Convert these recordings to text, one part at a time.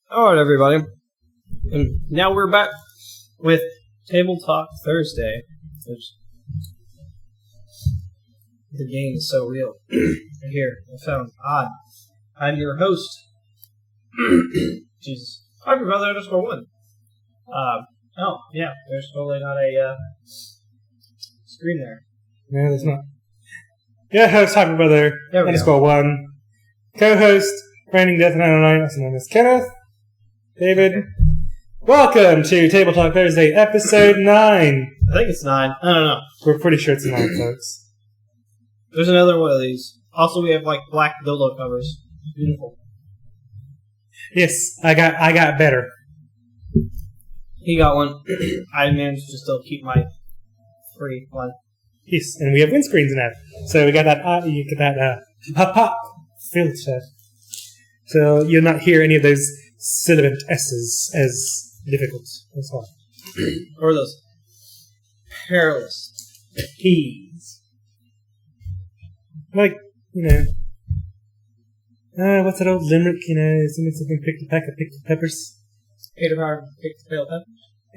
Alright, everybody. And now we're back with Table Talk Thursday. Which the game is so real. Here, I found odd. I'm your host. Jesus. Hyperbrother_1. Oh, yeah, there's totally not a screen there. No, there's not. Yeah, host Hyperbrother_1. Co-host Branding Death 909, also known as Kenneth. David. Okay. Welcome to Table Talk Thursday, episode 9. I think it's 9. I don't know. We're pretty sure it's 9, folks. There's another one of these. Also, we have like black dildo covers. Beautiful. Yes, I got better. He got one. I managed to still keep my free one. Yes, and we have windscreens now. So we got that, you get that, pop filter. So you'll not hear any of those sibilant S's as difficult as well. Or those perilous P's. Like, what's that old limerick, something picked a peck of pickled peppers? Peter Piper picked the pale peppers?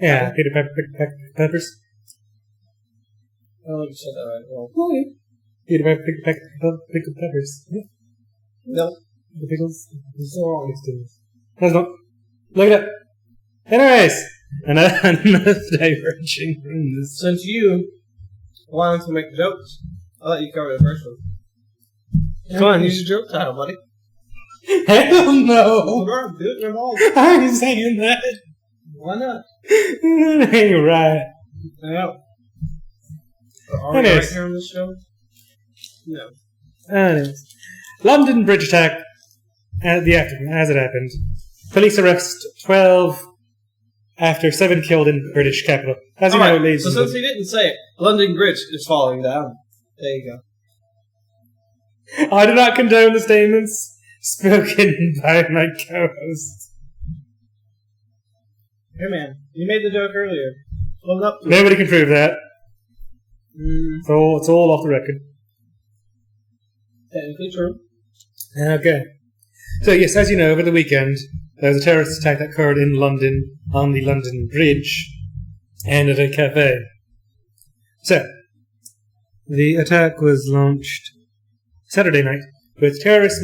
Yeah, Peter Piper picked a peck of peppers. Oh, you said that right. Well, Peter Piper picked a peck of pickled peppers. Yeah. No. The pickles? So wrong. That's not. Look it up. Anyways, enough diverging from this. Since you wanted to make jokes, I'll let you cover the first one. Come on, use your joke title, buddy. Hell no! Bro, do it all. I ain't saying that. Why not? That ain't right. I know. Are we right here on this show? No. Anyways. London bridge attack at the afternoon, as it happened. Police arrest 12 after 7 killed in British capital. As you know, ladies and gentlemen. So since he didn't say it, London Bridge is falling down. There you go. I do not condone the statements spoken by my co-host. Hey man, you made the joke earlier. Hold up to Nobody can prove that. So it's all off the record. Technically true. Okay. So yes, as you know, over the weekend, there was a terrorist attack that occurred in London, on the London Bridge, and at a cafe. So, the attack was launched Saturday night, with terrorists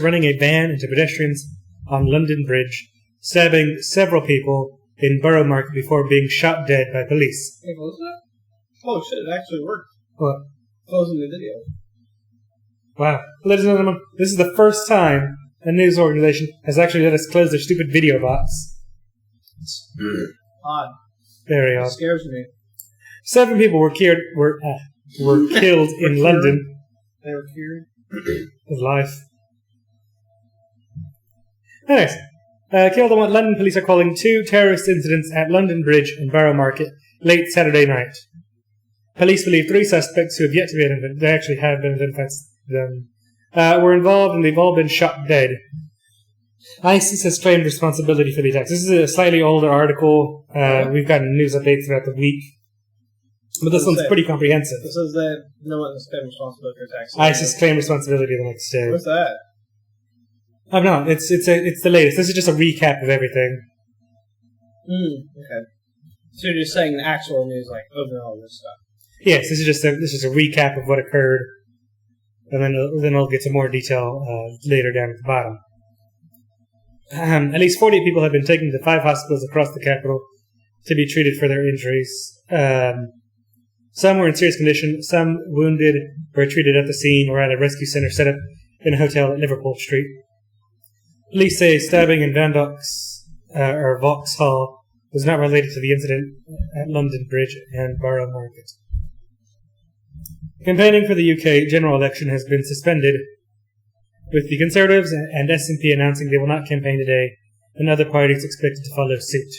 running a van into pedestrians on London Bridge, stabbing several people in Borough Market before being shot dead by police. Hey, what was that? Oh shit, it actually worked. What? Closing the video. Wow. Ladies and gentlemen, this is the first time a news organization has actually let us close their stupid video box. Odd. Very odd. It scares me. 7 people were killed in London. They were cured? Of life. Anyways, killed on what London police are calling 2 terrorist incidents at London Bridge and Borough Market late Saturday night. Police believe 3 suspects who have yet to be identified, they actually have been identified, were involved and they've all been shot dead. ISIS has claimed responsibility for the attacks. This is a slightly older article. We've gotten news updates throughout the week. But this one's pretty comprehensive. It says that no one has claimed responsibility for attacks. ISIS claimed responsibility the next day. What's that? No, it's the latest. This is just a recap of everything. Okay. So you're just saying the actual news, like, overall this stuff. Yes, this is just a recap of what occurred, and then I'll get to more detail later down at the bottom. At least 48 people have been taken to 5 hospitals across the capital to be treated for their injuries. Some were in serious condition, some wounded were treated at the scene or at a rescue centre set up in a hotel at Liverpool Street. Police say stabbing in Vauxhall was not related to the incident at London Bridge and Borough Market. Campaigning for the UK general election has been suspended, with the Conservatives and SNP announcing they will not campaign today, and other parties expected to follow suit.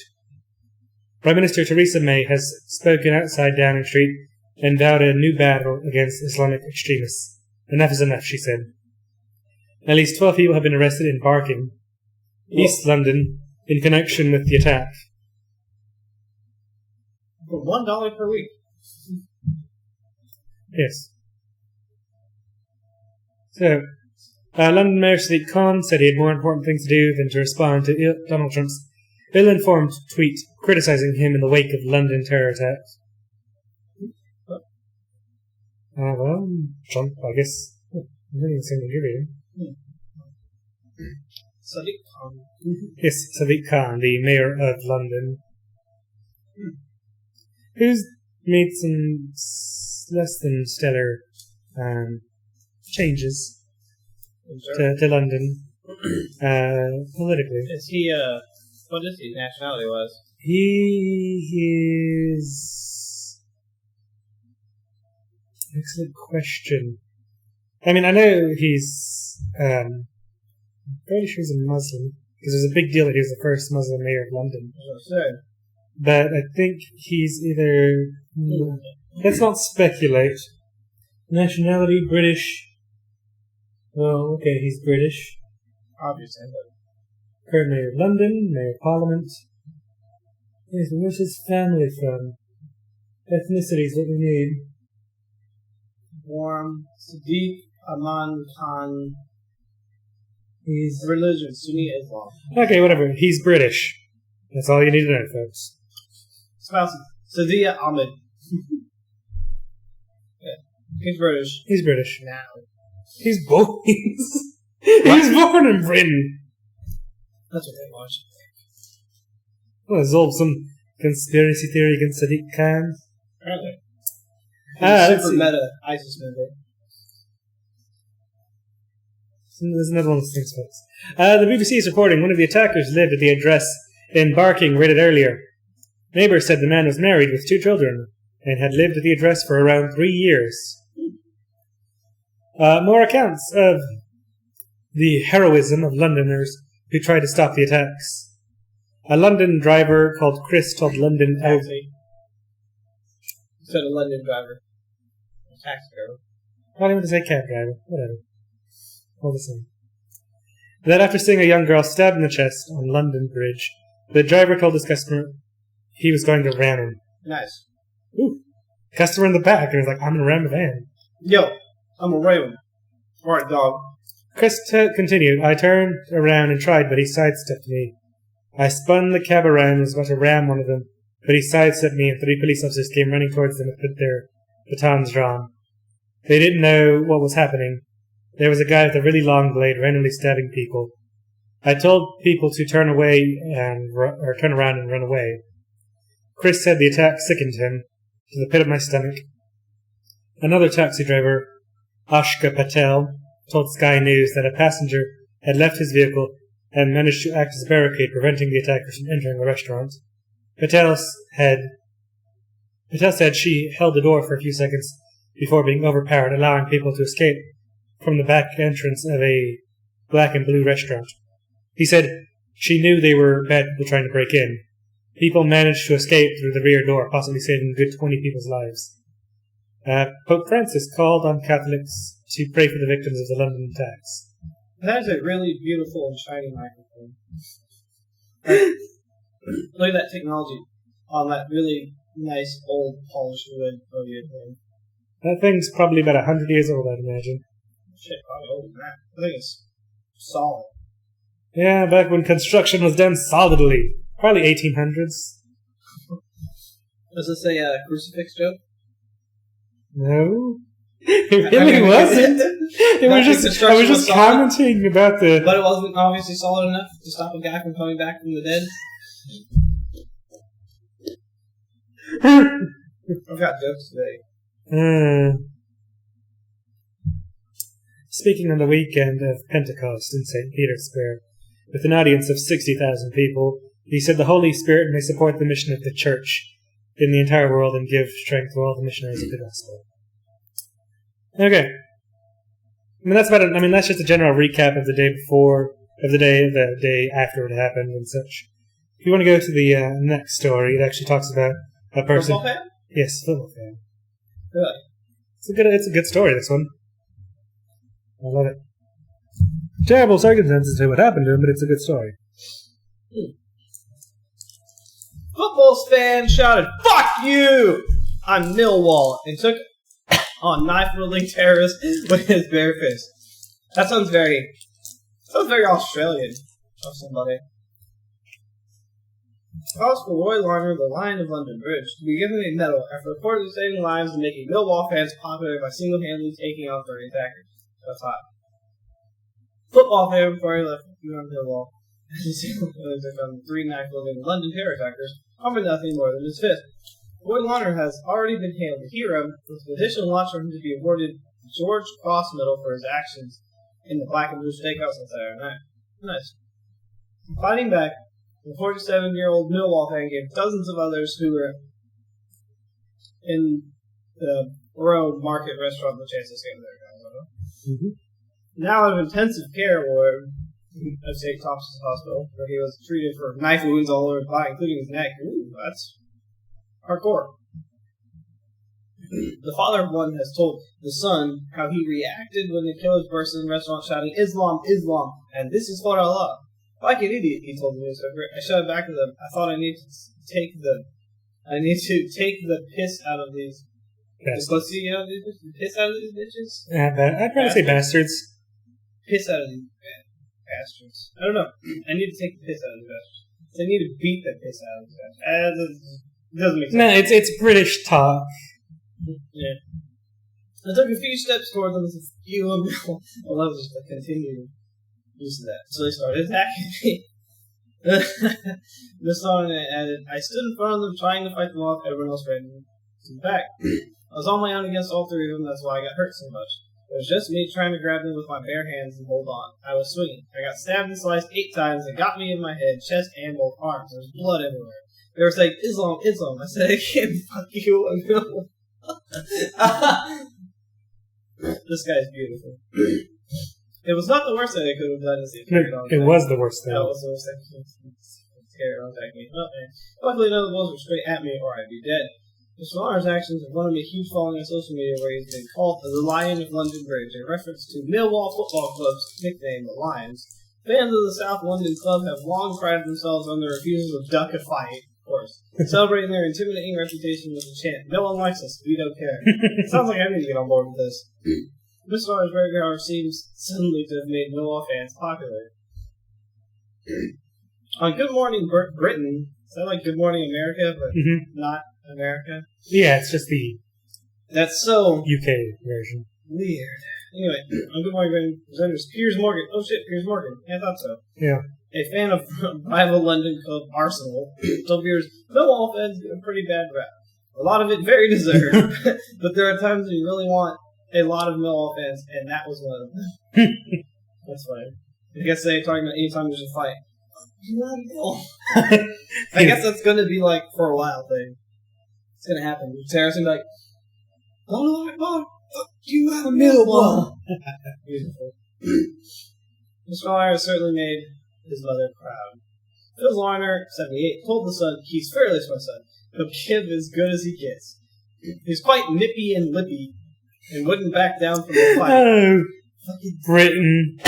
Prime Minister Theresa May has spoken outside Downing Street and vowed a new battle against Islamic extremists. Enough is enough, she said. At least 12 people have been arrested in Barking, East London, in connection with the attack. For $1 per week. Yes. So, London Mayor Sadiq Khan said he had more important things to do than to respond to Donald Trump's ill-informed tweet criticizing him in the wake of London terror attacks. Well, Trump, I guess, really seemed to give him. Sadiq Khan. Yes, Sadiq Khan, the Mayor of London, who's made some less than stellar changes to London politically. Is he, what is he nationality-wise? He is... Excellent question. I mean, I know he's... I'm pretty sure he's a Muslim, because it was a big deal that he was the first Muslim mayor of London. But I think he's either... Let's not speculate. Nationality, British. Well, okay, he's British. Obviously. Current Mayor of London, Mayor of Parliament. Yes, where's his family from? Ethnicity is what we need. Warm, Sadiq Aman Khan. He's... Religion, Sunni Islam. Okay, whatever. He's British. That's all you need to know, folks. Spouse, Sadia Ahmed. Yeah. He's British. He's British. Now. He's born. He was born in Britain. That's what they watch. Well, there's all some conspiracy theory against Sadiq Khan. Apparently. Super meta ISIS movie. There's another one of those things, folks. The BBC is reporting one of the attackers lived at the address in Barking raided earlier. Neighbours said the man was married with 2 children and had lived at the address for around 3 years. More accounts of the heroism of Londoners who tried to stop the attacks. A London driver called Chris told London... Taxi. Instead of London driver. A taxi driver. I didn't want to say cab driver. Whatever. All the same. That after seeing a young girl stabbed in the chest on London Bridge, the driver told his customer he was going to ram him. Nice. Ooh. Customer in the back, and he was like, I'm going to ram the van. Yo, I'm a ram. Alright, dog. Chris continued, I turned around and tried, but he sidestepped me. I spun the cab around and was about to ram one of them, but he sidestepped me and 3 police officers came running towards them with their batons drawn. They didn't know what was happening. There was a guy with a really long blade randomly stabbing people. I told people to turn away or turn around and run away. Chris said the attack sickened him to the pit of my stomach. Another taxi driver, Ashka Patel, told Sky News that a passenger had left his vehicle and managed to act as a barricade preventing the attackers from entering the restaurant. Patel said she held the door for a few seconds before being overpowered, allowing people to escape from the back entrance of a black and blue restaurant. He said she knew they were bad people trying to break in. People managed to escape through the rear door, possibly saving a good 20 people's lives. Pope Francis called on Catholics to pray for the victims of the London attacks. That is a really beautiful and shiny microphone. Look at that technology on that really nice old polished wood podium thing. That thing's probably about 100 years old, I'd imagine. Shit, probably older than that. I think it's solid. Yeah, back when construction was done solidly. Probably 1800s. Does this say a crucifix joke? No. It really wasn't. I was just commenting about the... But it wasn't obviously solid enough to stop a guy from coming back from the dead? I've got jokes today. Speaking on the weekend of Pentecost in St. Peter's Square, with an audience of 60,000 people, he said the Holy Spirit may support the mission of the Church in the entire world and give strength to all the missionaries of the gospel. Okay. That's just a general recap of the day before, of the day after it happened and such. If you want to go to the next story, it actually talks about a person... Football fan? Yes, football fan. Really? It's a good story, this one. I love it. Terrible circumstances to what happened to him, but it's a good story. Football fan shouted, "Fuck you!" on Millwall and took on knife-wielding terrorists with his bare fist. That sounds very Australian of somebody. Calls for Roy Larner, the Lion of London Bridge, to be given a medal after reportedly saving lives and making Millwall fans popular by single-handedly taking out 30 attackers. That's hot. Football fan before he left Millwall. Took on 3 knife-wielding London terror attackers, harming nothing more than his fist. Roy Larner has already been hailed a hero, with a petition launched for him to be awarded the George Cross Medal for his actions in the Black and Blue Steakhouse on Saturday night. Nice. Fighting back, the 47-year-old Millwall fan gave dozens of others who were in the Road Market restaurant the chance to escape their guys. Now out of intensive care ward of St. Thomas's Hospital, where he was treated for knife wounds all over his body, including his neck. Ooh, that's hardcore. The father of one has told the son how he reacted when the killers burst in the restaurant shouting, "Islam, Islam, and this is for Allah." Like an idiot, he told the newspaper. I shouted back at them. I thought I need to take the piss out of these. Let's see, the piss out of these bitches? I'd probably say bastards. Piss out of these bastards. I don't know. I need to take the piss out of these bastards. I need to beat the piss out of these bastards. It doesn't make sense. No, it's British talk. Yeah. I took a few steps toward them with a few of them. I love just the continued use of that. So they started attacking me. This song added, I stood in front of them trying to fight them off. Everyone else ran to the back. I was on my own against all 3 of them. That's why I got hurt so much. It was just me trying to grab them with my bare hands and hold on. I was swinging. I got stabbed and sliced 8 times. It got me in my head, chest, and both arms. There was blood everywhere. They were saying, Islam, Islam. I said, I can't fuck you. I'm no. This guy's beautiful. It was not the worst thing I could have done as he carried on. It was the worst thing. That was the worst thing. Carried on attacking me. Oh, man. Luckily, none of the bulls were straight at me, or I'd be dead. Mr. Larner's actions have won him a huge following on social media, where he's been called the Lion of London Bridge, a reference to Millwall Football Club's nickname, the Lions. Fans of the South London club have long prided themselves on their refusal to duck a fight, of course, celebrating their intimidating reputation with the chant, "No one likes us, we don't care." It sounds like I need to get on board with this. Mr. Larner's record seems suddenly to have made Millwall fans popular. On Good Morning Britain, is that like Good Morning America, but not America? Yeah, it's just the That's so UK version. Weird. Anyway, on Good Morning Britain, presenters Piers Morgan. Oh shit, Piers Morgan. Yeah, I thought so. Yeah. A fan of rival London club Arsenal told viewers, Millwall fans get a pretty bad rap. A lot of it very deserved, but there are times when you really want a lot of Millwall fans, and that was one of them. That's funny. I guess they're talking about anytime there's a fight. I guess that's going to be like for a while thing. It's going to happen. Sarah's going to be like, "Oh my God, fuck you, I'm a Millwall." Beautiful. Mr. Larner certainly made his mother proud. Phil Larner, 78, told the son, "He's fearless, my son. He'll give as good as he gets." He's quite nippy and lippy, and wouldn't back down from the fight. Oh, fucking Britain.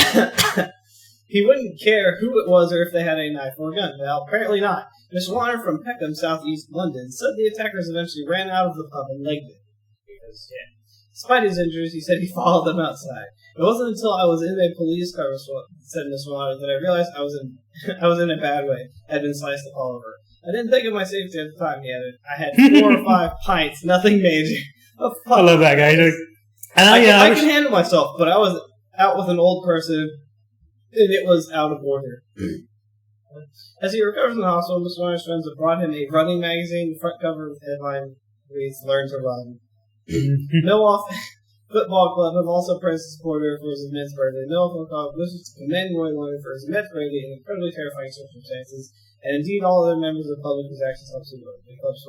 He wouldn't care who it was or if they had a knife or a gun. Well, apparently not. Mr. Larner from Peckham, southeast London, said the attackers eventually ran out of the pub and legged it. Because, yeah. Despite his injuries, he said he followed them outside. It wasn't until I was in a police car, said Mr. Larner, that I realized I was in a bad way. I had been sliced all over. I didn't think of my safety at the time, he added. I had 4 or 5 pints, nothing major. Oh, I love that guy. I can handle myself, but I was out with an old person, and it was out of order. As he recovers in the hospital, Mr. Larner's friends have brought him a running magazine. The front cover with the headline reads, "Learn to Run." Millwall Football Club have also praised the supporter for his immense birthday. Millwall Football Club wishes to commend Roy Larner for his immense birthday in incredibly terrifying circumstances, and indeed all other members of the public whose actions helped support the club's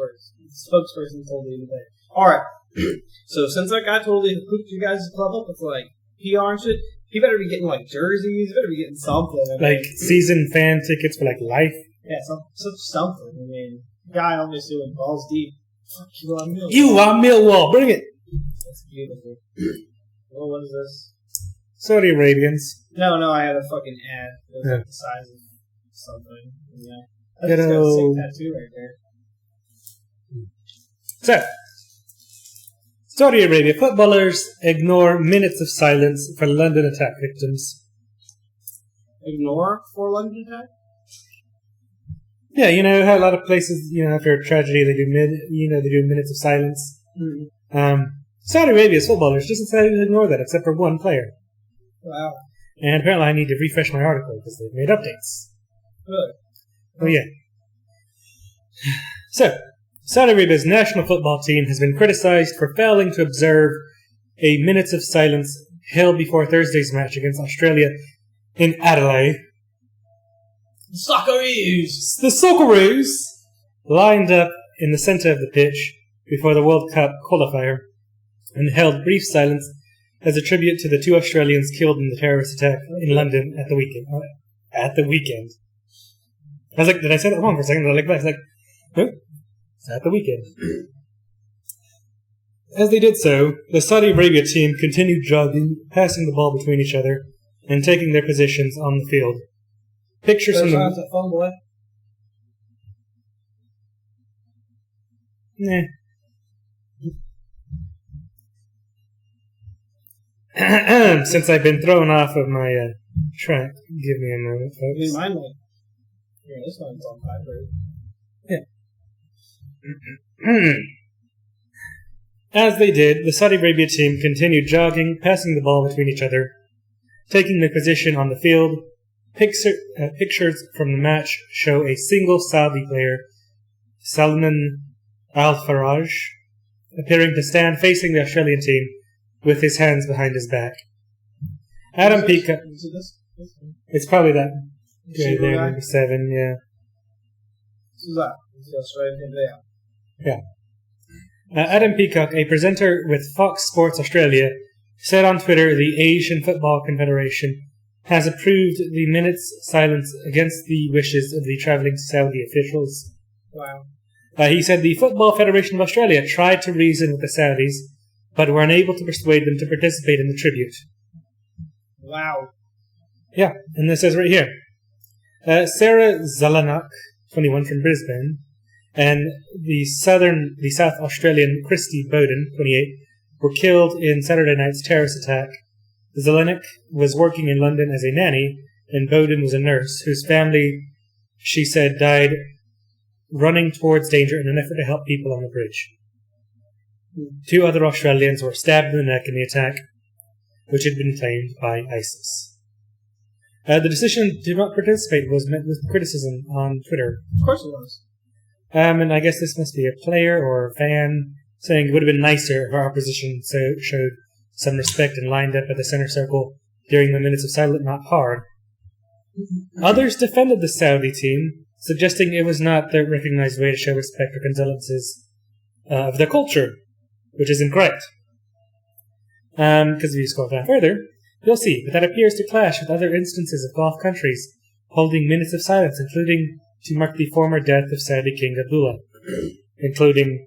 spokesperson told the Independent. Alright, so since that guy totally hooked you guys' club up with like PR and shit, he better be getting like jerseys, he better be getting something. Like season fan tickets for like life. Yeah, something. I mean, guy obviously went balls deep. Fuck you, I'm Millwall. You are Millwall, bring it! That's beautiful. Well, what is this? Saudi Arabians. No, I had a fucking ad. It was like the size of something. Yeah. That's Good got a sick old... tattoo right there. So Saudi Arabia footballers ignore minutes of silence for London attack victims. Ignore for London attack? Yeah, you know how a lot of places, after a tragedy, they do minutes of silence. Saudi Arabia's footballers just decided to ignore that, except for one player. Wow. And apparently, I need to refresh my article because they've made updates. Good. Oh yeah. So, Saudi Arabia's national football team has been criticised for failing to observe a minutes of silence held before Thursday's match against Australia in Adelaide. Socceroos! The Socceroos lined up in the centre of the pitch before the World Cup qualifier and held brief silence as a tribute to the 2 Australians killed in the terrorist attack in London at the weekend. I was like, did I say that wrong for a second? I was like, nope, it's at the weekend. As they did so, the Saudi Arabia team continued jogging, passing the ball between each other, and taking their positions on the field. Pictures from the... phone boy. Nah. Since I've been thrown off of my track, give me a moment, folks. Mine might. Yeah, this one's on vibrate. Yeah. As they did, the Saudi Arabia team continued jogging, passing the ball between each other, taking their position on the field. Pictures from the match show a single Saudi player, Salman Al-Faraj, appearing to stand facing the Australian team with his hands behind his back. Adam Peacock. It's probably that guy there, number 7, yeah. Who's that? It's the Australian there. Yeah. Adam Peacock, a presenter with Fox Sports Australia, said on Twitter the Asian Football Confederation has approved the minute's silence against the wishes of the travelling Saudi officials. Wow. He said the Football Federation of Australia tried to reason with the Saudis, but were unable to persuade them to participate in the tribute. Wow. Yeah, and this says right here. Sarah Zalanak, 21 from Brisbane, and the South Australian Christy Bowden, 28, were killed in Saturday night's terrorist attack. Zelenik was working in London as a nanny, and Bowden was a nurse, whose family, she said, died running towards danger in an effort to help people on the bridge. 2 other Australians were stabbed in the neck in the attack, which had been claimed by ISIS. The decision to not participate was met with criticism on Twitter. Of course it was. And I guess this must be a player or a fan saying it would have been nicer if our opposition showed some respect and lined up at the center circle during the minutes of silence, not hard. Others defended the Saudi team, suggesting it was not the recognized way to show respect or condolences of their culture, which isn't correct. Because if you scroll down further, you'll see that appears to clash with other instances of Gulf countries holding minutes of silence, including to mark the former death of Saudi King Abdullah, including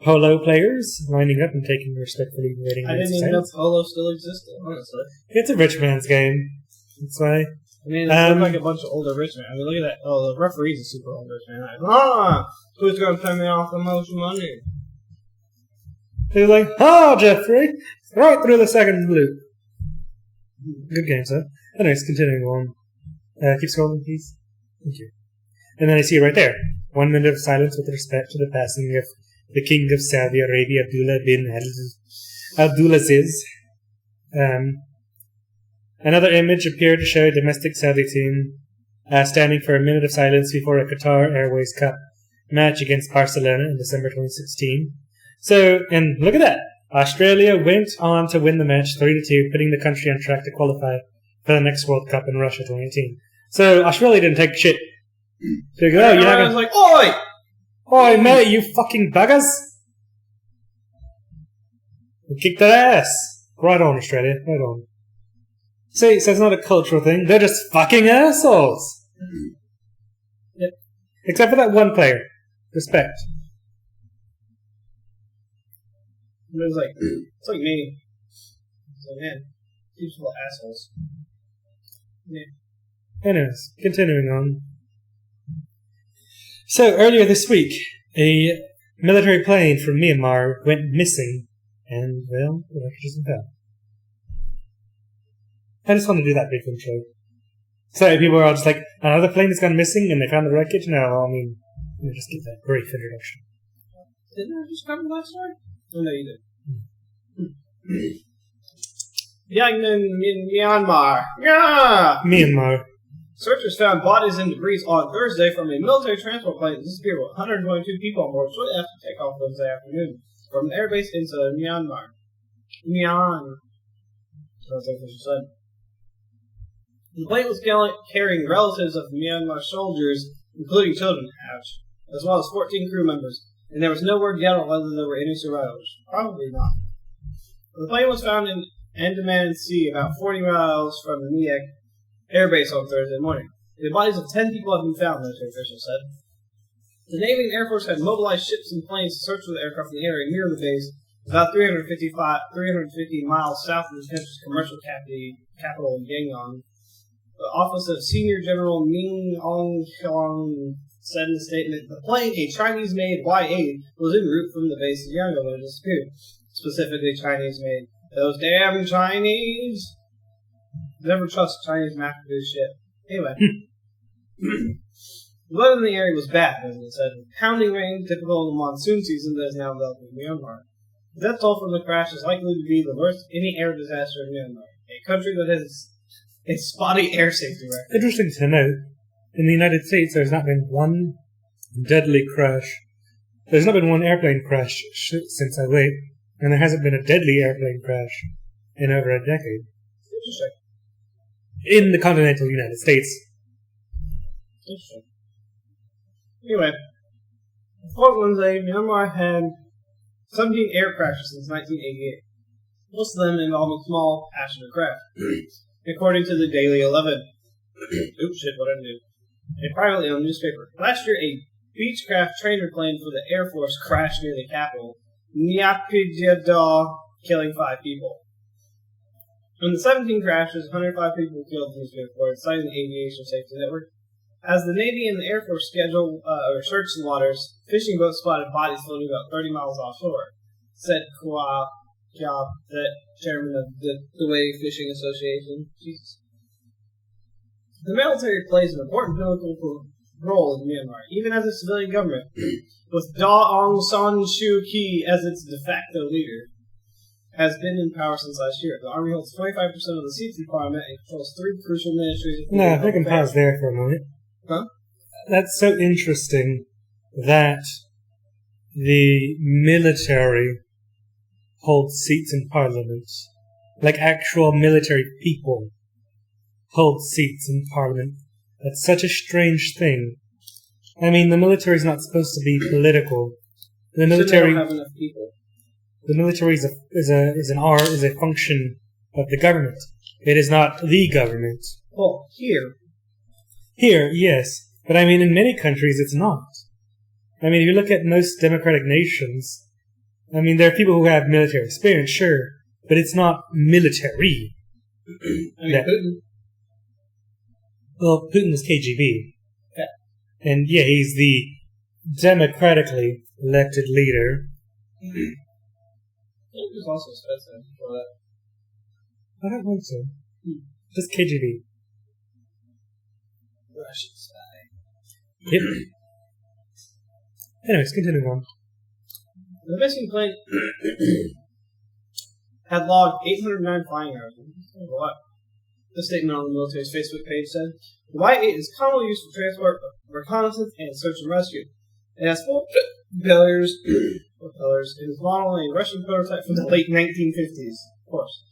polo players lining up and taking respectfully waiting. I didn't even know polo still existed, honestly. It's a rich man's game. That's why. I mean, it looks like a bunch of older rich men. I mean, look at that. Oh, the referee's a super old rich man. Who's going to pay me off the most money? He's like, Jeffrey! Right through the second loop. Good game, sir. Anyways, continuing on. Keep scrolling, please. Thank you. And then I see right there, 1 minute of silence with respect to the passing of the King of Saudi Arabia, Abdullah bin Abdulaziz. Another image appeared to show a domestic Saudi team standing for a minute of silence before a Qatar Airways Cup match against Barcelona in December 2016. So, and look at that. Australia went on to win the match 3-2, putting the country on track to qualify for the next World Cup in Russia 2018. So, Australia didn't take shit. So you go, you're not gonna... like, oi! Oi, mate, you fucking buggers! Kick their ass! Right on, Australia, right on. See, so it's not a cultural thing, they're just fucking assholes! Yep. Except for that one player. Respect. It's like me. So, man, these little assholes. Yeah. Anyways, continuing on. So, earlier this week, a military plane from Myanmar went missing And, well, the wreckage isn't found. I just want to do that brief intro. So people are all just like, another plane has gone missing and they found the wreckage? No, I mean, let me just give that brief introduction. Didn't I just cover that story? Oh, no, you did. Yangon in Myanmar. Yeah! Myanmar. Searchers found bodies and debris on Thursday from a military transport plane that disappeared with 122 people on board shortly after takeoff Wednesday afternoon from an airbase in southern Myanmar. That's what she said. The plane was carrying relatives of Myanmar soldiers, including children, as well as 14 crew members, and there was no word yet on whether there were any survivors. Probably not. The plane was found in Andaman Sea, about 40 miles from the Miak Air Base on Thursday morning. The bodies of 10 people have been found, military officials said. The Navy and Air Force had mobilized ships and planes to search for the aircraft in the area near the base, about 350 miles south of the country's commercial capital, Yangon. The office of Senior General Ming Aung Hlaing said in a statement, the plane, a Chinese-made Y-8, was en route from the base of Yangon when it disappeared. Specifically Chinese-made. Those damn Chinese! Never trust Chinese mass-produced shit. Anyway. The weather in the area was bad, as it said, with pounding rain typical of the monsoon season that is now enveloping Myanmar. The death toll from the crash is likely to be the worst of any air disaster in Myanmar, a country that has a spotty air safety record. Interesting to note, in the United States there's not been one deadly crash. There's not been one airplane crash since 2008, and there hasn't been a deadly airplane crash in over a decade. Interesting. In the continental United States. Interesting. Anyway, before Wednesday, Myanmar had 17 air crashes since 1988. Most of them involving small passenger craft. According to the Daily 11. Oops, shit, what did I do? A privately owned newspaper. Last year, a Beechcraft trainer plane for the Air Force crashed near the capital, Naypyidaw, killing 5 people. In the 17 crashes, 105 people were killed, these reports, citing the Aviation Safety Network. As the Navy and the Air Force searched the waters, fishing boats spotted bodies floating about 30 miles offshore, said Kwa Kya, the chairman of the Dewey Fishing Association. Jesus. The military plays an important political role in Myanmar, even as a civilian government, with Daw Aung San Suu Kyi as its de facto leader. Has been in power since last year. The army holds 25% of the seats in parliament and controls 3 crucial ministries. No, if I can pause there for a moment. Huh? That's so interesting that the military holds seats in parliament. Like actual military people hold seats in parliament. That's such a strange thing. I mean, the military is not supposed to be political. The military don't have enough people. The military is a function of the government. It is not the government. Well, here. Here, yes. But I mean, in many countries, it's not. I mean, if you look at most democratic nations, I mean, there are people who have military experience, sure, but it's not military. I mean, Putin. Well, Putin was KGB. Yeah. And yeah, he's the democratically elected leader. He was also expensive for that. I don't think so. Just KGB. Russian spy. Yep. Anyways, continuing on. The missing plane had logged 809 flying hours. What? The statement on the military's Facebook page said, the Y-8 is commonly used for transport, reconnaissance, and search and rescue. It has 4 propellers. It is modeled on a Russian prototype from the late 1950s, of course.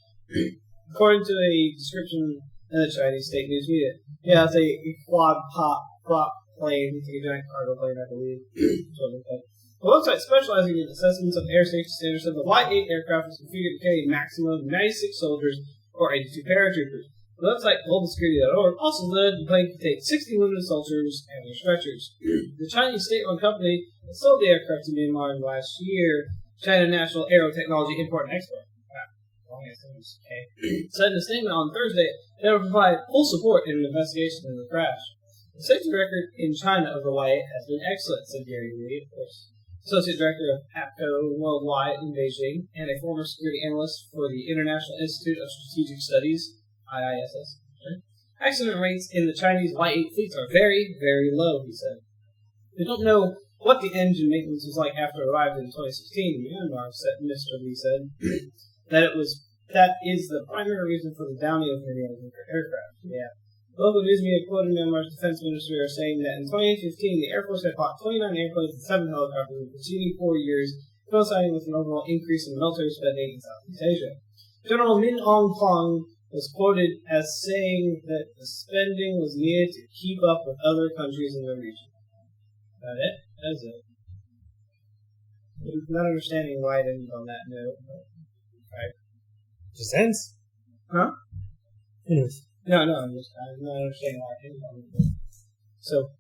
According to a description in the Chinese state news media, yeah, it's a quad prop plane. It's like a giant cargo plane, I believe. The website specializing in assessments of air safety standards said the Y-8 aircraft was configured to carry a maximum of 96 soldiers or 82 paratroopers. The website globalsecurity.org also said the plane could take 60 wounded soldiers and their stretchers. The Chinese state-run company that sold the aircraft to Myanmar last year, China National Aero Technology Import and Export, said in a statement on Thursday that it would provide full support in an investigation into the crash. The safety record in China of the Y-8 has been excellent, said Gary Lee, of course. Associate Director of APCO Worldwide in Beijing, and a former security analyst for the International Institute of Strategic Studies, IISS. Accident rates in the Chinese Y-8 fleets are very, very low, he said. We don't know what the engine maintenance was like after it arrived in 2016 in Myanmar, Mr. Lee said. That is the primary reason for the downing of many of the aircraft. Yeah. Local news media quoted Myanmar's defense ministry are saying that in 2015, the Air Force had bought 29 airplanes and 7 helicopters in the preceding 4 years, coinciding with an overall increase in military spending in Southeast Asia. General Min Aung Hlaing was quoted as saying that the spending was needed to keep up with other countries in the region. That it? That's it. I'm not understanding why it ended on that note. Right. Just ends? Huh? Anyways. No, I'm not understanding why it ended on that note. So,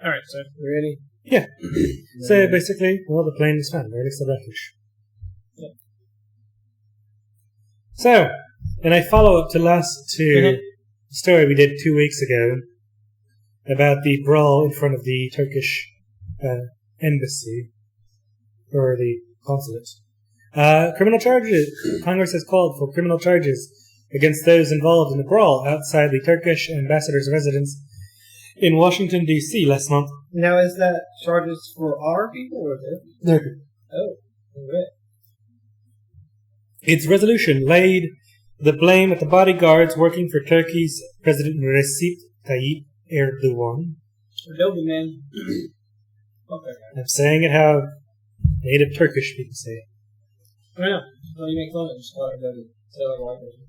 Alright, so, you ready? Yeah. So, basically, well, the plane is found. Or at least the wreckage. Yeah. So, in a follow-up to last story we did 2 weeks ago about the brawl in front of the Turkish embassy, or the consulate. Criminal charges. Congress has called for criminal charges against those involved in the brawl outside the Turkish ambassador's residence in Washington, D.C. last month. Now, is that charges for our people or their people? Oh, alright. Its resolution laid the blame at the bodyguards working for Turkey's President Recep Tayyip Erdogan. Erdogan, man. Okay. I'm saying it how native Turkish people say it. I don't know. Well, you make fun of it. Just call it Erdogan. Say it like a white person.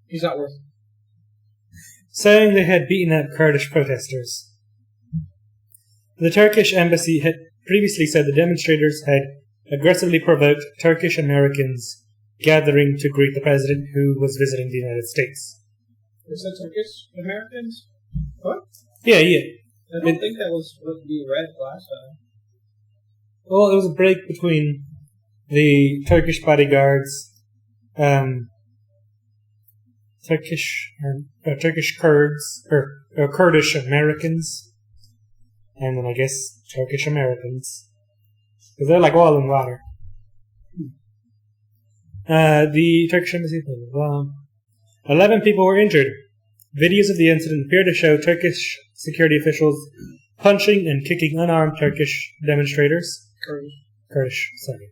He's not worth it. Saying they had beaten up Kurdish protesters. The Turkish embassy had previously said the demonstrators had aggressively provoked Turkish Americans gathering to greet the president who was visiting the United States. Is that Turkish Americans? What? Yeah. I don't think that was what we read last time. Well, it was a break between the Turkish bodyguards, Turkish Kurds, or Kurdish Americans, and then I guess Turkish Americans. Because they're like oil and water. The Turkish embassy. 11 people were injured. Videos of the incident appear to show Turkish security officials punching and kicking unarmed Turkish demonstrators. Kurdish, sorry.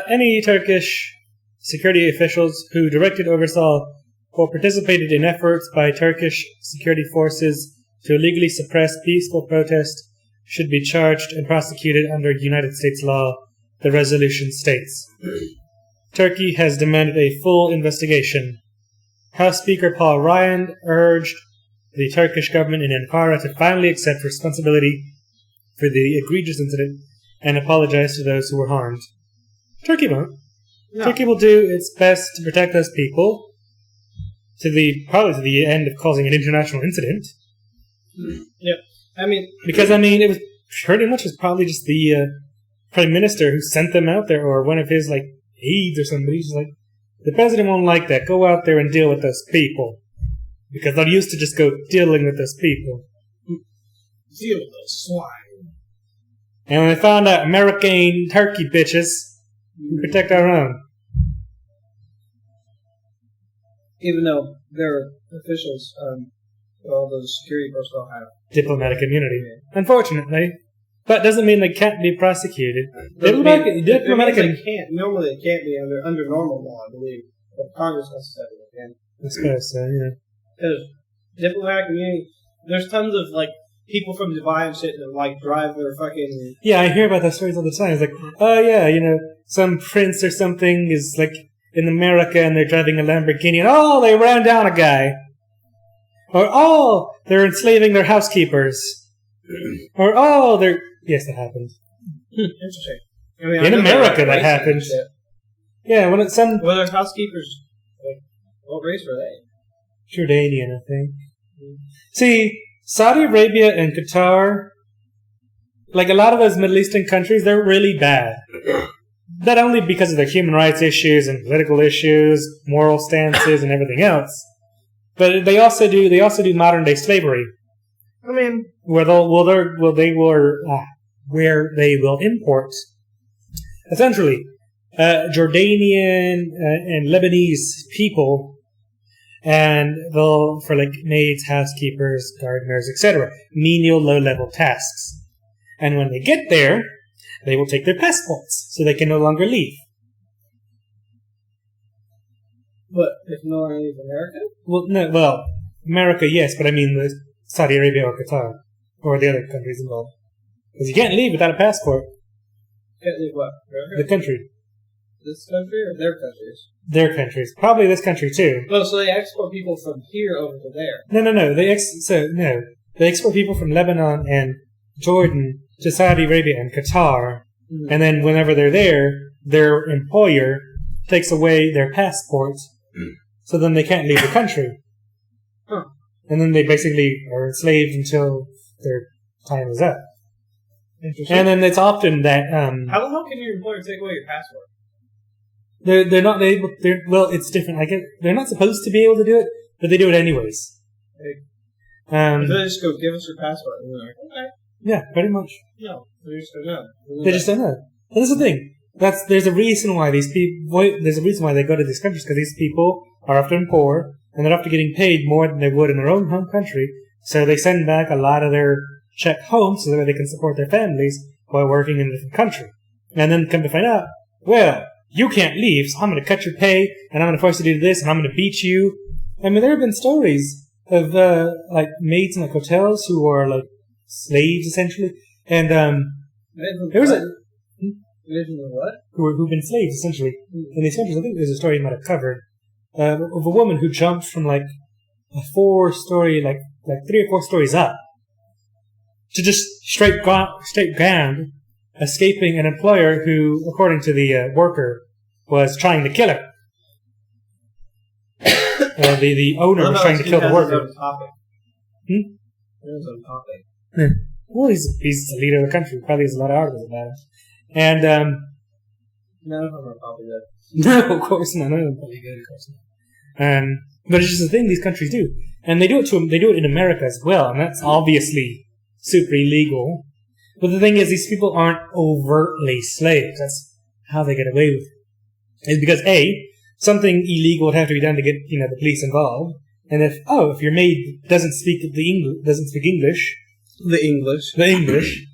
Any Turkish security officials who directed, oversaw, or participated in efforts by Turkish security forces to illegally suppress peaceful protest should be charged and prosecuted under United States law, the resolution states. Turkey has demanded a full investigation. House Speaker Paul Ryan urged the Turkish government in Ankara to finally accept responsibility for the egregious incident and apologize to those who were harmed. Turkey won't. No. Turkey will do its best to protect those people, probably to the end of causing an international incident. Yep. Because it was pretty much probably just the prime minister who sent them out there, or one of his aides or somebody. He's like, the president won't like that. Go out there and deal with those people, because they're used to just go dealing with those people. Deal with those swine. And when they found out American turkey bitches, we protect our own. Even though their officials, all those security personnel have diplomatic immunity, unfortunately. But doesn't mean they can't be prosecuted. Normally they can't be under normal law, I believe. But Congress necessarily can. I suppose so, yeah. Because diplomatic immunity, there's tons of people from Dubai and shit that drive their fucking. Yeah, I hear about those stories all the time. It's like, oh yeah, some prince or something is in America and they're driving a Lamborghini and they ran down a guy. Or they're enslaving their housekeepers. Or they're. Yes, that happened. Interesting. In America, that happened. Yeah, when it's some. Well, their housekeepers. What race were they? Jordanian, I think. See, Saudi Arabia and Qatar, a lot of those Middle Eastern countries, they're really bad. Not only because of their human rights issues and political issues, moral stances, and everything else, but they also do modern day slavery. I mean, where they will import essentially Jordanian and Lebanese people, and they'll for like maids, housekeepers, gardeners, etc. menial, low-level tasks. And when they get there, they will take their passports, so they can no longer leave. But if no one leaves America? Well, America, yes, but I mean Saudi Arabia or Qatar, or the other countries involved. Because you can't leave without a passport. Can't leave what? America? The country. This country or their countries? Their countries. Probably this country, too. Oh, so they export people from here over to there? No. They export people from Lebanon and Jordan to Saudi Arabia and Qatar, and then whenever they're there, their employer takes away their passport, so then they can't leave the country. Huh. And then they basically are enslaved until their time is up. Interesting. And then it's often that how the hell can your employer take away your passport? They're not able. Well, it's different. They're not supposed to be able to do it, but they do it anyways. They just go give us your passport, and we're like, okay. Yeah, pretty much. No, they just don't know. They just don't know. And that's the thing. There's a reason why these people. There's a reason why they go to these countries, because these people are often poor and they're often getting paid more than they would in their own home country. So they send back a lot of their check home so that they can support their families while working in a different country. And then come to find out, well, you can't leave, so I'm going to cut your pay and I'm going to force you to do this and I'm going to beat you. I mean, there have been stories of maids in hotels who are slaves essentially, and there was who've been slaves essentially in these countries. I think there's a story you might have covered of a woman who jumped from a 4-story, 3 or 4 stories up to just straight ground, escaping an employer who, according to the worker, was trying to kill her. The owner was trying to kill the worker. Yeah. Well, he's the leader of the country. Probably has a lot of articles about it. And none of them are probably good. No, of course not. None of them are probably good, of course not. But it's just a thing these countries do, and they do it in America as well, and that's obviously super illegal. But the thing is, these people aren't overtly slaves. That's how they get away with it. It's because something illegal would have to be done to get the police involved, and if your maid doesn't speak English. The English.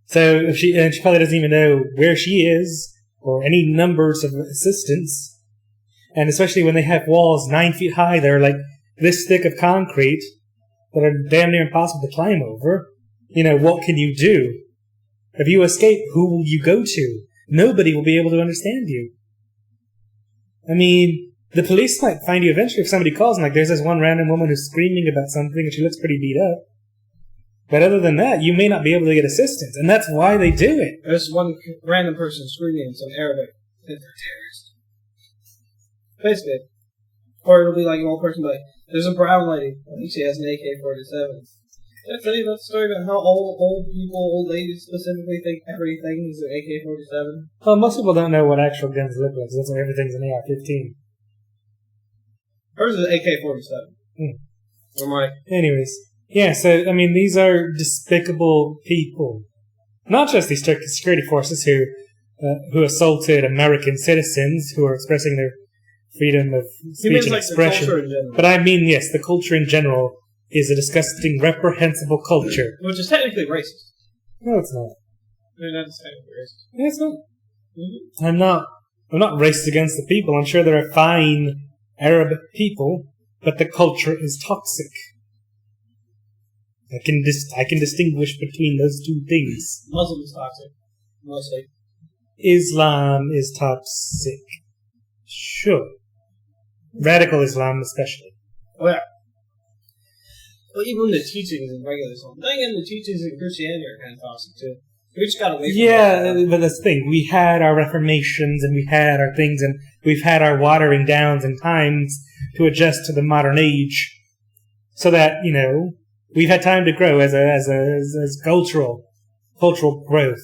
So if she probably doesn't even know where she is or any numbers of assistants, and especially when they have walls 9 feet high, they're like this thick of concrete that are damn near impossible to climb over. What can you do? If you escape, who will you go to? Nobody will be able to understand you. I mean, the police might find you eventually if somebody calls and there's this one random woman who's screaming about something and she looks pretty beat up. But other than that, you may not be able to get assistance, and that's why they do it. There's one random person screaming in some Arabic. They're terrorists. Basically. Or it'll be an old person there's a brown lady. I think she has an AK-47. Did I tell you about the story about how old ladies specifically think everything is an AK-47? Well, most people don't know what actual guns look like, so that's why everything's an AR-15. Hers is an AK-47. I'm right. Anyways. Yeah, so, I mean, these are despicable people. Not just these Turkish security forces who assaulted American citizens who are expressing their freedom of speech and expression. The culture in general. But I mean, yes, the culture in general is a disgusting, reprehensible culture. Which is technically racist. No, it's not. No, not technically racist. Yeah, it's not. Mm-hmm. I'm not racist against the people. I'm sure there are fine Arab people, but the culture is toxic. I can distinguish between those two things. Muslim is toxic, mostly. Islam is toxic. Sure. Radical Islam, especially. Well, even the teachings in regular Islam. Then again, the teachings in Christianity are kind of toxic too. We just got away from that. But that's the thing. We had our reformations and we had our things and we've had our watering downs and times to adjust to the modern age, so that we've had time to grow as cultural growth,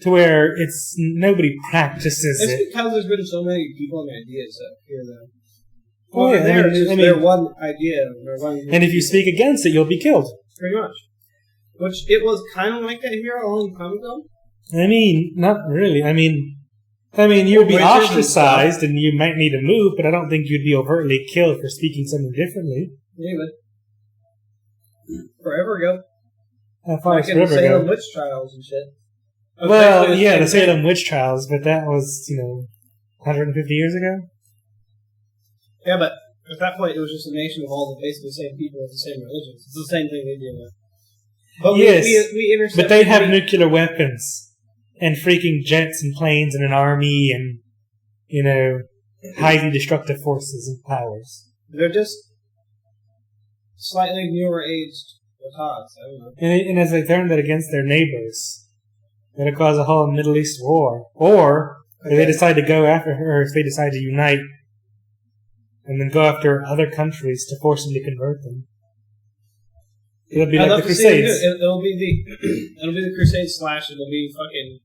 to where nobody practices it. It's because there's been so many people and ideas up here, though. Well, their one idea. And if you speak against it, you'll be killed. Pretty much. Which it was kind of like that here a long time ago. I mean, not really. I mean, you'd be ostracized and you might need to move, but I don't think you'd be overtly killed for speaking something differently. Yeah, but forever ago. How far like in the Salem witch trials and shit. Well, yeah, the Salem witch trials, but that was, 150 years ago? Yeah, but at that point, it was just a nation of all the basically same people with the same religions. It's the same thing they do now. But yes, we intercept. But they have nuclear weapons and freaking jets and planes and an army and, highly destructive forces and powers. They're just slightly newer aged gods. I don't know. And as they turn that against their neighbors, it'll cause a whole Middle East war. Or if they decide to go after her, or if they decide to unite and then go after other countries to forcibly convert them. It'll be like the Crusades. It'll be the Crusades / it'll be fucking...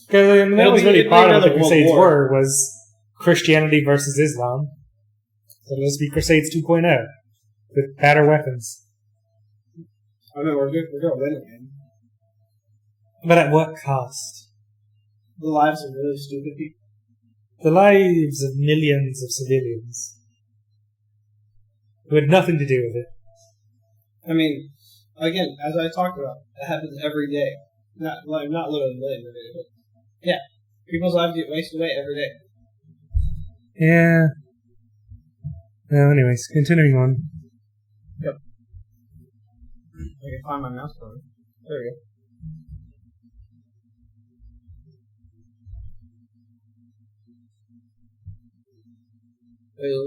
Because that was really part of what the Crusades was Christianity versus Islam. So it'll just be Crusades 2.0 with better weapons. I mean, we're going to win again. But at what cost? The lives of really stupid people. The lives of millions of civilians who had nothing to do with it. I mean, again, as I talked about, it happens every day. Not literally every day, but yeah, people's lives get wasted away every day. Yeah. Well, anyways, continuing on. Yep. I can find my mouse button. There we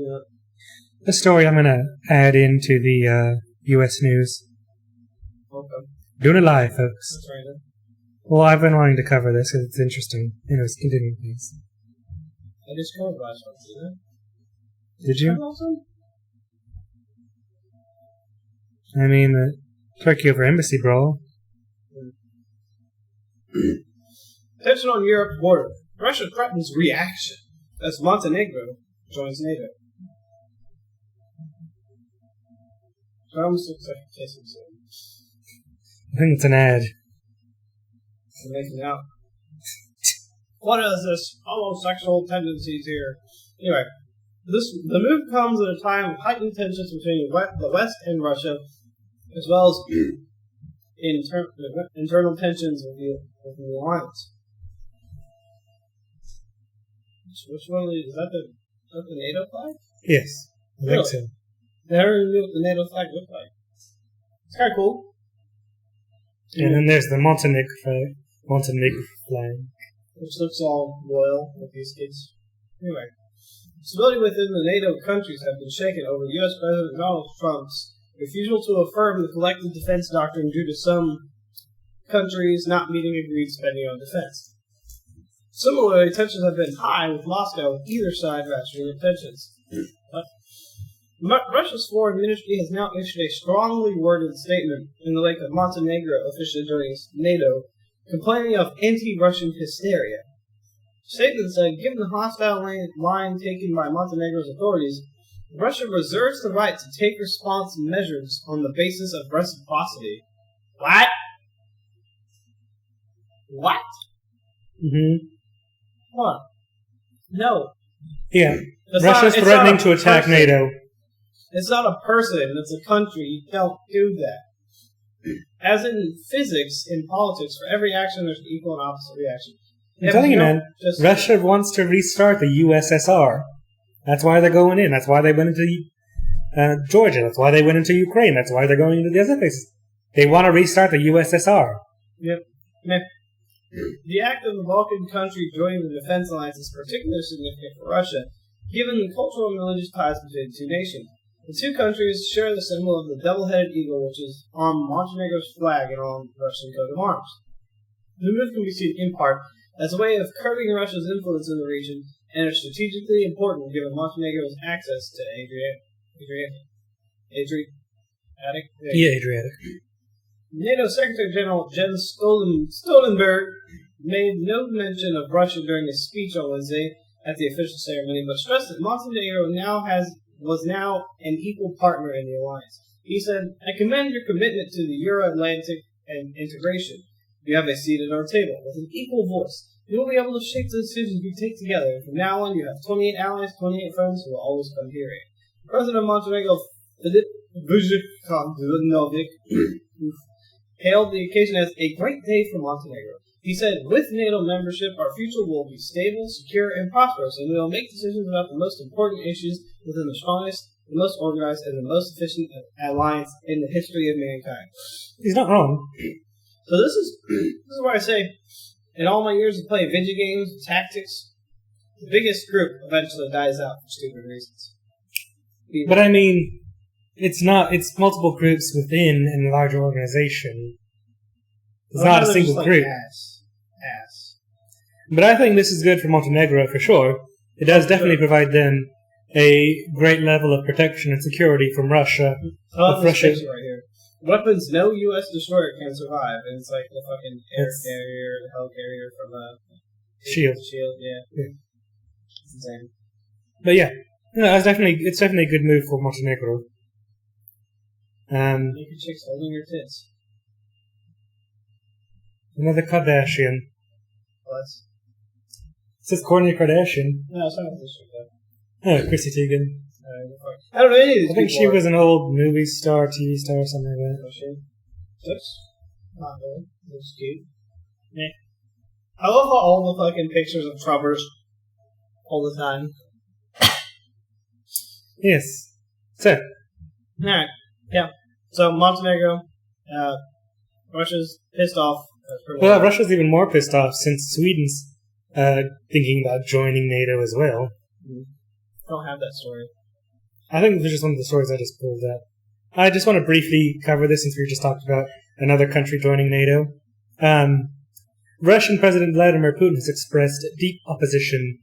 go. The story I'm going to add into the U.S. news. Okay. Doing it live, folks. That's right. Well, I've been wanting to cover this because it's interesting. Anyways, continue, please. I just covered last one, didn't I? Did you? I mean, the Turkey over embassy brawl. Tension on Europe's border. Russia threatens reaction as Montenegro joins NATO. So I almost looks like a kissing scene. I think it's an ad. I'm making out. What is this homosexual tendencies here? Anyway, the move comes at a time of heightened tensions between the West and Russia, as well as internal tensions within the alliance. Which one is that? The NATO flag? Yes, I think so. They never knew what the NATO flag looked like. It's kind of cool. And then there's the Montenegro flag. Which looks all loyal with these kids. Anyway, stability within the NATO countries have been shaken over U.S. President Donald Trump's refusal to affirm the collective defense doctrine due to some countries not meeting agreed spending on defense. Similarly, tensions have been high with Moscow, with either side ratcheting up tensions. Russia's foreign ministry has now issued a strongly worded statement in the wake of Montenegro officially joining NATO, complaining of anti-Russian hysteria. The statement said, given the hostile line taken by Montenegro's authorities, Russia reserves the right to take response measures on the basis of reciprocity. What? What? Mm-hmm. What? No. Yeah. Russia's threatening to attack NATO. It's not a person, it's a country. You don't do that. As in physics, in politics, for every action there's an equal and opposite reaction. I'm telling you, man, Russia wants to restart the USSR. That's why they're going in. That's why they went into Georgia. That's why they went into Ukraine. That's why they're going into the other places. They want to restart the USSR. Yep. The act of the Balkan country joining the defense alliance is particularly significant for Russia, given the cultural and religious ties between the two nations. The two countries share the symbol of the double-headed eagle, which is on Montenegro's flag and on the Russian coat of arms. The move can be seen in part as a way of curbing Russia's influence in the region, and is strategically important given Montenegro's access to Adriatic. NATO Secretary General Jens Stoltenberg made no mention of Russia during his speech on Wednesday at the official ceremony, but stressed that Montenegro now has was now an equal partner in the alliance. He said, I commend your commitment to the Euro-Atlantic and integration. You have a seat at our table with an equal voice. You will be able to shape the decisions we take together. And from now on, you have 28 allies, 28 friends who will always come here. President of Montenegro, Filip Vujanovic, hailed the occasion as a great day for Montenegro. He said, with NATO membership, our future will be stable, secure, and prosperous, and we will make decisions about the most important issues within the strongest, the most organized, and the most efficient alliance in the history of mankind. He's not wrong. So this is why I say, in all my years of playing video games, tactics, the biggest group eventually dies out for stupid reasons. But I mean, it's multiple groups within a larger organization. It's not a single group. Ass. But I think this is good for Montenegro for sure. It does definitely provide them a great level of protection and security from Russia. I love this picture right here. Weapons no U.S. destroyer can survive. And it's like the fucking air carrier, the helicarrier from Shield. Yeah. It's insane. But yeah, no, it's definitely a good move for Montenegro. Naked chicks holding your tits. Another Kardashian. What? It says Kourtney Kardashian. No, it's not this one. Oh, Chrissy Teigen. I don't know any of these I think she was an old movie star, TV star, or something like that. Was she? That's not good. Looks cute. Yeah. I love all the fucking pictures of Trumpers all the time. Yes. So. Alright. Yeah. So, Montenegro, Russia's pissed off. Well, Russia's even more pissed off since Sweden's thinking about joining NATO as well. I don't have that story. I think this is just one of the stories I just pulled up. I just want to briefly cover this since we just talked about another country joining NATO. Russian President Vladimir Putin has expressed deep opposition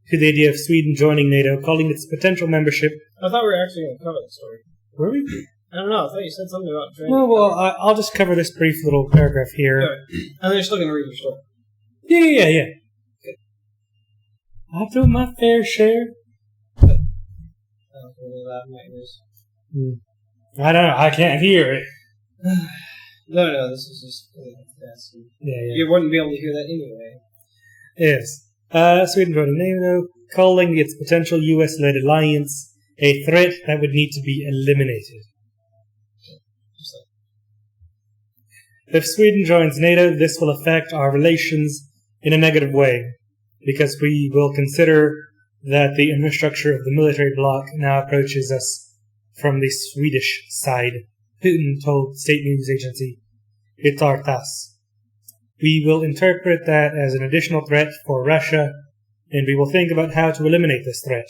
to the idea of Sweden joining NATO, calling its potential membership... I thought we were actually going to cover the story. Were we? I don't know. I thought you said something about joining. No, well, I'll just cover this brief little paragraph here. Right. And then you're still going to read your story. Yeah. Okay. I do my fair share. Really loud in my ears. I don't know. I can't hear it. No, this is just nasty. Yeah. You wouldn't be able to hear that anyway. Yes. Sweden joining NATO, calling its potential US-led alliance a threat that would need to be eliminated. If Sweden joins NATO, this will affect our relations in a negative way, because we will consider that the infrastructure of the military bloc now approaches us from the Swedish side, Putin told state news agency Vitartas. We will interpret that as an additional threat for Russia, and we will think about how to eliminate this threat.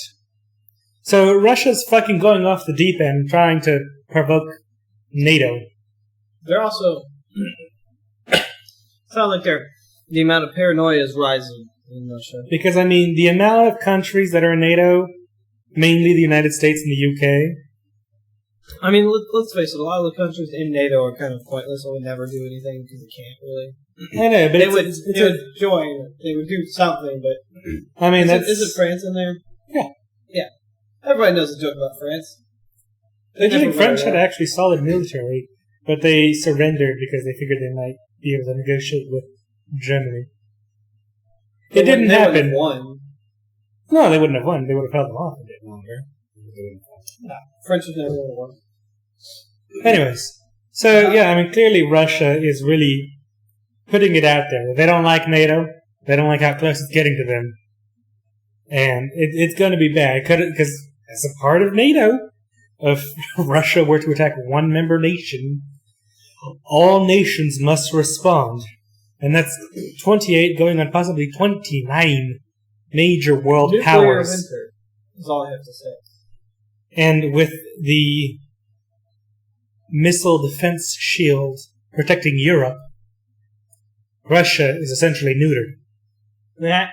So Russia's fucking going off the deep end, trying to provoke NATO. They're also... sound like the amount of paranoia is rising in Russia. Because, I mean, the amount of countries that are in NATO, mainly the United States and the UK... I mean, let's face it, a lot of the countries in NATO are kind of pointless and would never do anything because they can't really. I know, but they would join, they would do something, but... I mean, is it France in there? Yeah. Everybody knows a joke about France. I think French had actually solid military, but they surrendered because they figured they might be able to negotiate with Germany. It didn't happen. They wouldn't have won. No, they wouldn't have won. They would have held them off a bit longer. No, French would never won. Anyways, so yeah, I mean, clearly Russia is really putting it out there. They don't like NATO. They don't like how close it's getting to them. And it's going to be bad, because as a part of NATO, if Russia were to attack one member nation, all nations must respond. And that's 28 going on possibly 29 major world powers. Winter is all I have to say. And with the missile defense shield protecting Europe, Russia is essentially neutered. Yeah.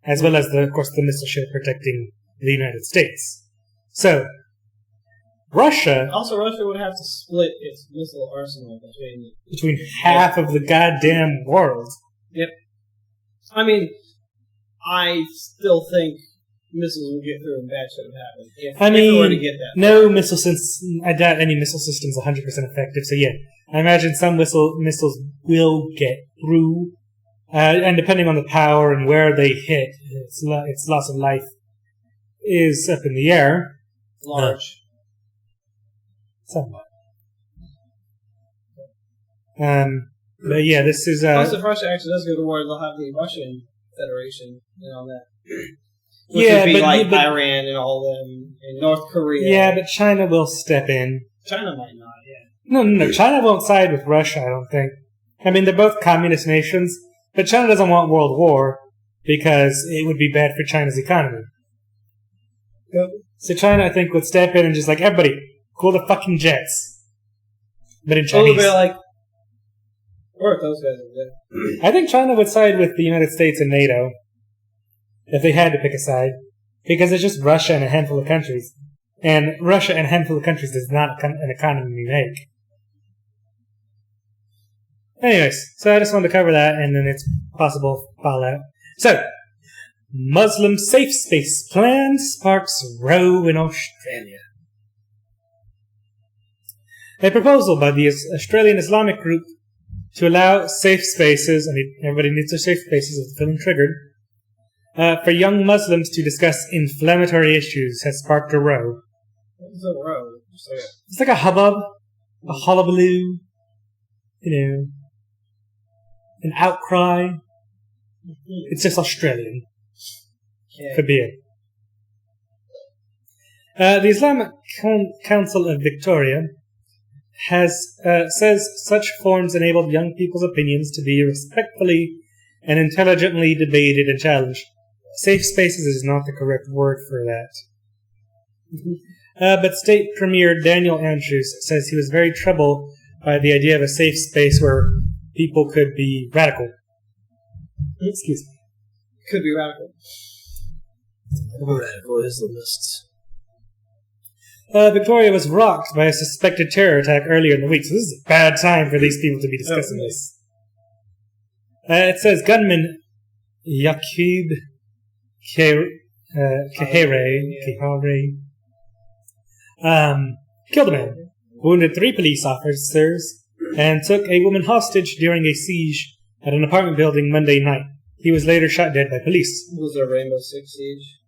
As well as, of course, the missile shield protecting the United States. So, Russia... Also, Russia would have to split its missile arsenal between half of the goddamn world. Yep. I mean, I still think missiles would get through and bad shit would happen. If we were to get that. No missile I doubt any missile system's 100% effective, so yeah. I imagine some missiles will get through, and depending on the power and where they hit, its loss of life is up in the air. Large. Somewhat. But yeah, this is... Plus, if Russia actually does go to war, they'll have the Russian Federation and all that. Which would be Iran and all them, and North Korea. Yeah, but China will step in. China might not, yeah. No. China won't side with Russia, I don't think. I mean, they're both communist nations, but China doesn't want world war because it would be bad for China's economy. Yep. So China, I think, would step in and just everybody, cool the fucking jets. But in Chinese. They're like, or if those guys are good. I think China would side with the United States and NATO if they had to pick a side, because it's just Russia and a handful of countries. And Russia and a handful of countries does not an economy we make. Anyways, so I just wanted to cover that, and then its possible fallout. So, Muslim safe space plan sparks row in Australia. A proposal by the Australian Islamic group to allow safe spaces, everybody needs their safe spaces if they're feeling triggered, for young Muslims to discuss inflammatory issues has sparked a row. What is a row? It's like a hubbub, a hullabaloo, an outcry. It's just Australian. For beer. The Islamic Council of Victoria says such forms enable young people's opinions to be respectfully and intelligently debated and challenged. Safe spaces is not the correct word for that. But State Premier Daniel Andrews says he was very troubled by the idea of a safe space where people could be radical. Excuse me. Could be radical. Radical Islamists. Victoria was rocked by a suspected terror attack earlier in the week, so this is a bad time for these people to be discussing this. It says gunman Yaqub Kehare killed a man, wounded 3 police officers, and took a woman hostage during a siege at an apartment building Monday night. He was later shot dead by police. Was there a Rainbow Six Siege?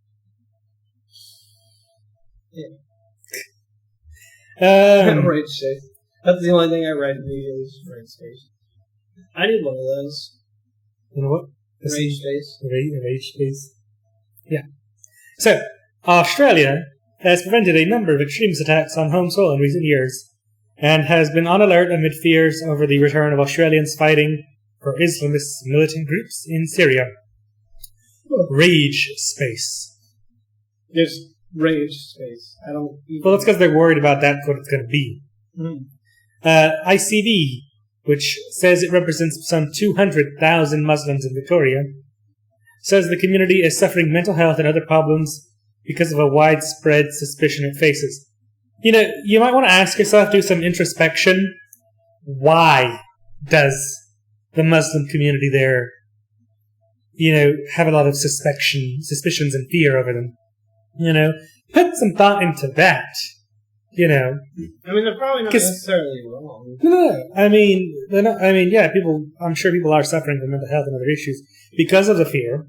Yeah. Rage Station. That's the only thing I read in the is Rage Station. I need one of those. You know what? Rage Space. Rage Space. Yeah. So, Australia has prevented a number of extremist attacks on home soil in recent years, and has been on alert amid fears over the return of Australians fighting for Islamist militant groups in Syria. Rage Space. There's Rage Space. I don't... Well, that's because they're worried about that's what it's going to be. ICV, which says it represents some 200,000 Muslims in Victoria, says the community is suffering mental health and other problems because of a widespread suspicion it faces. You might want to ask yourself, do some introspection. Why does the Muslim community there, have a lot of suspicions and fear over them? Put some thought into that. I mean, they're probably not necessarily wrong. No. I mean, they're not. I mean, yeah, I'm sure people are suffering from mental health and other issues because of the fear,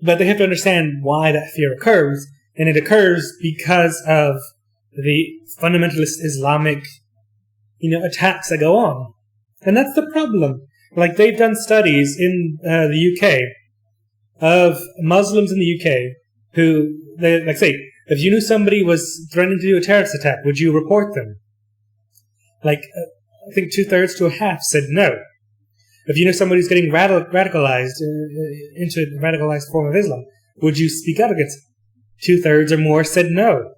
but they have to understand why that fear occurs, and it occurs because of the fundamentalist Islamic, attacks that go on, and that's the problem. Like, they've done studies in the UK of Muslims in the UK who, if you knew somebody was threatening to do a terrorist attack, would you report them? I think 2/3 to a half said no. If you knew somebody's getting radicalized into a radicalized form of Islam, would you speak out against it? 2/3 or more said no.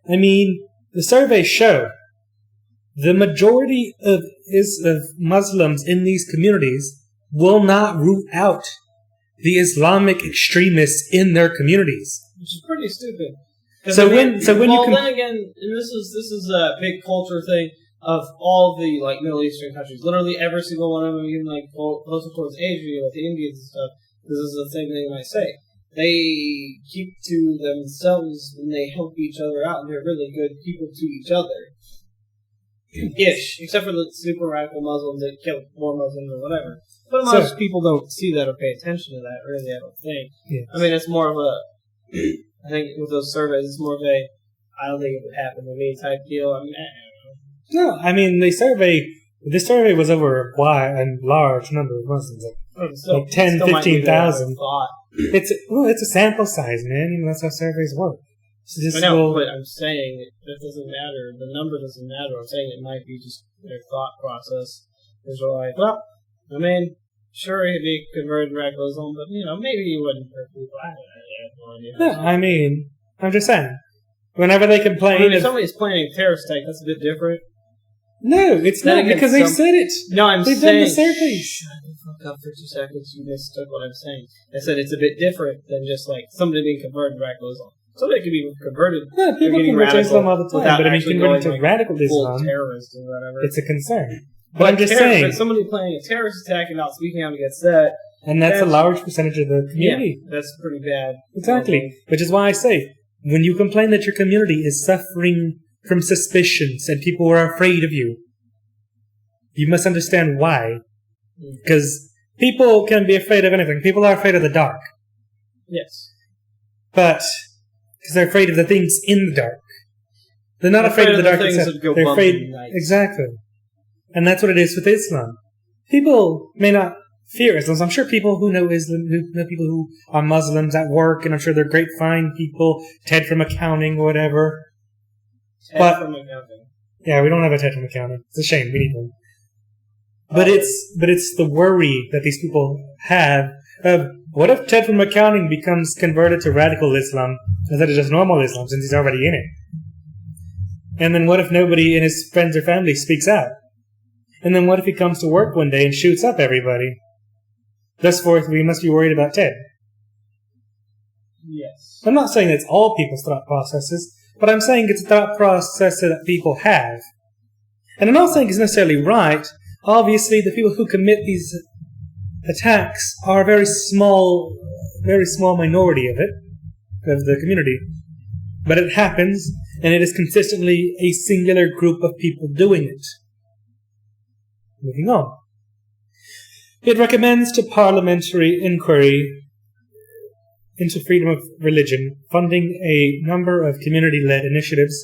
I mean, the surveys show the majority of Muslims in these communities will not root out the Islamic extremists in their communities. Which is pretty stupid. Then again, and this is a big culture thing of all the Middle Eastern countries. Literally every single one of them, even closer towards Asia with the Indians and stuff. This is the same thing I say. they keep to themselves and they help each other out, and they're really good people to each other. Ish, except for the super radical Muslims that kill more Muslims or whatever. But most people don't see that or pay attention to that, really, I don't think. Yes. I mean, it's more of a, I think with those surveys, it's more of a, I don't think it would happen to me type deal. I mean, I don't know. No, I mean, this survey was over a large number of Muslims, like 10, 15,000. It's a sample size, man. That's how surveys work. So I know, but I'm saying that doesn't matter. The number doesn't matter. I'm saying it might be just their thought process. Is like, well, I mean, sure, he'd be converted to radicalism, but, maybe he wouldn't hurt people. I have no idea. No, I mean, I'm just saying. Whenever they complain... if somebody's planning a terrorist attack, that's a bit different. No, it's not, because they've said it. No, they've done the surveys. Shut the fuck up for 2 seconds. You mistook what I'm saying. I said it's a bit different than just, like, somebody being converted to radicalism. Somebody could be converted. No, people convert to Islam all the time, but I mean, converting to radical Islam, terrorist or whatever. It's a concern. But I'm just saying. But somebody planning a terrorist attack and not speaking out against that. And that's a large percentage of the community. Yeah, that's pretty bad. Exactly. Which is why I say, when you complain that your community is suffering from suspicions and people are afraid of you, you must understand why. Because people can be afraid of anything. People are afraid of the dark. Yes. But... because they're afraid of the things in the dark. They're not afraid of the dark itself. They're afraid... Exactly. And that's what it is with Islam. People may not fear Islam. I'm sure people who know Islam, who know people who are Muslims at work, and I'm sure they're great, fine people, Ted from accounting or whatever. Ted from accounting. Yeah, we don't have a Ted from accounting. It's a shame. We need one. But it's the worry that these people have of, what if Ted from accounting becomes converted to radical Islam instead of just normal Islam, since he's already in it? And then what if nobody in his friends or family speaks out? And then what if he comes to work one day and shoots up everybody? Thus forth, we must be worried about Ted. Yes. I'm not saying it's all people's thought processes, but I'm saying it's a thought process that people have. And I'm not saying it's necessarily right. Obviously, the people who commit these attacks are a very small minority of the community. But it happens, and it is consistently a singular group of people doing it. Moving on. It recommends to parliamentary inquiry into freedom of religion, funding a number of community-led initiatives,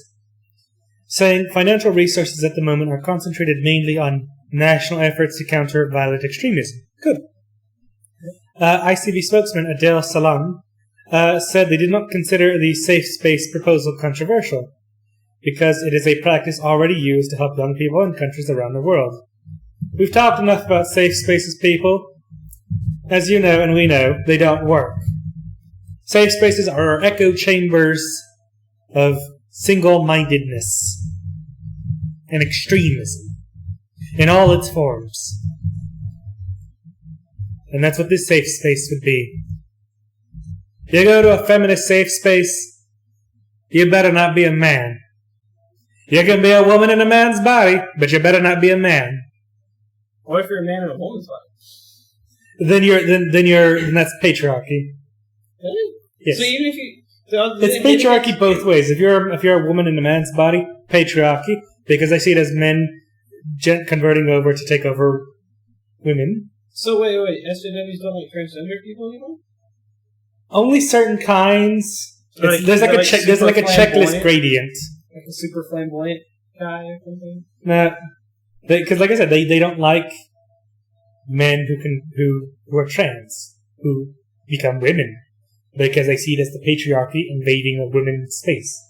saying financial resources at the moment are concentrated mainly on national efforts to counter violent extremism. Good. ICB spokesman Adel Salam said they did not consider the safe space proposal controversial, because it is a practice already used to help young people in countries around the world. We've talked enough about safe spaces, people. As you know, and we know, they don't work. Safe spaces are echo chambers of single-mindedness and extremism in all its forms. And that's what this safe space would be. You go to a feminist safe space, you better not be a man. You can be a woman in a man's body, but you better not be a man. What if you're a man in a woman's body? Then that's patriarchy. Really? Yes. So even if you... it's patriarchy both ways. If you're a woman in a man's body, patriarchy, because I see it as men converting over to take over women. So wait, SJWs don't like transgender people anymore? Only certain kinds. There's like a checklist gradient. Like a super flamboyant guy or something? No, because like I said, they don't like men who are trans, who become women, because they see it as the patriarchy invading a women's space.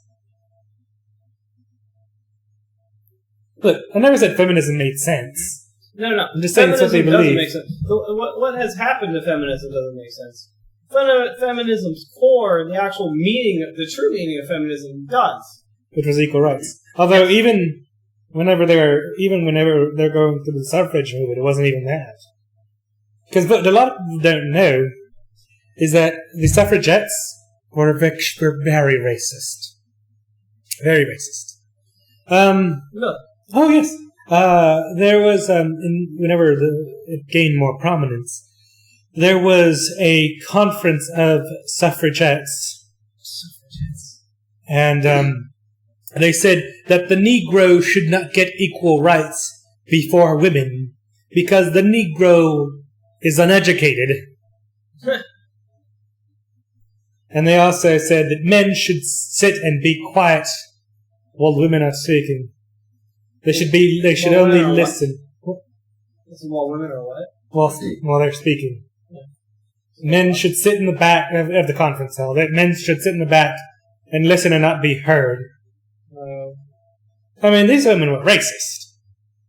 Look, I never said feminism made sense. No. I'm just saying it's what they believe. Make sense. What has happened to feminism doesn't make sense. Feminism's core, the actual meaning, the true meaning of feminism does. Which was equal rights. Although even whenever they're going through the suffrage movement, it wasn't even that. Because what a lot of people don't know is that the suffragettes were very racist. Very racist. Look. Oh yes. There was whenever it gained more prominence, there was a conference of suffragettes. And they said that the Negro should not get equal rights before women because the Negro is uneducated. And they also said that men should sit and be quiet while women are speaking. They should only listen. Listen while women are what? While they're speaking. Yeah. Men should sit in the back of the conference hall. Men should sit in the back and listen and not be heard. I mean, these women were racist.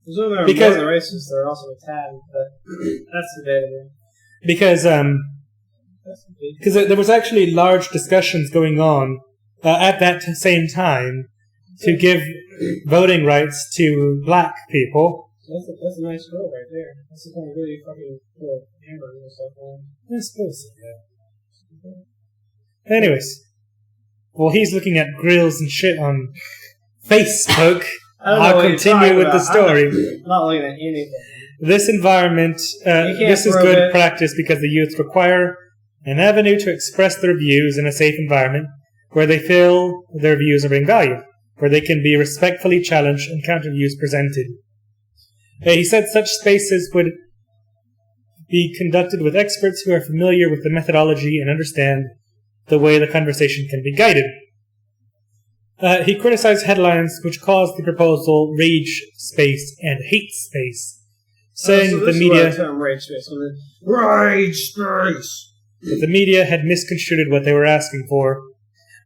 These women are more than racist. They're also a tad, but that's the day. Because there was actually large discussions going on at that same time to give voting rights to black people. That's a nice girl right there. That's the kind of really fucking cool hamburger and stuff on. I suppose so, yeah. Anyways. Well, he's looking at grills and shit on Facebook. I'll continue with the story. I'm not looking at anything. This environment, this is good practice because the youth require an avenue to express their views in a safe environment where they feel their views are being valued, where they can be respectfully challenged and counter-views presented. He said such spaces would be conducted with experts who are familiar with the methodology and understand the way the conversation can be guided. He criticized headlines which caused the proposal rage space and hate space, saying that the media that the media had misconstrued what they were asking for.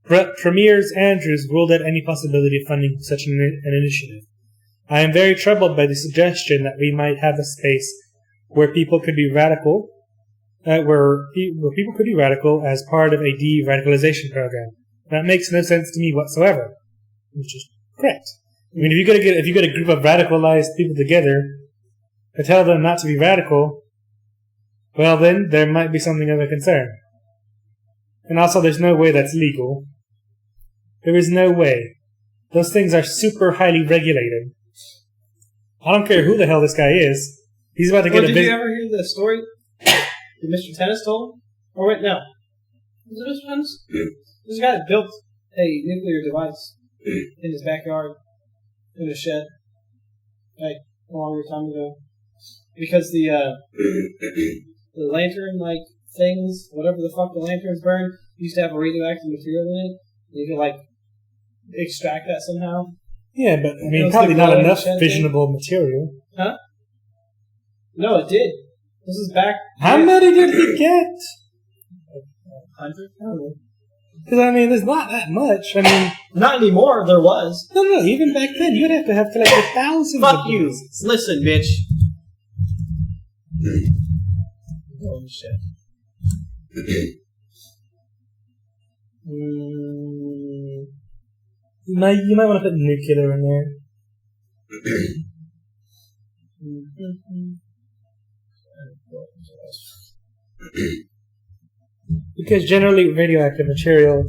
But Premiers Andrews ruled out any possibility of funding such an initiative. I am very troubled by the suggestion that we might have a space where people could be radical, where people could be radical as part of a de-radicalization program. That makes no sense to me whatsoever, which is correct. I mean, if you get a group of radicalized people together and tell them not to be radical, well then there might be something of a concern. And also, there's no way that's legal. There is no way. Those things are super highly regulated. I don't care who the hell this guy is. He's about to get a Did you ever hear the story that Mr. Tennis told? Or wait, no. Was it Mr. Tennis? This guy built a nuclear device in his backyard, in a shed, like a longer time ago. Because the lantern, like, things, whatever the fuck the lanterns burn, used to have a radioactive material in it. You could, like, extract that somehow. Yeah, but, I mean, probably not enough fissionable material. Huh? No, it did. This is back... How many did he get? 100? I don't know. Because, I mean, there's not that much. I mean... Not anymore, there was. No, even back then, you'd have collected thousands Fuck of you! pieces. Listen, bitch. Holy shit. You might want to put nuclear in there. Because generally radioactive material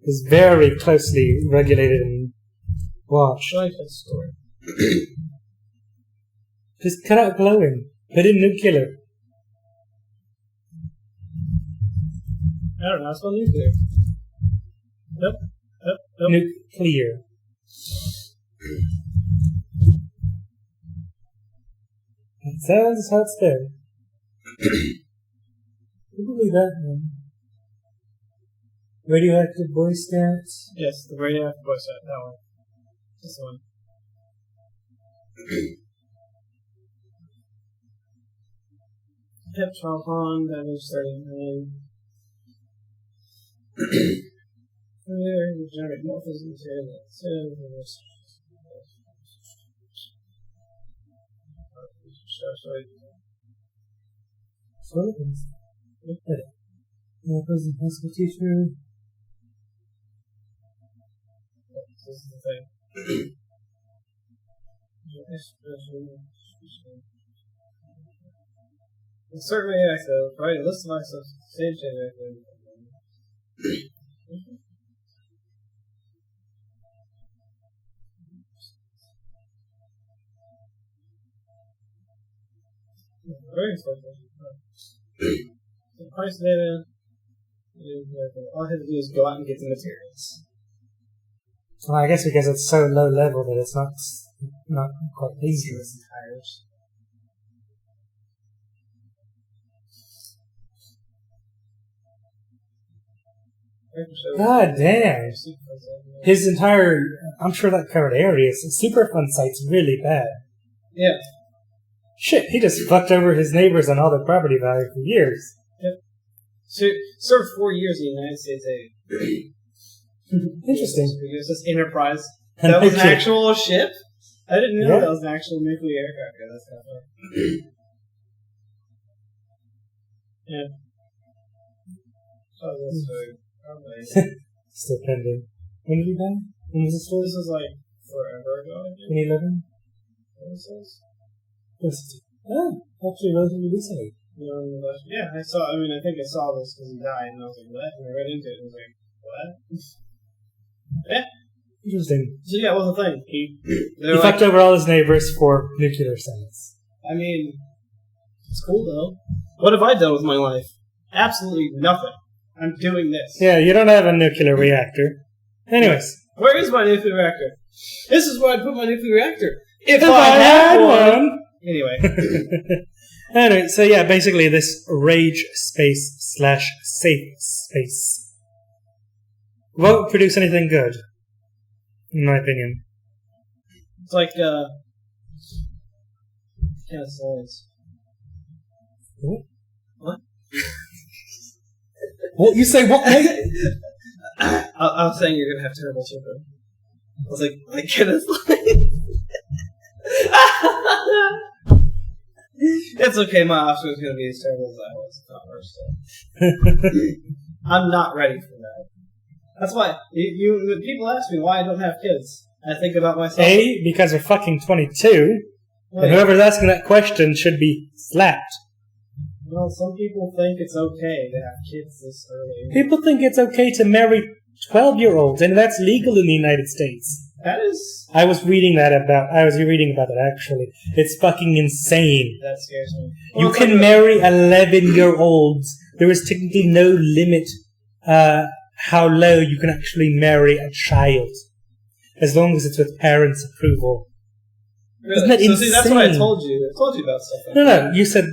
is very closely regulated and watched. I like that story. Just cut out glowing. Put in nuclear. I don't know, it's called nuclear. Yep. Nuclear. That sounds how it's spelled. Who believe that, man? Radioactive Boy Scouts? Yes, the radioactive Boy Scout, that one. This one. Yep, Charles Hong, damage 39. There, you generate more physical material than Prison high school teacher. This is the thing. Certainly, I said, right? Listen to myself. Same thing, I think. Very simple. The price data. All I have to do is go out and get the materials. Well, I guess because it's so low level that it's not quite dangerous. Tires. God damn. His entire, I'm sure that covered areas. Superfund site's really bad. Yeah. Shit, he just fucked over his neighbors on all their property value for years. Yep. Served 4 years in the United States Navy. Interesting. It was this Enterprise. That was an actual ship? I didn't know that was an actual nuclear aircraft. Yeah, that's kind of fun. Yeah. Oh, that's very Still pending. When did he die? When was this story? This was like forever ago, I think. 2011? What was this? Actually relatively recently. Yeah, I think I saw this because he died, and I was like, what? And I read into it, and I was like, what? Yeah. Interesting. So yeah, what was the thing? He fucked over all his neighbors for nuclear science. I mean, it's cool though. What have I done with my life? Absolutely nothing. I'm doing this. Yeah, you don't have a nuclear reactor. Anyways. Where is my nuclear reactor? This is where I'd put my nuclear reactor. If I had one! Anyway. Anyway, so yeah, basically this rage space / safe space won't produce anything good, in my opinion. It's like, science. What? What? You say what, mate? I was saying you're gonna have terrible children. I was like Kenneth Lane. It's okay, my offspring's gonna be as terrible as I was. It's not worse, so. I'm not ready for that. That's why people ask me why I don't have kids. I think about myself. A, because we're fucking 22, and whoever's asking that question should be slapped. Well, some people think it's okay to have kids this early. People think it's okay to marry 12-year-olds, and that's legal in the United States. That is... I was reading about that, actually. It's fucking insane. That scares me. Well, you can marry 11-year-olds. There is technically no limit how low you can actually marry a child. As long as it's with parents' approval. Really? Isn't that insane? See, that's what I told you. I told you about stuff like that. No, you said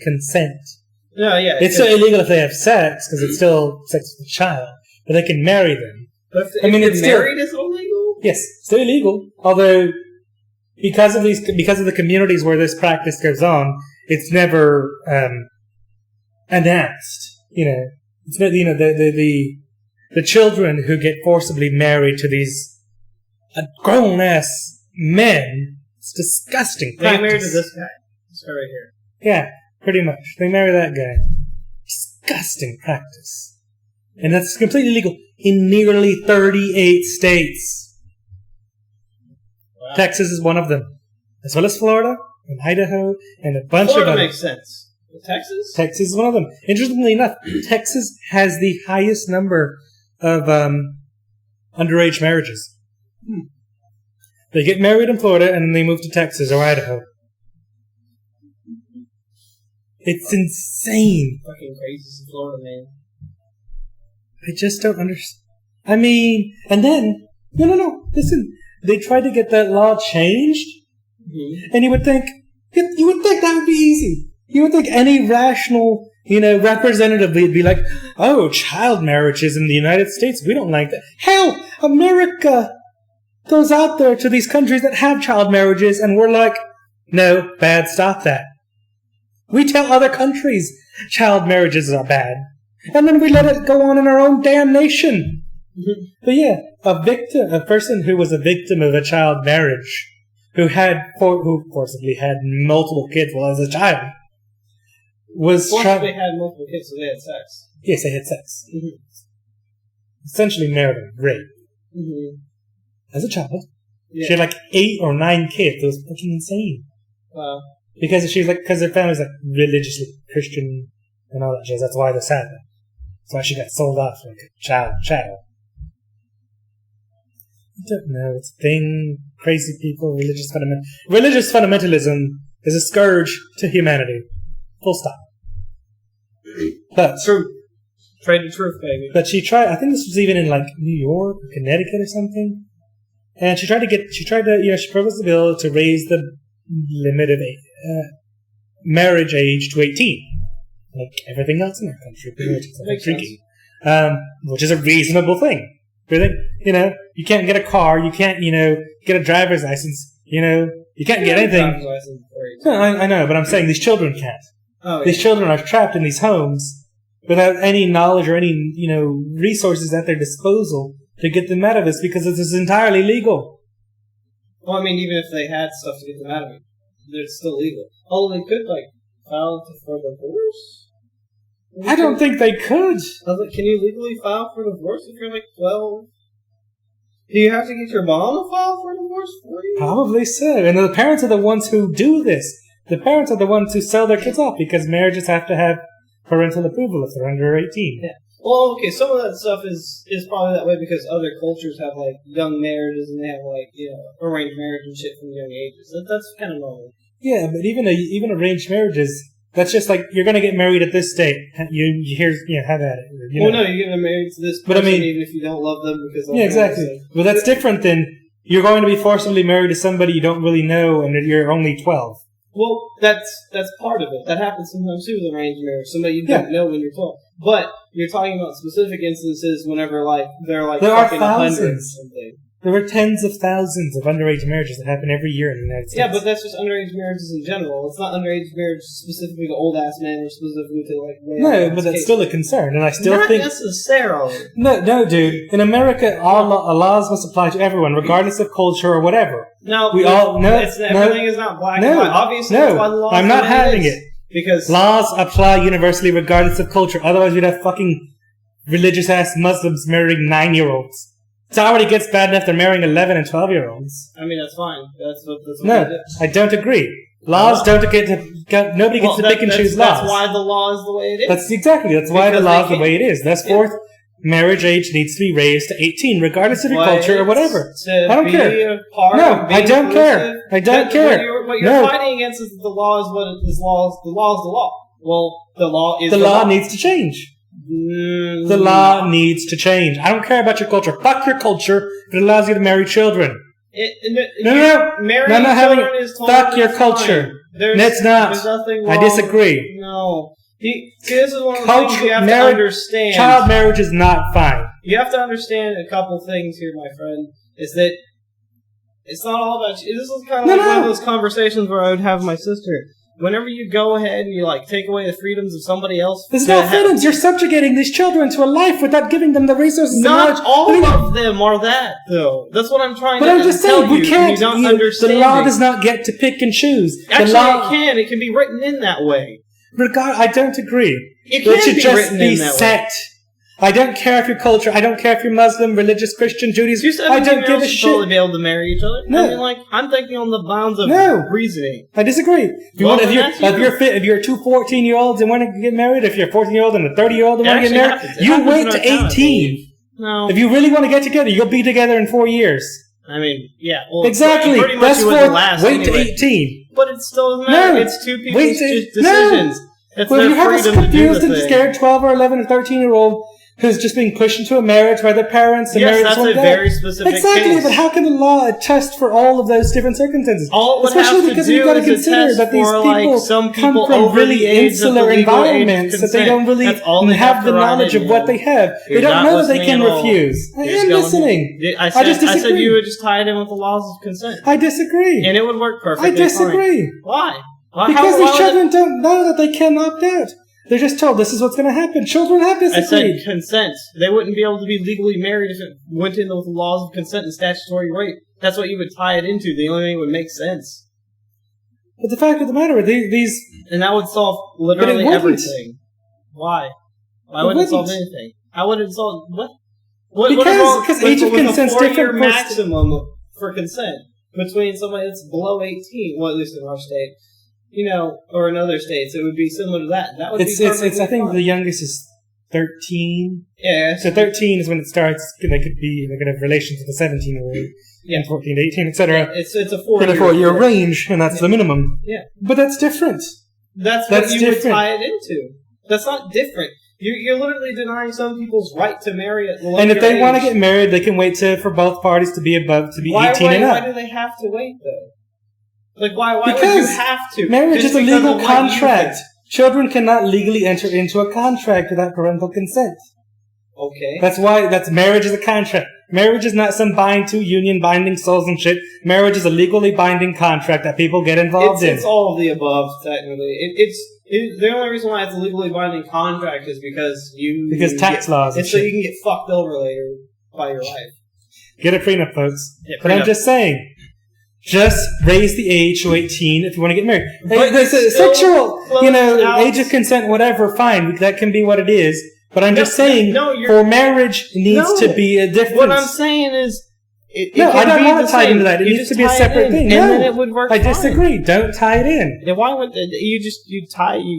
consent. No, yeah. It's still illegal if they have sex, because it's still sex with a child. But they can marry them. But if it's married, is illegal? Yes, still illegal. Although, because of the communities where this practice goes on, it's never announced. It's not, the children who get forcibly married to these grown-ass men, it's disgusting practice. They married to this guy. This guy right here. Yeah, pretty much. They marry that guy. Disgusting practice. And that's completely legal in nearly 38 states. Wow. Texas is one of them. As well as Florida and Idaho and a bunch Florida of other... makes sense. Texas? Texas is one of them. Interestingly enough, Texas has the highest number of underage marriages. They get married in Florida and then they move to Texas or Idaho. It's insane. Fucking crazy Florida, man. I just don't understand. I mean, and then... No. Listen. They tried to get that law changed. Mm-hmm. And you would think that would be easy. You would think any rational, representative would be like, oh, child marriages in the United States, we don't like that. Hell, America goes out there to these countries that have child marriages, and we're like, no, bad, stop that. We tell other countries child marriages are bad. And then we let it go on in our own damn nation. Mm-hmm. But yeah, a person who was a victim of a child marriage, who forcibly had multiple kids while as a child, forcibly had multiple kids, so they had sex. Yes, they had sex. Mm-hmm. Essentially marital rape. Mm-hmm. As a child. Yeah. She had 8 or 9 kids. It was fucking insane. Wow. Because their family's religiously Christian and all that jazz. That's why they're sad. That's why she got sold off like a child. I don't know. It's a thing. Crazy people. Religious fundamentalism is a scourge to humanity. Full stop. But True. Trade the truth, baby. But she tried. I think this was even in like New York or Connecticut or something. And she proposed a bill to raise the limit of marriage age to 18, like everything else in our country, pretty much except drinking, which is a reasonable thing. Really, you can't get a car, you can't, get a driver's license, you can't get anything. No, I know, but I'm saying these children can't. Oh, yeah. These children are trapped in these homes without any knowledge or any, resources at their disposal to get them out of this because this is entirely legal. Well, I mean, even if they had stuff to get them out of it, it's still legal. Oh, they could, file for divorce? I don't think they could. Can you legally file for divorce if you're 12? Do you have to get your mom to file for divorce for you? Probably so. And the parents are the ones who do this. The parents are the ones who sell their kids off because marriages have to have parental approval if they're under 18. Yeah. Well, okay, some of that stuff is probably that way because other cultures have, young marriages and they have, arranged marriage and shit from young ages. That's kind of normal. Yeah, but even arranged marriages, that's just you're going to get married at this date. Have at it. No, you're getting married to this person even if you don't love them because... Yeah, exactly. Well, that's different than you're going to be forcibly married to somebody you don't really know and you're only 12. Well, that's part of it. That happens sometimes too with arranged marriage. Somebody you don't know when you're 12. But you're talking about specific instances whenever, there are fucking 100 or something. There were tens of thousands of underage marriages that happen every year in the United States. Yeah, but that's just underage marriages in general. It's not underage marriage specifically to old-ass men or specifically to, No, but that's still a concern, and I still think... Not necessarily. No, dude. In America, all laws must apply to everyone, regardless of culture or whatever. No, everything is not black and white. Obviously, that's why the law I'm not having it. Because laws apply universally regardless of culture. Otherwise, we'd have fucking religious-ass Muslims marrying 9-year-olds. It already gets bad enough they're marrying 11 and 12-year-olds. I mean, that's fine. That's what No, I don't agree. Laws don't get to... Nobody gets to pick and choose laws. That's why the law is the way it is. That's why the law is the way it is. That's fourth. Marriage age needs to be raised to 18, regardless of your culture or whatever. I don't care. I don't care. I don't care. What you're fighting against is that the law is what is law. The law is the law. Well, the law is the law. The law needs to change. The law needs to change. I don't care about your culture. Fuck your culture if it allows you to marry children. No. Marrying children is totally fuck your culture. It's not. There's nothing wrong. I disagree. No. See, this is one of the things you have to understand. Child marriage is not fine. You have to understand a couple things here, my friend. Is that it's not all about you. This is kind of one of those conversations where I would have with my sister. Whenever you go ahead and you take away the freedoms of somebody else, there's no freedoms. You're subjugating these children to a life without giving them the resources. Not all of them are that, though. That's what I'm trying to tell you. But I'm just saying, we can't. You don't understand. The law does not get to pick and choose. Actually, it can. It can be written in that way. I don't agree. It should just written be in that set. Way. I don't care if you're culture. I don't care if you're Muslim, religious, Christian, Judaism. I don't give a shit. Totally be able to marry each other. No. I mean, I'm thinking on the bounds of reasoning. I disagree. If you're two 14-year-olds and want to get married, if you're a 14-year-old and a 30-year-old and want to get married, you wait to 18. No. If you really want to get together, you'll be together in 4 years. I mean, yeah. Well, exactly. Pretty much Wait to 18. But it still doesn't matter. It's two people's decisions. No. It's well, their you have a freedom confused and scared 12 or 11 or 13-year-old who's just being pushed into a marriage by their parents and married that's to one a guy. very specific case. But how can the law attest for all of those different circumstances? All it would Especially have because to you've do got to is consider that these people come from really insular environments that they don't really have the knowledge of what they have. They don't know that they can refuse. I am listening. I said you would just tie it in with the laws of consent. I disagree. And it would work perfectly. I disagree. Fine. Why? Because these children don't know that they can opt out. They're just told this is what's going to happen. Children have disagreed. I said consent. They wouldn't be able to be legally married if it went in with the laws of consent and statutory rape. That's what you would tie it into. The only thing that would make sense. But the fact of the matter, these... And that would solve literally everything. Why? Why wouldn't it solve anything? How would it solve... What? Because age of consent is different. With a 4-year maximum for consent between somebody that's below 18, well, at least in our state, or in other states, it would be similar to that. That would be perfectly I think fine. The youngest is 13. Yeah. So 13 is when it starts. They could have relations with a 17-year-old. Yeah. And 14 to 18, etc. Yeah, it's a 4-year range, and that's the minimum. Yeah. But that's different. That's what you would tie it into. That's not different. You're literally denying some people's right to marry at the And if they want to get married, they can wait for both parties to be 18 and up. Why do they have to wait, though? Like, why would you have to? Marriage is a legal contract. Children cannot legally enter into a contract without parental consent. Okay. That's marriage is a contract. Marriage is not some union binding souls and shit. Marriage is a legally binding contract that people get involved in. It's all of the above, technically. The only reason why it's a legally binding contract is because tax laws. It's so you can get fucked over later by your wife. Get a prenup, folks. Yeah, but I'm just saying, just raise the age to 18 if you want to get married. But sexual, age of consent, whatever, fine. That can be what it is. But I'm just saying, for marriage, it needs to be a difference. What I'm saying is, I don't want to tie into that. It needs to be a separate thing. And then it would work I disagree. Don't tie it in. Yeah, why would you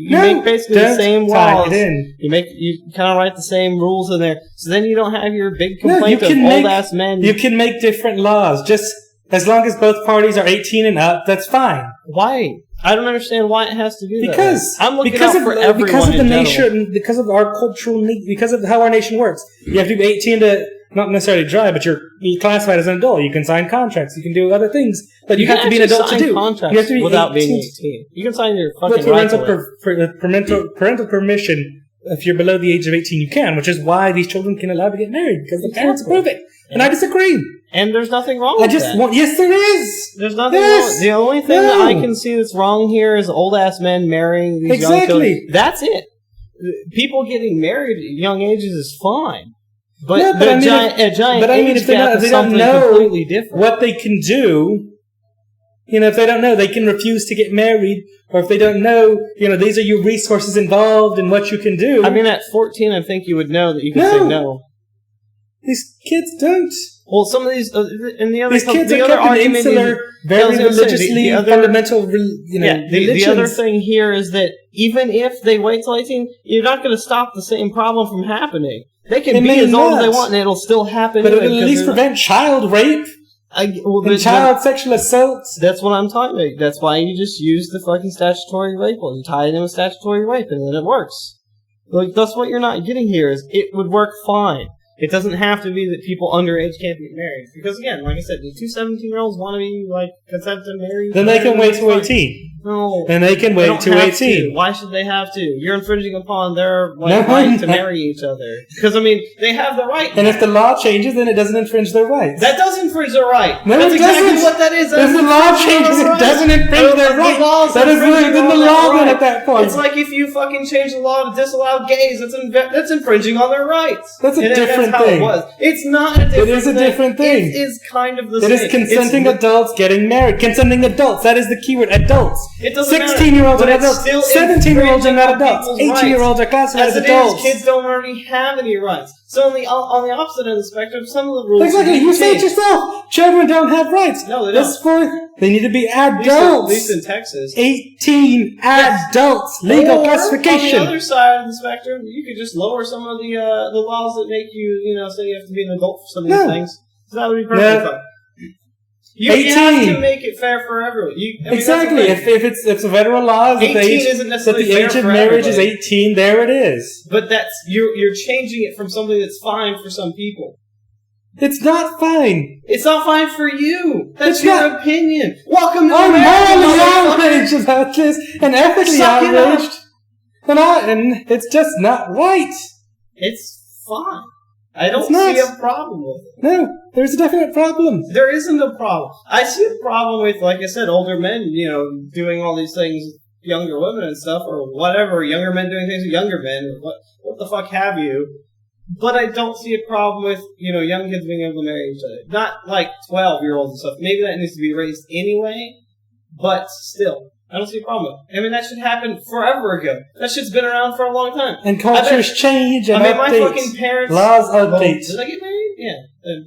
make basically the same laws. Tie it in. You kind of write the same rules in there. So then you don't have your big complaint of old-ass men. You can make different laws. Just as long as both parties are 18 and up, that's fine. Why? I don't understand why it has to do that. Because I'm looking out for everyone because of the nation, because of our cultural need, because of how our nation works. You have to be 18 to not necessarily drive, but you're classified as an adult. You can sign contracts. You can do other things, but you have to be an adult to do. Contracts you have to be without being 18. You can sign your fucking parental permission. If you're below the age of 18, you can, which is why these children can allow to get married because the parents approve it. And I disagree. And there's nothing wrong with that. Yes, there is. There's nothing wrong. The only thing that I can see that's wrong here is old-ass men marrying these young children. That's it. People getting married at young ages is fine. But a giant age gap is something completely different. What they can do, if they don't know, they can refuse to get married. Or if they don't know, these are your resources involved and what you can do. I mean, at 14, I think you would know that you can say no. These kids don't. Well, some of these, and the other, these kids are kept in insular, very religiously fundamental, the other thing here is that even if they wait till 18, you're not going to stop the same problem from happening. They can be as old as they want, and it'll still happen. But it'll at least prevent child rape and child sexual assaults. That's what I'm talking about. That's why you just use the fucking statutory rape law. You tie it in with statutory rape, and then it works. Like, that's what you're not getting here. Is it would work fine. It doesn't have to be that people underage can't be married. Because again, like I said, do 2 17-year-olds want to be, consent to marry? Then they can wait till 18. No. And they can wait till 18. Why should they have to? You're infringing upon their right to marry each other. Because, they have the right. And if the law changes, then it doesn't infringe their rights. That does infringe their right. No, that's exactly what that is. If the law changes, it doesn't infringe their rights. That is within the law then at that point. It's like if you fucking change the law to disallow gays, that's infringing on their rights. That's a different thing. It's not a different thing. It is a different thing. It is kind of the same. It is consenting adults getting married. Consenting adults. That is the keyword. Adults. It doesn't 16-year-olds are adults. 17-year-olds are not adults. 18-year-olds are classified as adults. Kids don't already have any rights. So on the opposite end of the spectrum, some of the rules... Exactly. You say it yourself. Children don't have rights. No, they don't. They need to be adults. At least in Texas. 18 adults. Legal classification. On the other side of the spectrum, you could just lower some of the laws that make you, say you have to be an adult for some of these things. So that would be perfectly fine. You have to make it fair for everyone. Exactly. If it's a federal law that the age of marriage is 18, there it is. But that's you're changing it from something that's fine for some people. It's not fine. It's not fine for you. That's your opinion. Welcome to I'm America. morally outraged about this and ethically outraged. And it's just not right. It's fine. I don't see a problem with it. No, there's a definite problem. There isn't a problem. I see a problem with, like I said, older men, doing all these things with younger women and stuff, or whatever, younger men doing things with younger men, or what the fuck have you. But I don't see a problem with, young kids being able to marry each other. Not like 12-year-olds and stuff. Maybe that needs to be raised anyway, but still. I don't see a problem with it. That should happen forever ago. That shit's been around for a long time. And cultures change and update. My fucking parents... Laws update. Did they get married? Yeah.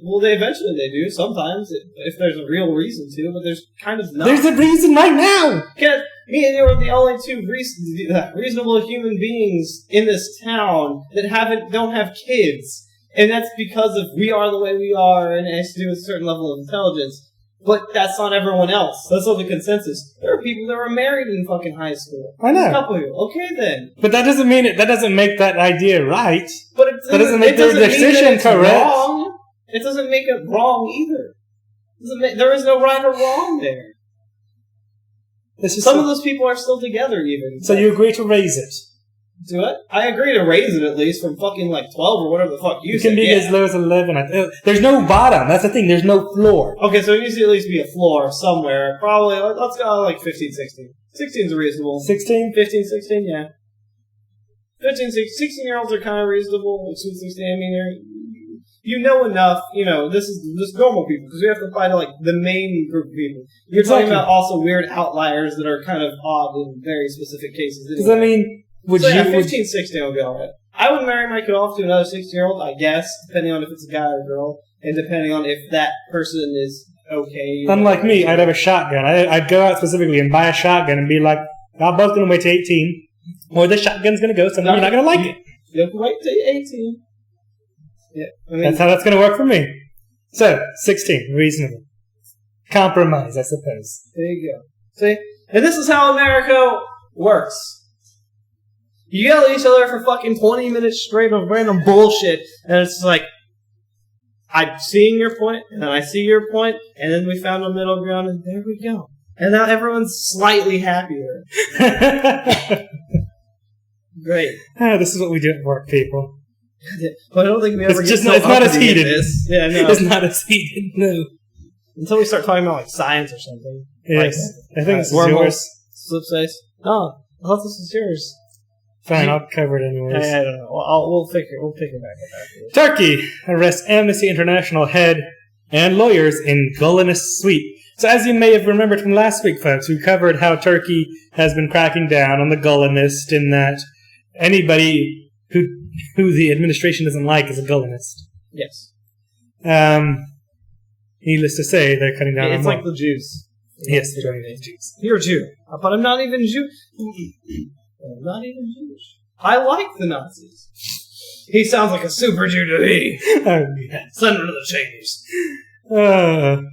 Well, they do sometimes, if there's a real reason to, but there's kind of not. There's a reason right now! Because me and you are the only two reasonable human beings in this town that don't have kids. And that's because of we are the way we are, and it has to do with a certain level of intelligence. But that's not everyone else. That's not the consensus. There are people that were married in fucking high school. I know. A couple of you. Okay, then. But that doesn't mean that doesn't make that idea right. But that doesn't make their decision correct. Wrong. It doesn't make it wrong either. There is no right or wrong there. Some of those people are still together, even. So you agree to raise it? Do what? I agree to raise it at least from fucking 12 or whatever the fuck you said. It can be as low as 11. There's no bottom. That's the thing. There's no floor. Okay, so it needs to at least be a floor somewhere. Probably, let's go 15, 16. 16 is reasonable. 16? 15, 16, yeah. 15, 16-year-olds are kind of reasonable. 16, I mean, you know enough, this is just normal people, because we have to find the main group of people. You're talking about also weird outliers that are kind of odd in very specific cases. Because, I mean... 15, 16 would be alright. I would marry my kid off to another 16-year-old, I guess, depending on if it's a guy or a girl, and depending on if that person is okay. Unlike me, I'd have a shotgun. I'd go out specifically and buy a shotgun and be like, y'all both gonna wait to 18, or the shotgun's gonna go somewhere you're not gonna like it. You have to wait till 18. Yeah, that's how that's gonna work for me. So, 16, reasonable. Compromise, I suppose. There you go. See? And this is how America works. You yell at each other for fucking 20 minutes straight of random bullshit, and it's like, I'm seeing your point, and then I see your point, and then we found a middle ground, and there we go. And now everyone's slightly happier. Great. This is what we do at work, people. But I don't think we ever it's not as heated. This. Yeah, no. It's not as heated, no. Until we start talking about science or something. Yes. I think this is yours. Slip space. No, I thought this was yours. Fine, I'll cover it anyways. I don't know. We'll pick it back up after. Turkey arrests Amnesty International head and lawyers in Gulenist sweep. So as you may have remembered from last week, folks, we covered how Turkey has been cracking down on the Gulenist in that anybody who the administration doesn't like is a Gulenist. Yes. Needless to say, they're cutting down on it's like the Jews. Yes, they're doing the Jews. You're a Jew. But I'm not even Jew. I'm not even Jewish. I like the Nazis. He sounds like a super Jew to me. Oh, yeah. Send him to the chambers.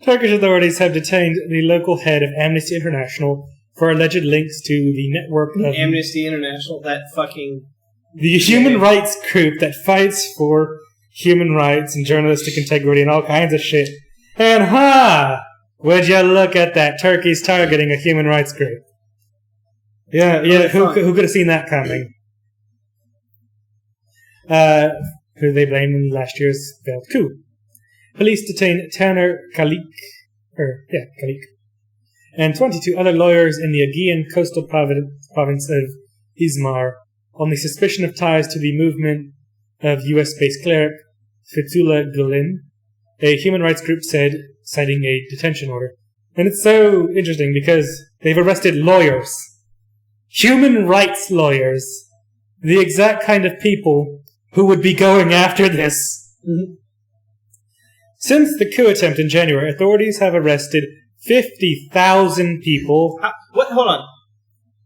Turkish authorities have detained the local head of Amnesty International for alleged links to the network of... Amnesty International? That fucking... The human rights group that fights for human rights and journalistic integrity and all kinds of shit. And would you look at that? Turkey's targeting a human rights group. Yeah, who could have seen that coming? Who they blame in last year's failed coup. Police detained Taner Kalik, and 22 other lawyers in the Aegean coastal province of Izmir on the suspicion of ties to the movement of US-based cleric Fethullah Gulen, a human rights group said, citing a detention order. And it's so interesting because they've arrested lawyers. Human rights lawyers. The exact kind of people who would be going after this. Mm-hmm. Since the coup attempt in January, authorities have arrested 50,000 people. What? Hold on.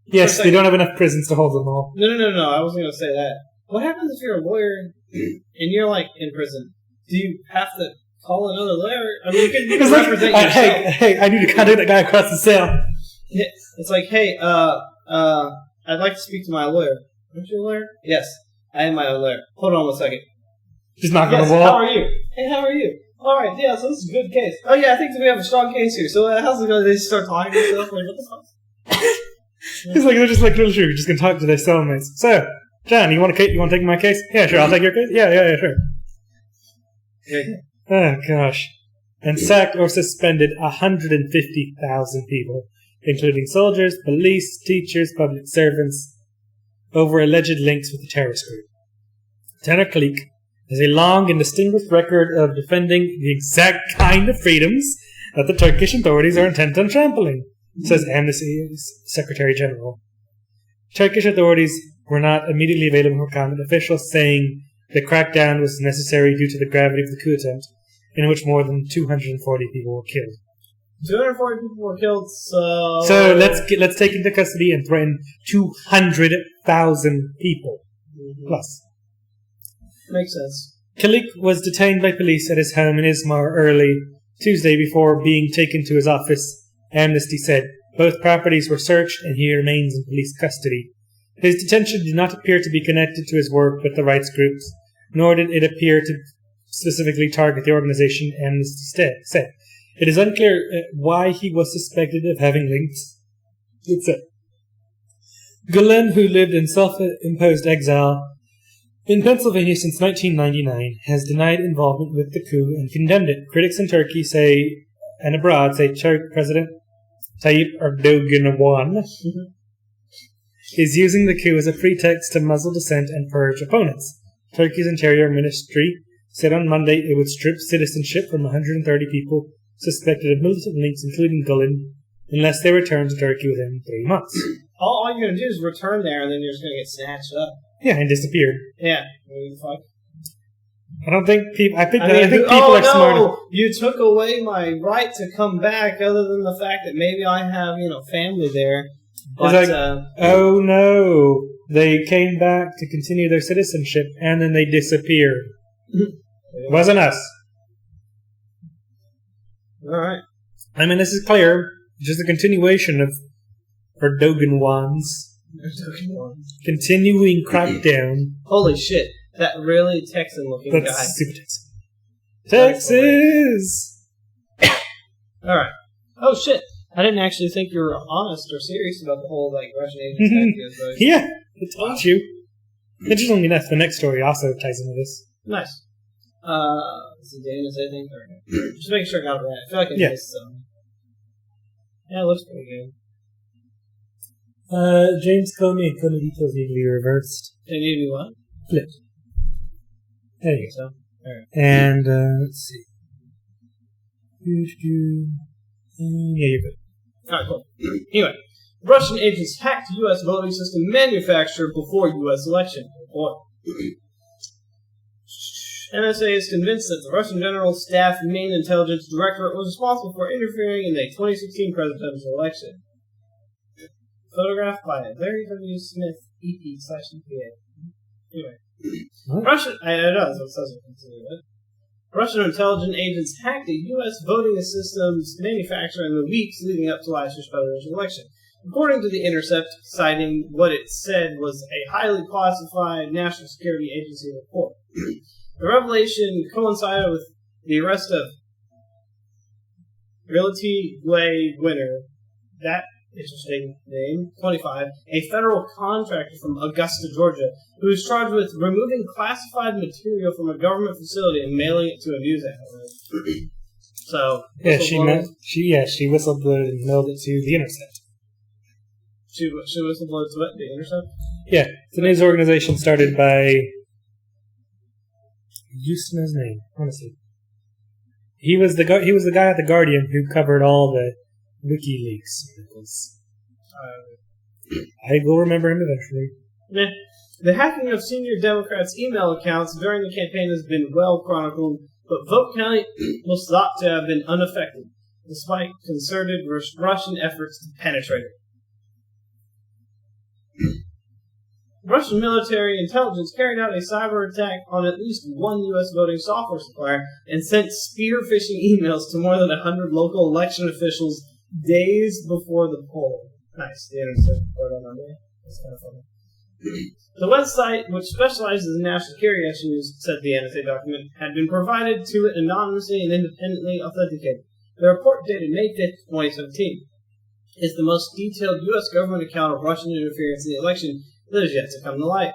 Yes, they don't have enough prisons to hold them all. No. I wasn't going to say that. What happens if you're a lawyer and you're, in prison? Do you have to call another lawyer? I mean, you can represent yourself. Hey, I need to contact that guy across the cell. It's like, hey, I'd like to speak to my lawyer. Aren't you a lawyer? Yes, I am my own lawyer. Hold on 1 second. Just knock on the wall. How are you? Hey, how are you? All right, yeah, so this is a good case. Oh, yeah, I think we have a strong case here. So how's it going? They just start talking to themselves? Like, what the fuck? It's like, they're just like, really sure, you're just going to talk to their cellmates. So, John, you want to take my case? Yeah, sure, I'll take your case. Yeah, sure. Yeah. Oh, gosh. And sacked or suspended 150,000 people, including soldiers, police, teachers, public servants, over alleged links with the terrorist group. Taner Kalik has a long and distinguished record of defending the exact kind of freedoms that the Turkish authorities are intent on trampling, says Amnesty's Secretary General. Turkish authorities were not immediately available for comment, officials saying the crackdown was necessary due to the gravity of the coup attempt, in which more than 240 people were killed. 240 people were killed, so... So let's take into custody and threaten 200,000 people. Mm-hmm. Plus. Makes sense. Kalik was detained by police at his home in Izmir early Tuesday, before being taken to his office, Amnesty said both properties were searched and he remains in police custody. His detention did not appear to be connected to his work with the rights groups, nor did it appear to specifically target the organization Amnesty said. It is unclear why he was suspected of having links. It said Gulen, who lived in self-imposed exile in Pennsylvania since 1999, has denied involvement with the coup and condemned it. Critics in Turkey and abroad say President Tayyip Erdogan is using the coup as a pretext to muzzle dissent and purge opponents. Turkey's Interior Ministry said on Monday it would strip citizenship from 130 people suspected of militant links, including Gulen, unless they return to Turkey within 3 months. All you're going to do is return there, and then you're just going to get snatched up. Yeah, and disappeared. Yeah. What the fuck? I don't think people... I think people are smart. You took away my right to come back, other than the fact that maybe I have, family there. But, it's like, oh no, they came back to continue their citizenship, and then they disappeared. It wasn't us. Alright. I mean, this is clear. It's just a continuation of Erdogan's continuing crackdown. Holy shit. That really Texan-looking guy. That's super Texan. Texas! Alright. Oh shit. I didn't actually think you were honest or serious about the whole, Russian agents. Yeah, I told you. Interestingly enough, the next story also ties into this. Nice. Is it Dana's, I think? Or just making sure I got it right. I feel like I missed some. Yeah, it looks pretty good. James Comey and Comey details need to be reversed. They need to be what? Flipped. There you go. So. Alright. And, let's see. Yeah, you're good. Alright, cool. Anyway, Russian agents hacked U.S. voting system manufacturer before U.S. election. Boy. NSA is convinced that the Russian General Staff Main Intelligence Directorate was responsible for interfering in the 2016 presidential election. Photographed by Larry W. Smith, EP/EPA. Anyway. Russian... I know, that's what it says. Russian intelligence agents hacked a U.S. voting systems manufacturer in the weeks leading up to last year's presidential election. According to The Intercept, citing what it said was a highly classified National Security Agency report. The revelation coincided with the arrest of Realty Glay Winner, that interesting name, 25, a federal contractor from Augusta, Georgia, who was charged with removing classified material from a government facility and mailing it to a news outlet. So, yeah, she whistleblowed and mailed it to The Intercept. She whistleblowed to what? The Intercept? Yeah, it's a news organization started by... used to know his name, honestly. He was the guy at The Guardian who covered all the WikiLeaks articles. I will remember him eventually. Yeah. The hacking of senior Democrats' email accounts during the campaign has been well chronicled, but vote counting was thought to have been unaffected, despite concerted Russian efforts to penetrate it. Russian military intelligence carried out a cyber attack on at least one U.S. voting software supplier and sent spear-phishing emails to more than 100 local election officials days before the poll. Nice. The Intercept report on Monday. That's kind of funny. The website, which specializes in national security issues, said the NSA document, had been provided to it anonymously and independently authenticated. The report, dated May 5th, 2017, is the most detailed U.S. government account of Russian interference in the election that is yet to come to light.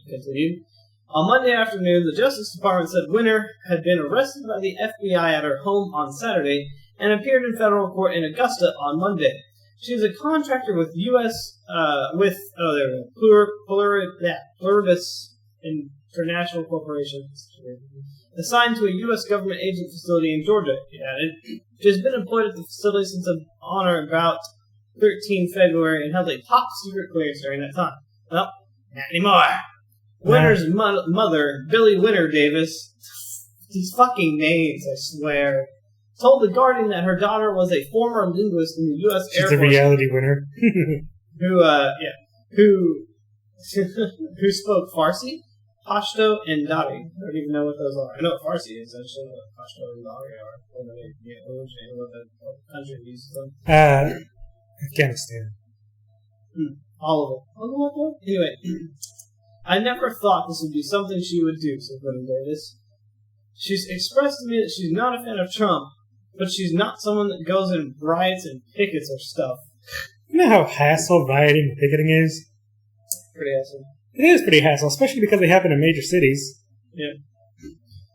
Continued. On Monday afternoon, the Justice Department said Winner had been arrested by the FBI at her home on Saturday and appeared in federal court in Augusta on Monday. She is a contractor with Pluribus International Corporation, assigned to a U.S. government agent facility in Georgia, he added. She has been employed at the facility since on or about 13 February and held a top secret clearance during that time. Well, not anymore. Winner's mother, Billy Winner Davis, these fucking names, I swear, told The Guardian that her daughter was a former linguist in the U.S. Air Force. She's a reality winner. who spoke Farsi, Pashto and Dari. I don't even know what those are. I know what Farsi is. I just don't know what Pashto and Dari are. What the country uses them. Afghanistan. All of it. Anyway, I never thought this would be something she would do, said Glenn Davis. She's expressed to me that she's not a fan of Trump, but she's not someone that goes and riots and pickets or stuff. You know how hassle rioting and picketing is? Pretty hassle. It is pretty hassle, especially because they happen in major cities. Yeah.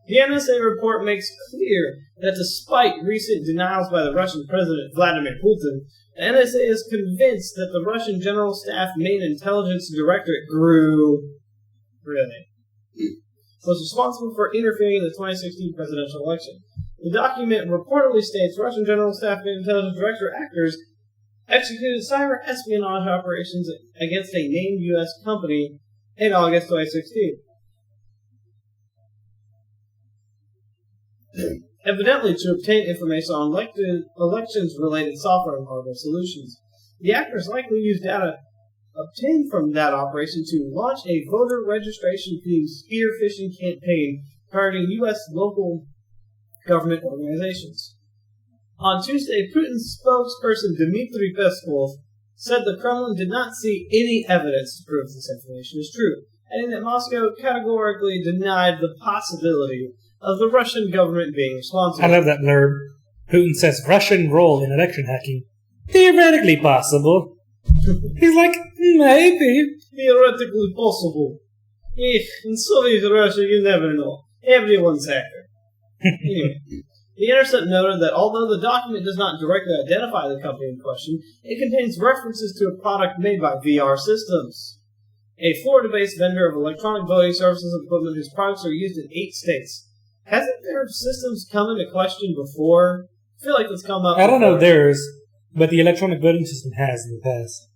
The NSA report makes clear that despite recent denials by the Russian President Vladimir Putin, the NSA is convinced that the Russian General Staff main intelligence directorate was responsible for interfering in the 2016 presidential election. The document reportedly states Russian General Staff main intelligence director actors executed cyber espionage operations against a named U.S. company in August 2016. Evidently to obtain information on elections-related software and hardware solutions. The actors likely used data obtained from that operation to launch a voter registration-themed spear phishing campaign targeting U.S. local government organizations. On Tuesday, Putin's spokesperson Dmitry Peskov said the Kremlin did not see any evidence to prove this information is true, adding that Moscow categorically denied the possibility of the Russian government being responsible. I love that blurb. Putin says Russian role in election hacking. Theoretically possible. He's like, maybe. Theoretically possible. In Soviet Russia, you never know. Everyone's hacker. Anyway, The Intercept noted that although the document does not directly identify the company in question, it contains references to a product made by VR Systems, a Florida-based vendor of electronic voting services and equipment whose products are used in 8 states. Hasn't their systems come into question before? I feel like it's come up. I don't know theirs, but the electronic voting system has in the past.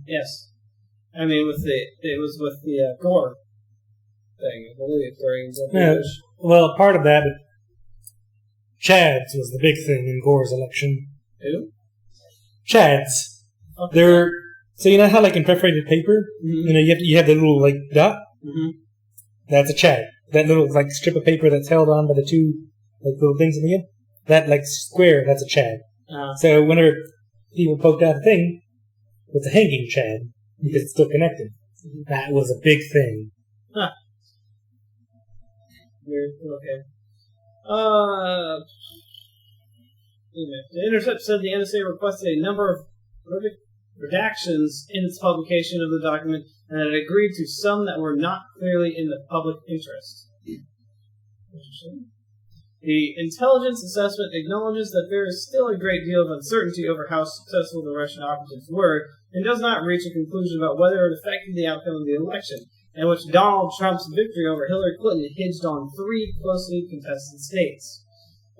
Yes. I mean, it was with the Gore thing, I believe, during the Bush. Well, part of that, Chads was the big thing in Gore's election. Who? Chads. Okay. They're, so you know how, like, in perforated paper, mm-hmm. you know, you have the little, like, dot? Mm-hmm. That's a Chad. That little, like, strip of paper that's held on by the two, like, little things in the end. That, like, square, that's a Chad. So whenever people poked out a thing, it's a hanging Chad, because it's still connected. Mm-hmm. That was a big thing. Huh. Weird. Okay. The Intercept said the NSA requested a number of redactions in its publication of the document, and it agreed to some that were not clearly in the public interest. Interesting. The intelligence assessment acknowledges that there is still a great deal of uncertainty over how successful the Russian operatives were, and does not reach a conclusion about whether it affected the outcome of the election, in which Donald Trump's victory over Hillary Clinton hinged on 3 closely contested states.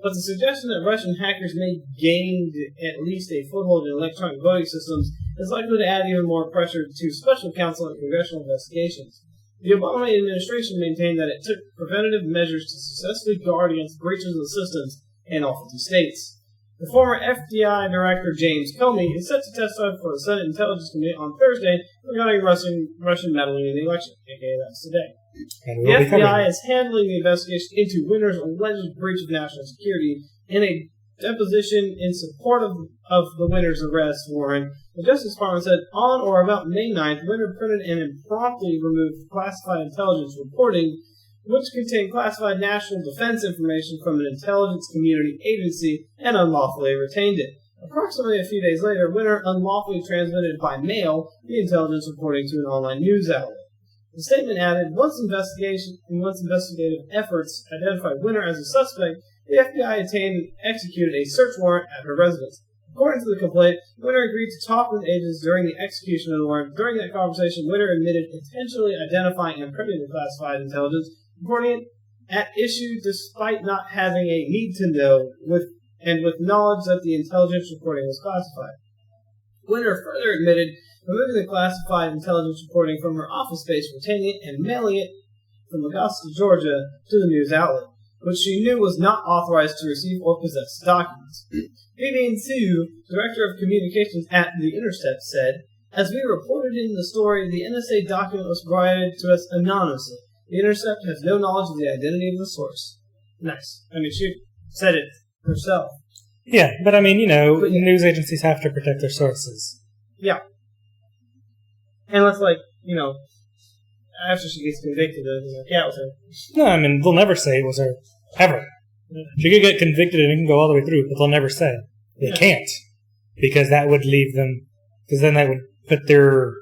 But the suggestion that Russian hackers may gain at least a foothold in electronic voting systems is likely to add even more pressure to special counsel and congressional investigations. The Obama administration maintained that it took preventative measures to successfully guard against breaches of the systems in all 50 states. The former FBI Director James Comey is set to testify before the Senate Intelligence Committee on Thursday regarding Russian meddling in the election, aka that's today. The FBI is handling the investigation into Winter's alleged breach of national security. In a deposition in support of the Winter's arrest warrant, the Justice Department said on or about May 9th, Winter printed and impromptu removed classified intelligence reporting, which contained classified national defense information from an intelligence community agency, and unlawfully retained it. Approximately a few days later, Winter unlawfully transmitted by mail the intelligence reporting to an online news outlet. The statement added, once investigative efforts identified Winter as a suspect, the FBI obtained and executed a search warrant at her residence. According to the complaint, Winter agreed to talk with agents during the execution of the warrant. During that conversation, Winter admitted intentionally identifying and printing the classified intelligence, reporting it at issue despite not having a need to know, with knowledge that the intelligence reporting was classified. Winter further admitted removing the classified intelligence reporting from her office space, retaining it, and mailing it from Augusta, Georgia, to the news outlet, which she knew was not authorized to receive or possess documents. Vivian Su, Director of Communications at The Intercept, said, as we reported in the story, the NSA document was provided to us anonymously. The Intercept has no knowledge of the identity of the source. Nice. I mean, she said it herself. Yeah, but I mean, news agencies have to protect their sources. Yeah. And it's like, after she gets convicted, they're like, yeah, it was her. No, I mean, they'll never say it was her. Ever. She could get convicted and it can go all the way through, but they'll never say. They can't. Because that would leave them... Because then that would put their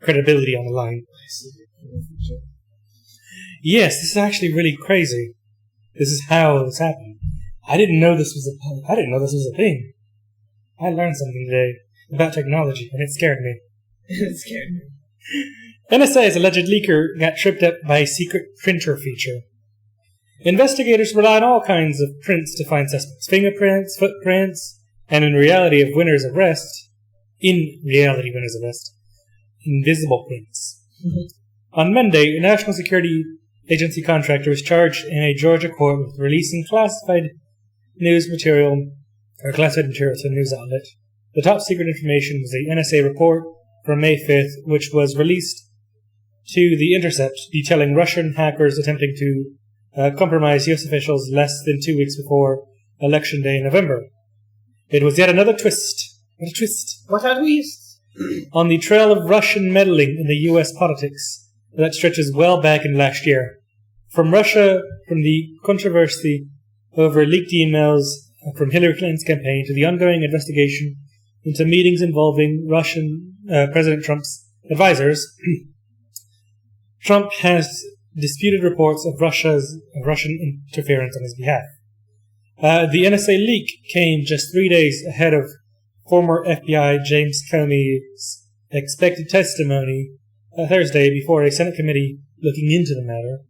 credibility on the line. Yes, this is actually really crazy. This is how this happened. I didn't know this was a thing. I learned something today about technology, and it scared me. It scared me. NSA's alleged leaker got tripped up by a secret printer feature. Investigators rely on all kinds of prints to find suspects. Fingerprints, footprints, and in reality, Winner's arrest, invisible prints. On Monday, a National Security Agency contractor was charged in a Georgia court with releasing classified material to a news outlet. The top secret information was the NSA report from May 5th, which was released to The Intercept, detailing Russian hackers attempting to compromise U.S. officials less than 2 weeks before Election Day in November. It was yet another twist. What a twist. What a twist. On the trail of Russian meddling in the U.S. politics that stretches well back in last year. From the controversy over leaked emails from Hillary Clinton's campaign to the ongoing investigation into meetings involving Russian President Trump's advisors, Trump has disputed reports of Russian interference on his behalf. The NSA leak came just 3 days ahead of former FBI James Comey's expected testimony Thursday before a Senate committee looking into the matter.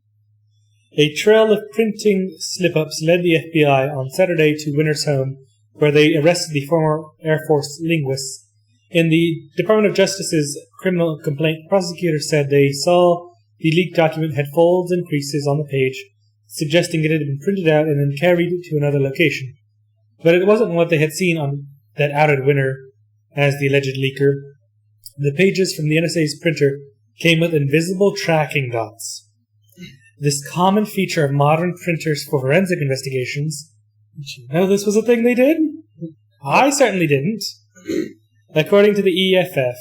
A trail of printing slip-ups led the FBI on Saturday to Winner's home, where they arrested the former Air Force linguist. In the Department of Justice's criminal complaint, prosecutors said they saw the leaked document had folds and creases on the page, suggesting it had been printed out and then carried to another location. But it wasn't what they had seen on that outed Winner as the alleged leaker. The pages from the NSA's printer came with invisible tracking dots. This common feature of modern printers for forensic investigations. Did you know this was a thing they did? I certainly didn't. According to the EFF,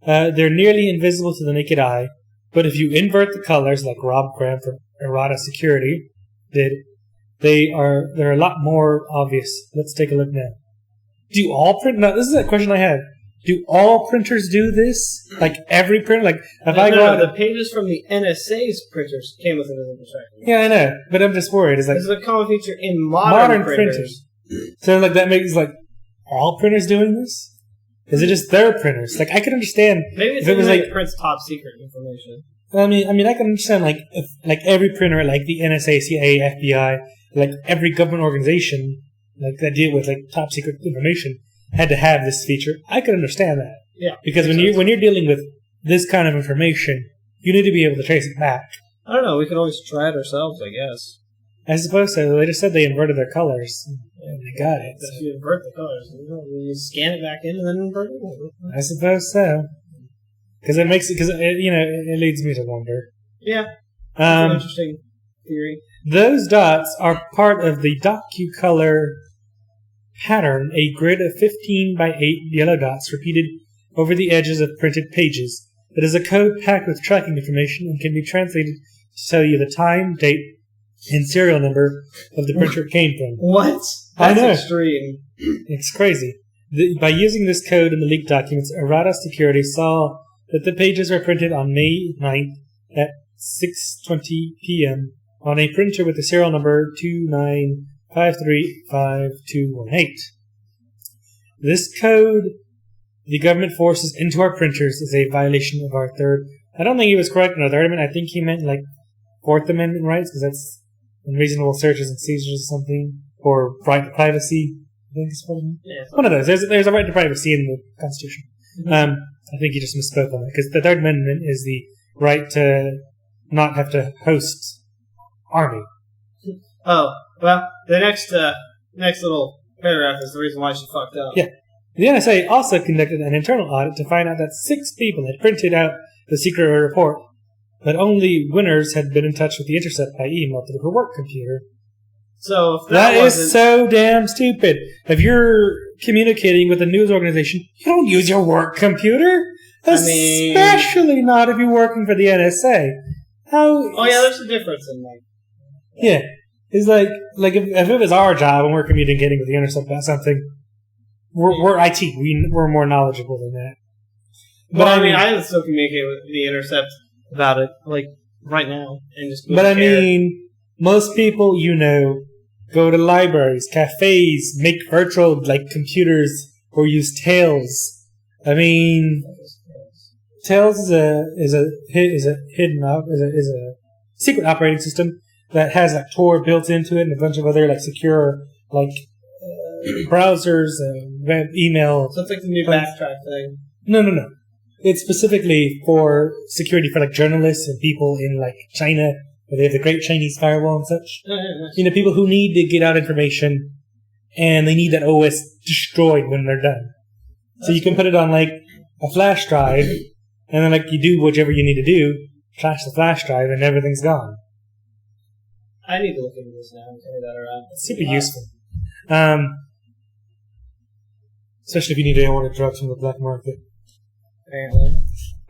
they're nearly invisible to the naked eye, but if you invert the colors, like Rob Graham from Errata Security did, they're a lot more obvious. Let's take a look now. Do all Now, this is a question I have. Do all printers do this? Like every printer? Like the pages from the NSA's printers came with invisible tracking. Yeah, I know, but I'm just worried. It's like this is a common feature in modern printers. So like that makes like all printers doing this? Is it just their printers? Like I could understand maybe it's if it was like prints top secret information. I mean I can understand like if like every printer like the NSA, CIA, FBI, like every government organization like that deal with like top secret information had to have this feature. I could understand that. Yeah. Because when you're dealing with this kind of information, you need to be able to trace it back. I don't know. We could always try it ourselves, I guess. I suppose so. They just said they inverted their colors, and they got it. If you invert the colors, you scan it back in and then invert it. I suppose so. Because it leads me to wonder. Yeah. That's an interesting theory. Those dots are part of the DocuColor pattern, a grid of 15 by 8 yellow dots repeated over the edges of printed pages. It is a code packed with tracking information and can be translated to tell you the time, date, and serial number of the printer it came from. What? That's extreme. It's crazy. By using this code in the leaked documents, Errata Security saw that the pages were printed on May 9th at 6:20 p.m. on a printer with the serial number 29535218. This code the government forces into our printers is a violation of our third... I don't think he was correct in our Third Amendment. I think he meant like Fourth Amendment rights, because that's unreasonable searches and seizures or something, or right to privacy. I think it's one of those. There's a right to privacy in the Constitution. I think he just misspoke on it, because the Third Amendment is the right to not have to host army. Oh, well, the next little paragraph is the reason why she fucked up. Yeah. The NSA also conducted an internal audit to find out that 6 people had printed out the secret report that only winners had been in touch with the Intercept by email through her work computer. So if that is so damn stupid. If you're communicating with a news organization, you don't use your work computer. Especially not if you're working for the NSA. There's a difference in that. Yeah. It's like if it was our job and we're communicating with the Intercept about something, we're IT. We're more knowledgeable than that. But I would still communicate with the Intercept about it, like, right now. And just most people, go to libraries, cafes, make virtual, computers, or use Tails. Tails is a secret operating system that has Tor built into it and a bunch of other secure browsers, web, email. So it's like the new backtrack thing. No. It's specifically for security for journalists and people in China, where they have the Great Chinese Firewall and such. Oh, yeah. People who need to get out information and they need that OS destroyed when they're done. So you can put it on a flash drive, and then you do whatever you need to do, flash the flash drive, and everything's gone. I need to look into this now and carry that around. It's super useful. Especially if you need to order drugs from the black market. Apparently.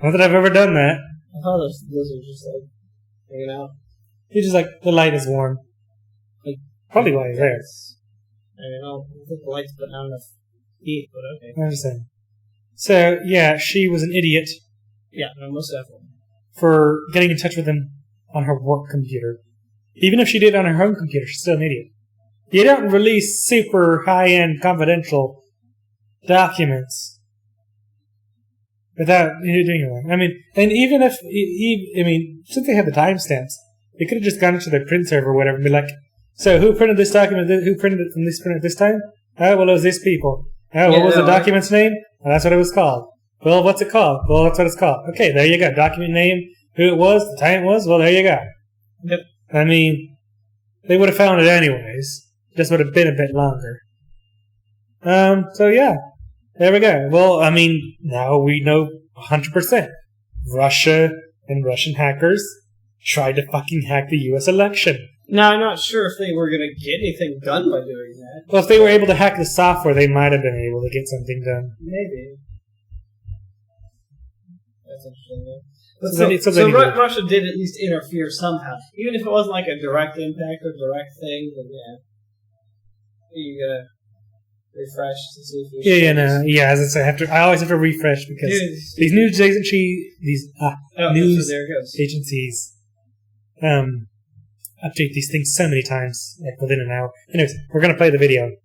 Not that I've ever done that. I thought those are just hanging out. You're just the light is warm. Probably why you're there. I think the light's put out enough heat, but okay. I understand. So, yeah, she was an idiot. Yeah, no, most definitely. For getting in touch with him on her work computer. Even if she did it on her home computer, she's still an idiot. You don't release super high-end confidential documents without doing that. And even if, since they had the timestamps, they could have just gone into their print server or whatever and be like, so who printed this document? Who printed it from this print at this time? Oh, well, it was these people. Oh, what was the document's name? Well, that's what it was called. Well, what's it called? Well, that's what it's called. Okay, there you go. Document name, who it was, the time it was. Well, there you go. Yep. They would have found it anyways. Just would have been a bit longer. So yeah. There we go. Well, now we know 100%. Russia and Russian hackers tried to fucking hack the US election. Now, I'm not sure if they were going to get anything done by doing that. Well, if they were able to hack the software, they might have been able to get something done. Maybe. That's interesting, though. So Russia did at least interfere somehow. Even if it wasn't a direct impact or direct thing, but yeah. You gotta refresh to see if you as I say, I always have to refresh because these news agencies update these things so many times, within an hour. Anyways, we're gonna play the video.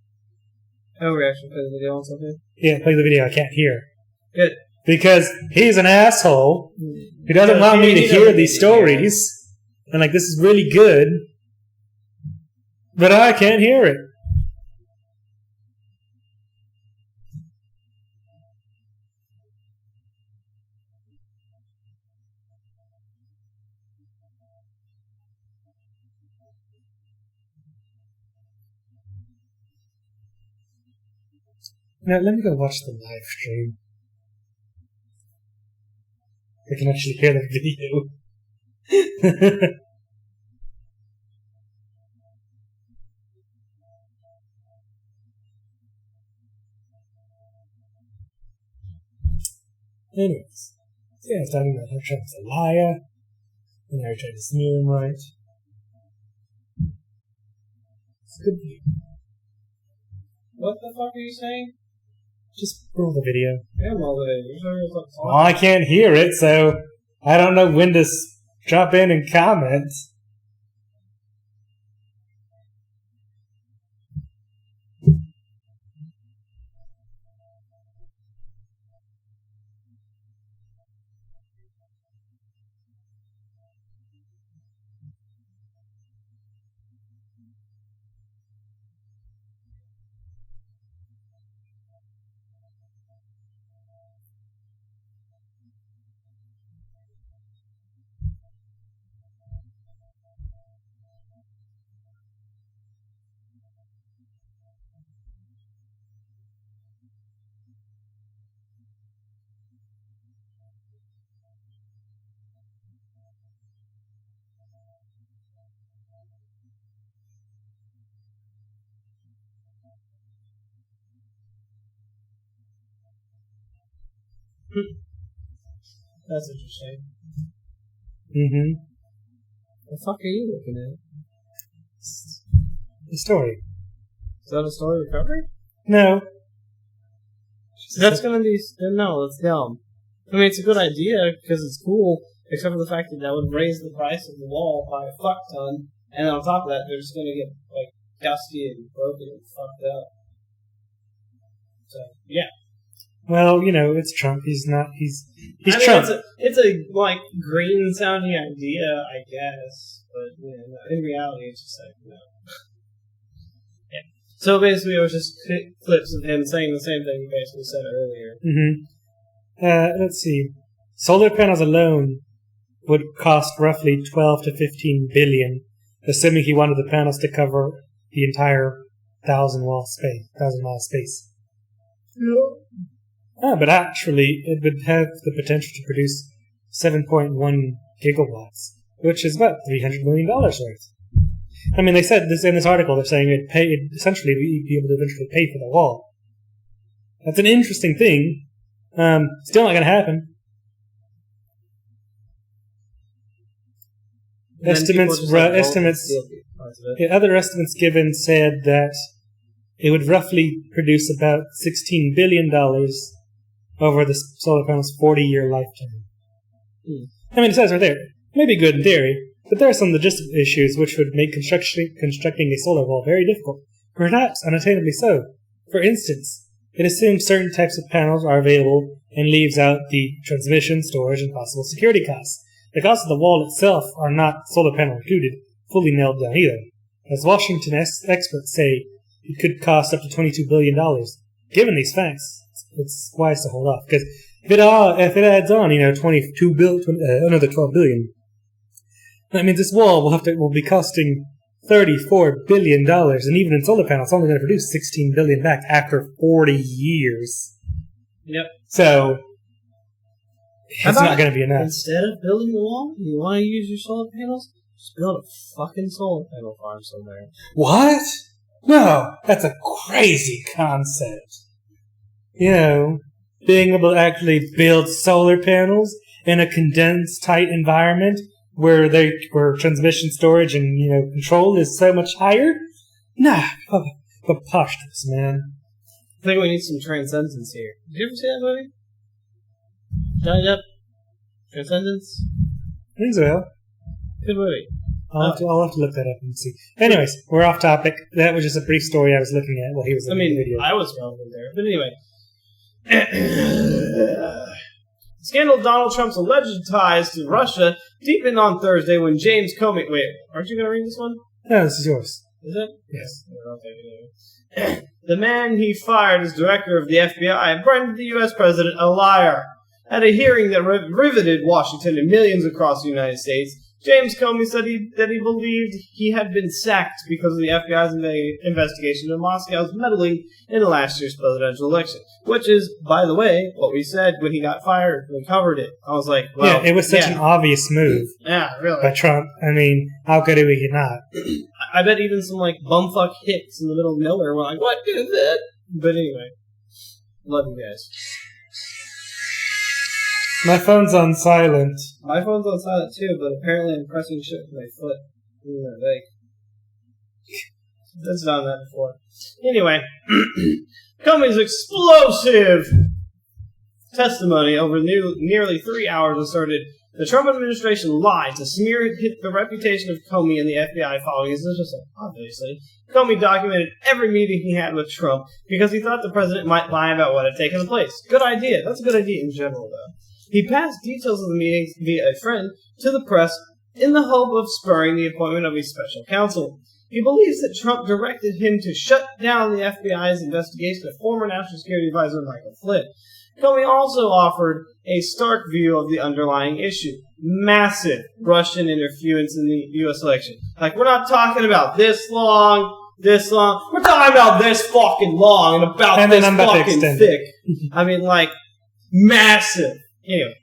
Oh, we're actually playing the video on something? Yeah, play the video. I can't hear. Good. Because he's an asshole who doesn't want me to hear these stories. And this is really good. But I can't hear it. Now, let me go watch the live stream. I can actually hear the video. Anyways, I was talking about how Trump's a liar, and I tried to smear him right. It's a good view. What the fuck are you saying? Just roll the video. Yeah, roll the video. Well, I can't hear it, so I don't know when to drop in and comment. That's interesting. Mm-hmm. The fuck are you looking at? The story. Is that a story recovery? No. That's gonna be... No, that's dumb. I mean, it's a good idea, because it's cool, except for the fact that would raise the price of the wall by a fuck ton, and on top of that, they're just gonna get, like, dusty and broken and fucked up. So, yeah. Well, it's Trump. He's Trump. It's a like green sounding idea, I guess, but in reality, it's just like no. Yeah. So basically, it was just clips of him saying the same thing he basically said earlier. Let's see. Solar panels alone would cost roughly 12 to 15 billion, assuming he wanted the panels to cover the entire 1,000-mile space. No. But actually, it would have the potential to produce 7.1 gigawatts, which is about $300 million worth. I mean, they said this in this article. They're saying it'd essentially we'd be able to eventually pay for the wall. That's an interesting thing. Still not going to happen. Other estimates given said that it would roughly produce about $16 billion over the solar panel's 40-year lifetime. I mean, it says right there, it may be good in theory, but there are some logistical issues which would make constructing a solar wall very difficult, perhaps unattainably so. For instance, it assumes certain types of panels are available and leaves out the transmission, storage, and possible security costs. The costs of the wall itself are not solar panel included, fully nailed down either. As Washington experts say, it could cost up to $22 billion. Given these facts, it's wise to hold off, because if it adds on, another $12 billion, that means this wall will be costing $34 billion, and even in solar panels, it's only going to produce $16 billion back after 40 years. Yep. So it's not going to be enough. Instead of building the wall, you want to use your solar panels? Just build a fucking solar panel farm somewhere. What? No, that's a crazy concept. Being able to actually build solar panels in a condensed, tight environment where transmission, storage, and control is so much higher. Nah, preposterous, man. I think we need some Transcendence here. Did you ever see that movie? Johnny Depp? Transcendence? I think so. Good movie. I'll have to look that up and see. Anyways, we're off topic. That was just a brief story I was looking at while he was looking at the video. I was relevant there. But anyway. Scandal of Donald Trump's alleged ties to Russia deepened on Thursday when James Comey... Wait, aren't you going to read this one? No, this is yours. Is it? Yes. Okay. The man he fired as director of the FBI branded the U.S. president a liar. At a hearing that riveted Washington and millions across the United States, James Comey said that he believed he had been sacked because of the FBI's investigation of Moscow's meddling in last year's presidential election. Which is, by the way, what we said when he got fired. We covered it. I was like, well... Yeah, it was such an obvious move. Yeah, really. By Trump. I mean, how could he not? I bet even some, bumfuck hicks in the middle of nowhere were like, what is it? But anyway. Love you guys. My phone's on silent. My phone's on silent too, but apparently I'm pressing shit with my foot. That's done that before. Anyway, Comey's explosive testimony over nearly 3 hours asserted the Trump administration lied to smear the reputation of Comey and the FBI following his intercept. Obviously, Comey documented every meeting he had with Trump because he thought the president might lie about what had taken place. Good idea. That's a good idea in general, though. He passed details of the meetings via a friend to the press in the hope of spurring the appointment of a special counsel. He believes that Trump directed him to shut down the FBI's investigation of former National Security Advisor Michael Flynn. Comey also offered a stark view of the underlying issue. Massive Russian interference in the U.S. election. We're not talking about this long. We're talking about this fucking long and about this fucking thick. I mean, massive. Anyway.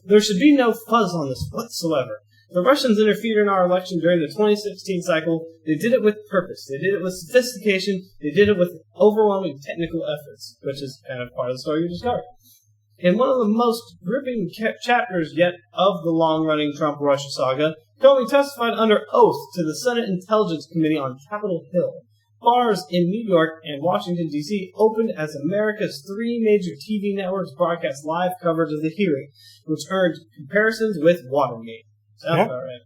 There should be no fuzz on this whatsoever. The Russians interfered in our election during the 2016 cycle. They did it with purpose. They did it with sophistication. They did it with overwhelming technical efforts, which is kind of part of the story you just covered. In one of the most gripping chapters yet of the long-running Trump-Russia saga, Comey testified under oath to the Senate Intelligence Committee on Capitol Hill. Bars in New York and Washington, D.C. opened as America's three major TV networks broadcast live coverage of the hearing, which earned comparisons with Watergate. Sounds about right.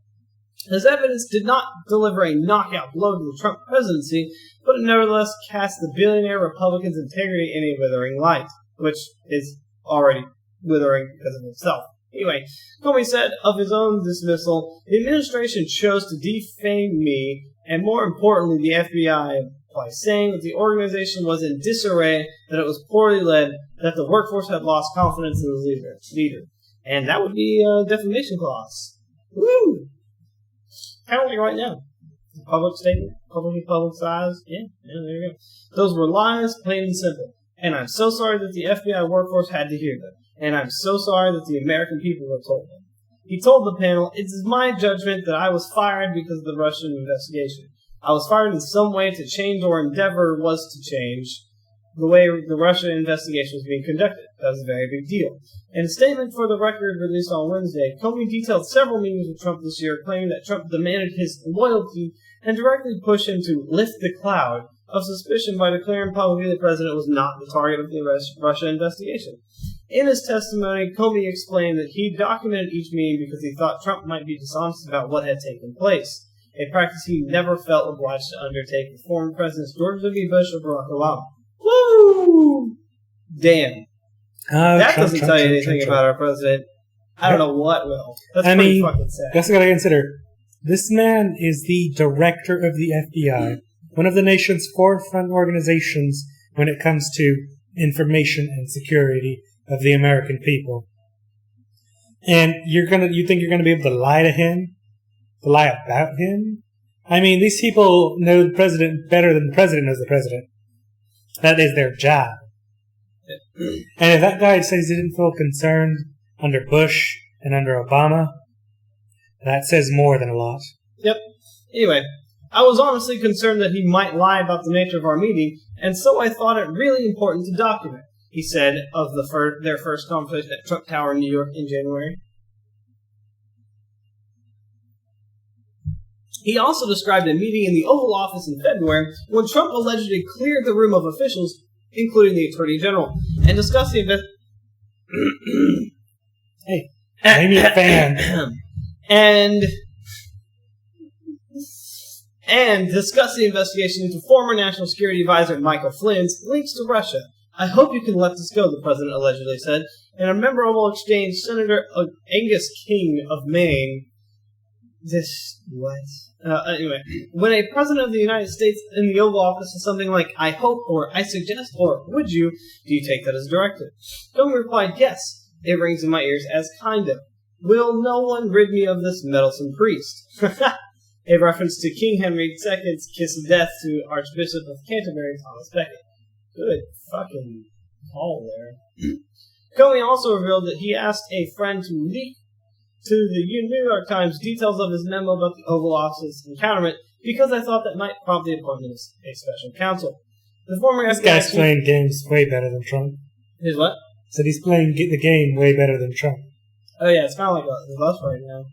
His evidence did not deliver a knockout blow to the Trump presidency, but it nevertheless cast the billionaire Republican's integrity in a withering light, which is already withering because of himself. Anyway, Comey said of his own dismissal, the administration chose to defame me, and more importantly, the FBI, by saying that the organization was in disarray, that it was poorly led, that the workforce had lost confidence in the leader. And that would be a defamation clause. Woo! Kind of like right now. Public statement, publicly publicized. Yeah, there you go. Those were lies, plain and simple. And I'm so sorry that the FBI workforce had to hear them. And I'm so sorry that the American people were told them. He told the panel, "It is my judgment that I was fired because of the Russian investigation. I was fired in some way to change or endeavor was to change the way the Russia investigation was being conducted. That was a very big deal." In a statement for the record released on Wednesday, Comey detailed several meetings with Trump this year, claiming that Trump demanded his loyalty and directly pushed him to lift the cloud of suspicion by declaring publicly the president was not the target of the Russia investigation. In his testimony, Comey explained that he documented each meeting because he thought Trump might be dishonest about what had taken place, a practice he never felt obliged to undertake with former presidents George W. Bush or Barack Obama. Woo! Damn. That doesn't tell you anything about our president. I don't know what will. That's pretty fucking sad. That's what I gotta consider. This man is the director of the FBI, one of the nation's forefront organizations when it comes to information and security of the American people. And you think you're gonna be able to lie to him? To lie about him? I mean, these people know the president better than the president knows the president. That is their job. And if that guy says he didn't feel concerned under Bush and under Obama, that says more than a lot. Yep. Anyway, I was honestly concerned that he might lie about the nature of our meeting, and so I thought it really important to document, he said of their first conversation at Trump Tower in New York in January. He also described a meeting in the Oval Office in February when Trump allegedly cleared the room of officials, including the Attorney General, and discussed the Hey, I'm your fan. and discuss the investigation into former National Security Advisor Michael Flynn's links to Russia. "I hope you can let this go," the president allegedly said. In a memorable exchange, Senator Angus King of Maine... Anyway, when a president of the United States in the Oval Office says something like, "I hope," or "I suggest," or "would you," do you take that as directive? Comey replied, "Yes. It rings in my ears as kind of. Will no one rid me of this meddlesome priest?" A reference to King Henry II's kiss of death to Archbishop of Canterbury, Thomas Becket. Good fucking call there. Comey also revealed that he asked a friend to leak to the New York Times details of his memo about the Oval Office encounterment because I thought that might prompt the appointment of a special counsel. The former This guy's playing games way better than Trump. His what? Said he's playing the game way better than Trump. Oh yeah, it's kind of like us right now.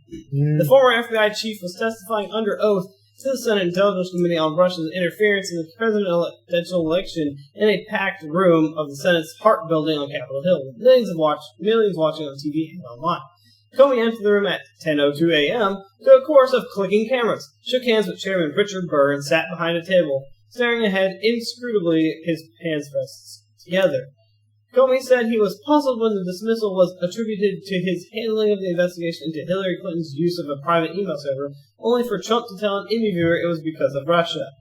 The former FBI chief was testifying under oath to the Senate Intelligence Committee on Russia's interference in the presidential election in a packed room of the Senate's Hart Building on Capitol Hill, with millions watching on TV and online. Comey entered the room at 10:02 a.m. to a chorus of clicking cameras, shook hands with Chairman Richard Burr, and sat behind a table, staring ahead inscrutably, his hands pressed together. Comey said he was puzzled when the dismissal was attributed to his handling of the investigation into Hillary Clinton's use of a private email server, only for Trump to tell an interviewer it was because of Russia.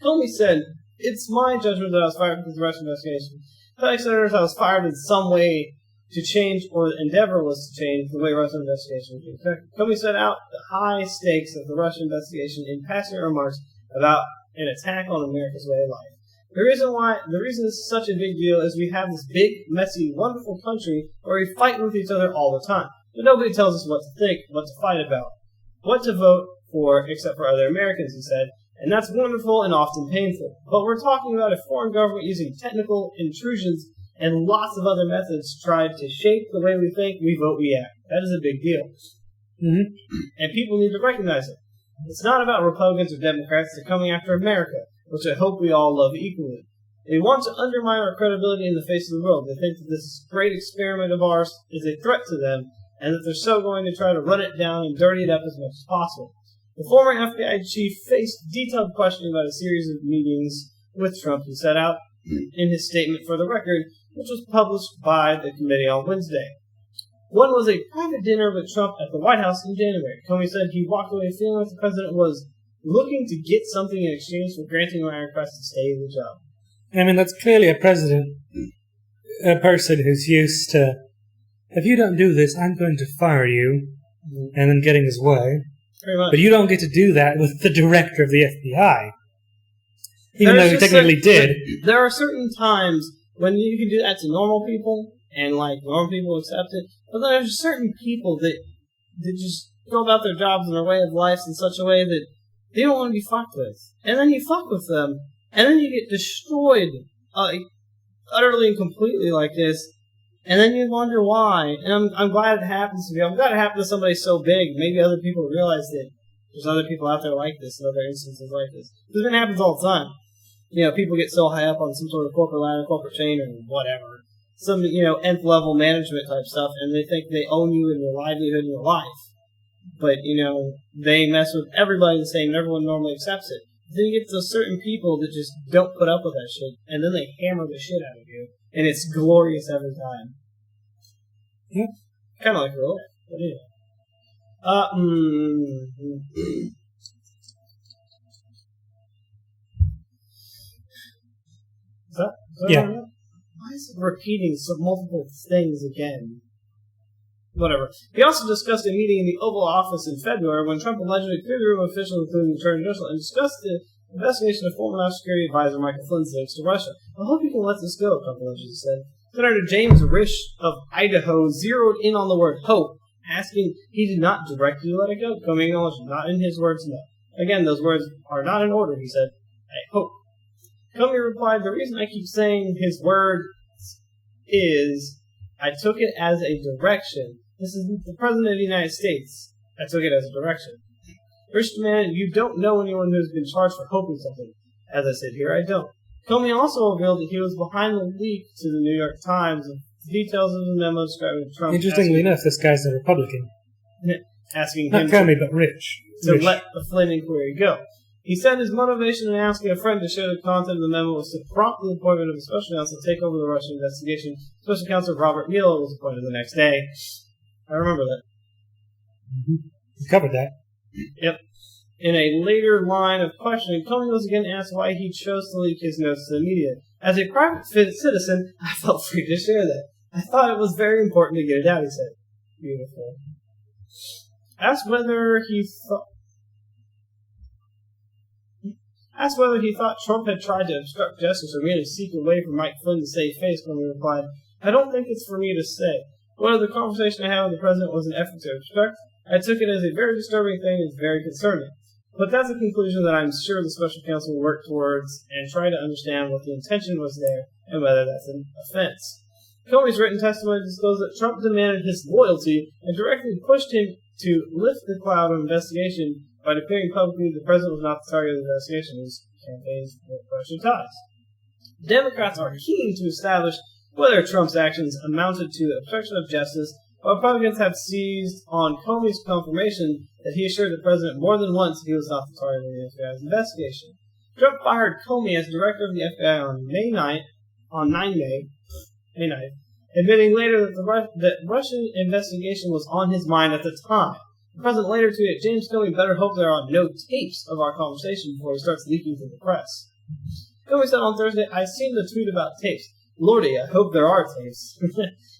Comey said, "It's my judgment that I was fired because of the Russia investigation. Telling senators I was fired in some way to change, or the endeavor was to change, the way Russian investigation was being conducted." Comey set out the high stakes of the Russian investigation in passionate remarks about an attack on America's way of life. The reason this is such a big deal is we have this big, messy, wonderful country where we fight with each other all the time. but nobody tells us what to think, what to fight about, what to vote for, except for other Americans, he said, and that's wonderful and often painful. But we're talking about a foreign government using technical intrusions and lots of other methods tried to shape the way we think, we vote, we act. That is a big deal. Mm-hmm. And people need to recognize it. It's not about Republicans or Democrats. They're coming after America, which I hope we all love equally. They want to undermine our credibility in the face of the world. They think that this great experiment of ours is a threat to them, and that they're so going to try to run it down and dirty it up as much as possible. The former FBI chief faced detailed questioning about a series of meetings with Trump he set out in his statement for the record, which was published by the committee on Wednesday. One was a private dinner with Trump at the White House in January. Comey said he walked away feeling like the president was looking to get something in exchange for granting my request to stay in the job. I mean, that's clearly a person who's used to, if you don't do this, I'm going to fire you, and then getting his way. Very much. But you don't get to do that with the director of the FBI. Even though he technically did. There are certain times when you can do that to normal people, and normal people accept it. But then there's certain people that just go about their jobs and their way of life in such a way that they don't want to be fucked with. And then you fuck with them, and then you get destroyed utterly and completely like this, and then you wonder why. And I'm glad it happens to me. I'm glad it happened to somebody so big. Maybe other people realize that there's other people out there like this and other instances like this. Because it happens all the time. People get so high up on some sort of corporate ladder, corporate chain, or whatever. Some, nth level management type stuff, and they think they own you and your livelihood and your life. But, they mess with everybody the same, and everyone normally accepts it. Then you get those certain people that just don't put up with that shit, and then they hammer the shit out of you, and it's glorious every time. Yeah. Kind of like real life, but anyway. Is that yeah. Right? Why is it repeating multiple things again? Whatever. He also discussed a meeting in the Oval Office in February when Trump allegedly cleared the room of officials, including the Attorney General, and discussed the investigation of former National Security Advisor Michael Flynn's links to Russia. I hope you can let this go, Trump allegedly said. Senator James Risch of Idaho zeroed in on the word hope, asking he did not directly let it go. Comey acknowledged not in his words, no. Again, those words are not in order, he said. I hope. Comey replied, the reason I keep saying his word is I took it as a direction. This is the President of the United States. I took it as a direction. First man, you don't know anyone who's been charged for hoping something. As I said here, I don't. Comey also revealed that he was behind the leak to the New York Times of details of the memo describing Trump. Interestingly enough, this guy's a Republican. Asking Not him Comey, but Rich. to let the Flynn inquiry go. He said his motivation in asking a friend to share the content of the memo was to prompt the appointment of a special counsel to take over the Russian investigation. Special counsel Robert Mueller was appointed the next day. I remember that. Mm-hmm. We covered that. Yep. In a later line of questioning, Comey was again asked why he chose to leak his notes to the media. As a private citizen, I felt free to share that. I thought it was very important to get it out, he said. Beautiful. Asked whether he thought Trump had tried to obstruct justice or merely seek a way for Mike Flynn to save face, Comey replied, I don't think it's for me to say. Whether the conversation I had with the president was an effort to obstruct, I took it as a very disturbing thing and very concerning. But that's a conclusion that I'm sure the special counsel will work towards and try to understand what the intention was there and whether that's an offense. Comey's written testimony disclosed that Trump demanded his loyalty and directly pushed him to lift the cloud of investigation by declaring publicly the president was not the target of the investigation. His campaigns with Russian ties. Democrats are keen to establish whether Trump's actions amounted to obstruction of justice, while Republicans have seized on Comey's confirmation that he assured the president more than once he was not the target of the FBI's investigation. Trump fired Comey as director of the FBI on May 9th, admitting later that the Russian investigation was on his mind at the time. The president later tweeted, James Comey better hope there are no tapes of our conversation before he starts leaking to the press. Comey said on Thursday, I seen the tweet about tapes. Lordy, I hope there are tapes.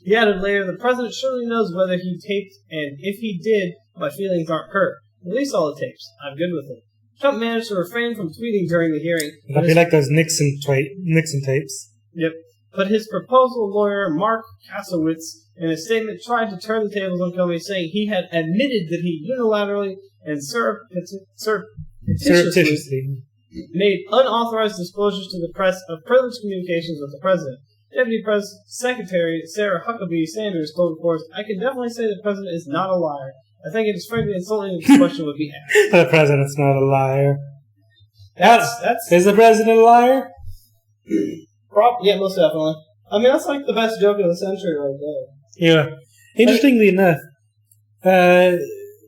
He added later, the president surely knows whether he taped, and if he did, my feelings aren't hurt. Release all the tapes. I'm good with it. Trump managed to refrain from tweeting during the hearing. That'd be like those Nixon tapes. Yep. but his proposal lawyer, Mark Kasowitz, in a statement tried to turn the tables on Comey, saying he had admitted that he unilaterally and surreptitiously made unauthorized disclosures to the press of privileged communications with the president. Deputy Press Secretary Sarah Huckabee Sanders told reporters, "I can definitely say the president is not a liar. I think it is frankly insulting that this question would be asked." The president's not a liar. That's Is the president a liar? Yeah, most definitely. I mean, that's like the best joke of the century right there. Yeah. Interestingly enough,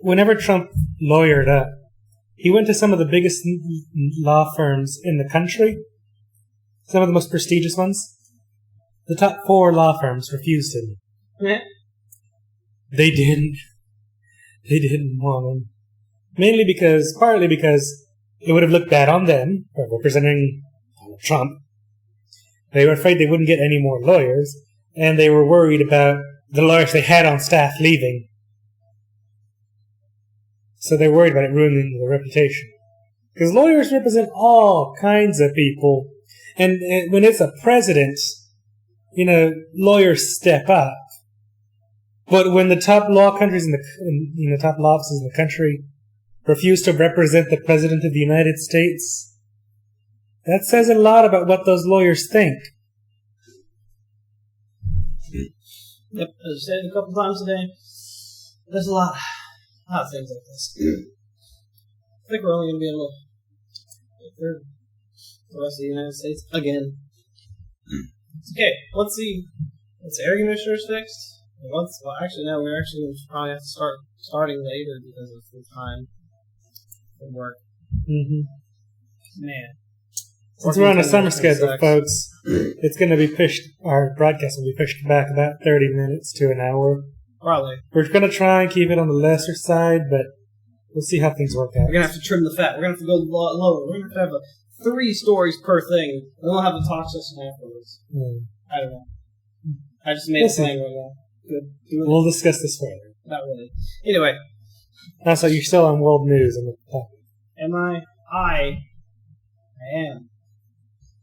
whenever Trump lawyered up, he went to some of the biggest law firms in the country, some of the most prestigious ones. The top 4 law firms refused him. Yeah. They didn't want him. Partly because it would have looked bad on them for representing Trump. They were afraid they wouldn't get any more lawyers, and they were worried about the lawyers they had on staff leaving. So they were worried about it ruining their reputation. Because lawyers represent all kinds of people. And when it's a president, lawyers step up. But when the top law countries top law offices in the country refuse to represent the President of the United States, that says a lot about what those lawyers think. Yep, as I said a couple times today, there's a lot of things like this. I think we're only going to be able to get through the rest of the United States again. Okay, let's see. What's air conditioners fixed? We're actually probably have to start starting later because of the time of work. Mm-hmm. Man. Since we're on a summer schedule, folks, it's going to be pushed, our broadcast will be pushed back about 30 minutes to an hour. Probably. We're going to try and keep it on the lesser side, but we'll see how things work out. We're going to have to trim the fat. We're going to have to go lower. We're going to have 3 stories per thing, and we'll have the talk session afterwards. I don't know. I just made a plan right now. Good. We'll discuss this further. Not really. Anyway. Also, you're still on world news on the topic. Am I? I am.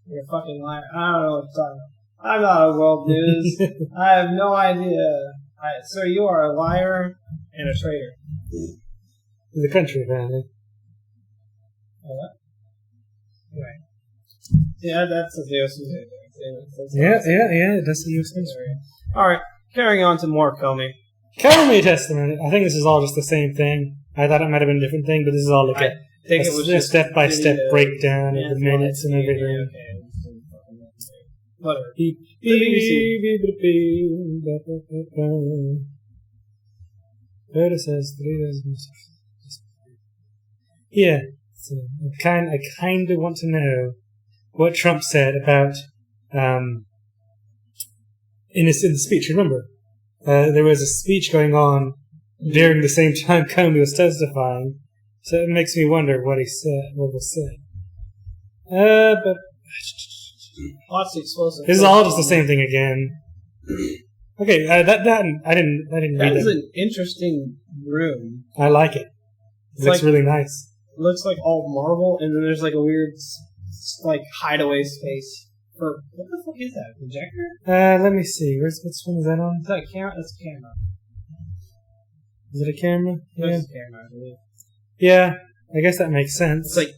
You're a fucking liar. I don't know what you're talking about. I'm not on world news. I have no idea. Sir, you are a liar and a traitor. The country, man. What? Anyway. Yeah, that's the U.S. News. Yeah, that's the U.S. News. Alright, carrying on to more Comey. Comey testimony. I think this is all just the same thing. I thought it might have been a different thing, but this is all like a step-by-step breakdown of the minutes and everything. Okay. Whatever. Yeah. So I kind of want to know what Trump said about in the speech. Remember, there was a speech going on during the same time Comey was testifying, so it makes me wonder what was said. But lots of explosive. This is all just the same thing again. Okay, I didn't read that. That is an interesting room. I like it. It looks really nice. It looks like all marble, and then there's like a weird hideaway space. What the fuck is that? A projector? Let me see. Which one is that on? Is that a camera? That's a camera. Is it a camera? That's a camera, I believe. Yeah, I guess that makes sense. It's like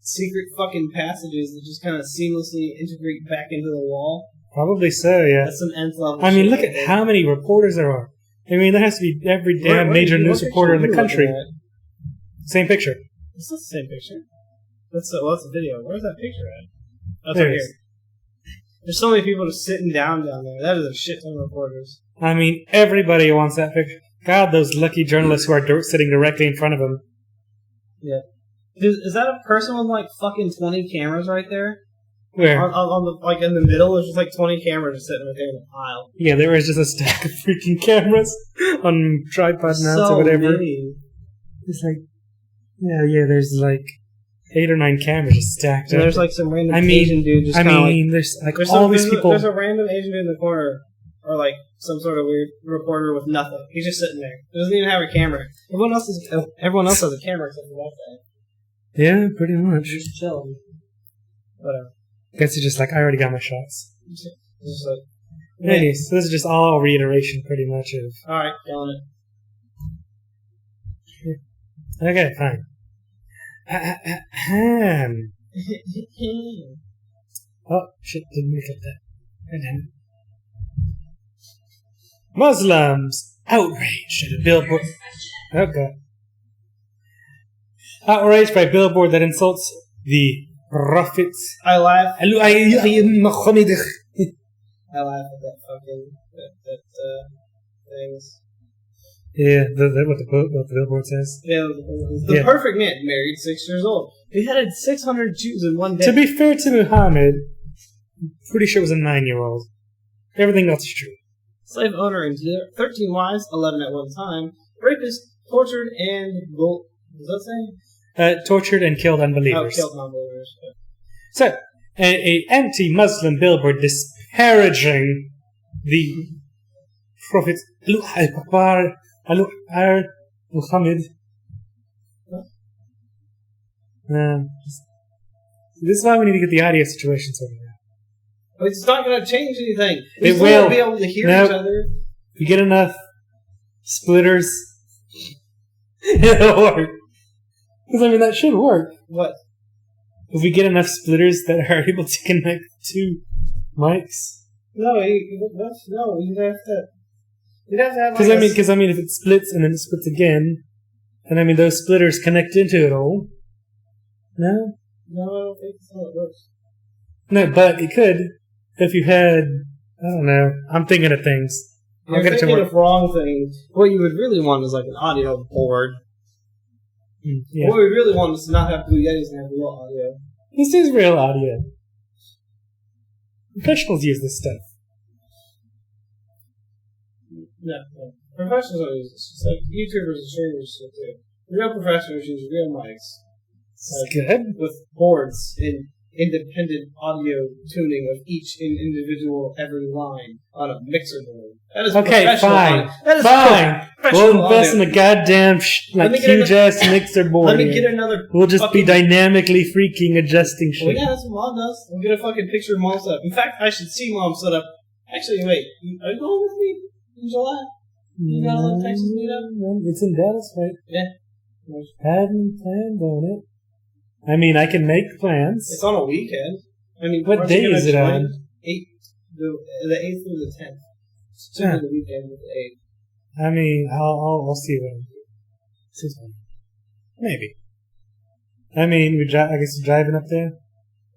secret fucking passages that just kind of seamlessly integrate back into the wall. Probably so, yeah. That's some nth level. I mean, look at how many reporters there are. I mean, there has to be every damn major news reporter in the country. Same picture. It's not the same picture. That's the video. Where's that picture at? That's right here. There's so many people just sitting down there. That is a shit ton of reporters. I mean, everybody wants that picture. God, those lucky journalists who are sitting directly in front of them. Yeah. Is that a person with like fucking 20 cameras right there? Where? On the in the middle, there's just like 20 cameras just sitting right there in a pile. Yeah, there was just a stack of freaking cameras on tripod mounts or whatever. Many. It's like, yeah, there's like 8 or 9 cameras just stacked and up. There's like some random Asian dude just there's like all these people. There's a random Asian dude in the corner, or like some sort of weird reporter with nothing. He's just sitting there. He doesn't even have a camera. Everyone else has a camera except for that guy. Yeah, pretty much. Just chilling. Whatever. Guess he's just like, I already got my shots. Just like, anyways, so this is just all reiteration, pretty much of. All right, killing it. Okay, fine. Oh shit! Didn't make up that. Muslims outraged at a billboard. Oh god. Outraged by a billboard that insults the prophets. I laugh. I laugh at that fucking things. Yeah, what the billboard says. Yeah, the perfect man, married, 6 years old. He had 600 Jews in one day. To be fair to Muhammad, I'm pretty sure it was a 9-year-old. Everything else is true. Slave owner and 13 wives, 11 at one time. Rapist, tortured and... Does that say? Tortured and killed unbelievers. Oh, killed unbelievers. Okay. So, a anti-Muslim billboard disparaging the Prophet Muhammad. This is why we need to get the audio situation sorted out. It's not going to change anything. We still won't be able to hear each other. If you get enough splitters, it'll work. Because, I mean, that should work. What? If we get enough splitters that are able to connect two mics. No, you'd have to have... Because, I mean, if it splits and then it splits again, and, I mean, those splitters connect into it all. No? No, I don't think that's how it works. No, but it could. If you had, I don't know. I'm thinking of things. You're thinking of wrong things. What you would really want is like an audio board. Yeah. What we really want is to not have Blue Yetis and have real audio. This is real audio. Professionals use this stuff. No. Professionals don't use this. It's like YouTubers and streamers do too. Real professionals use real mics. Like, good. With boards and independent audio tuning of each individual every line on a mixer board. That is okay, fine. That is fine. We'll invest in a goddamn huge ass mixer board. Let me get another. We'll just be dynamically freaking adjusting shit. Well, yeah, that's what Mom does. We'll get a fucking picture of Mom set up. In fact, I should see Mom set up. Actually, wait. Are you going with me in July? You got a Texas meetup? It's in Dallas, right? Yeah. Hadn't planned on it. I mean, I can make plans. It's on a weekend. I mean, what day is it on? The 8th through the 10th. It's the weekend with the 8th. I mean, I'll see what I do. Maybe. I mean, I guess we're driving up there.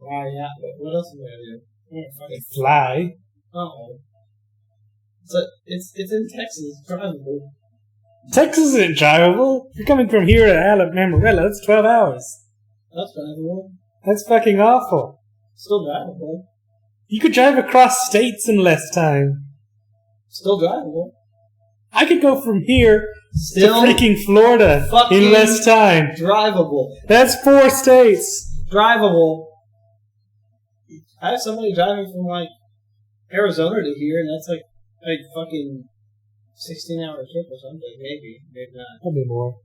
Yeah. What else am I gonna do? Fly. Oh. So it's in Texas. It's drivable. Texas isn't drivable. You're coming from here to Alabama. That's 12 hours. That's drivable. That's fucking awful. Still drivable. You could drive across states in less time. Still drivable. I could go from here to freaking Florida in less time. Drivable. That's 4 states. Drivable. I have somebody driving from like Arizona to here, and that's like fucking 16-hour trip or something. Maybe not. Probably more.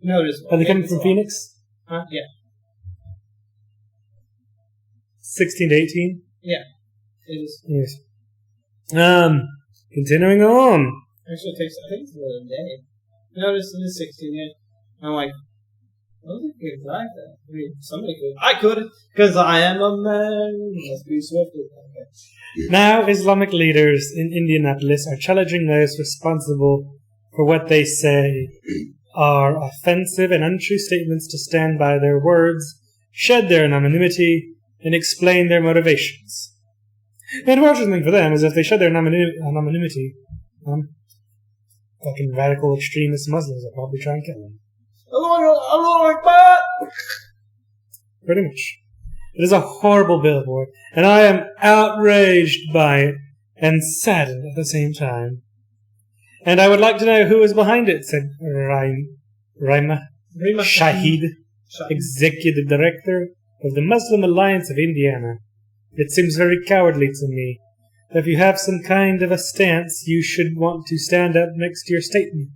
No, it is. Are they coming from Phoenix? Huh? Yeah. 16 to 18? Yeah. It is. Yes. Continuing on. Actually, I think it's about a day. No, it is 16 days. I'm like, I don't think you can drive that. I mean, somebody could. I could, because I am a man. Must be swift. Okay. Now, Islamic leaders in Indianapolis are challenging those responsible for what they say are offensive and untrue statements to stand by their words, shed their anonymity, and explain their motivations. The unfortunate thing for them is if they shed their anonymity, fucking radical extremist Muslims will probably try and kill them. Allah Akbar! Pretty much. It is a horrible billboard, and I am outraged by it and saddened at the same time. And I would like to know who is behind it, said Raima Shahid, Executive Director of the Muslim Alliance of Indiana. It seems very cowardly to me. If you have some kind of a stance, you should want to stand up next to your statement.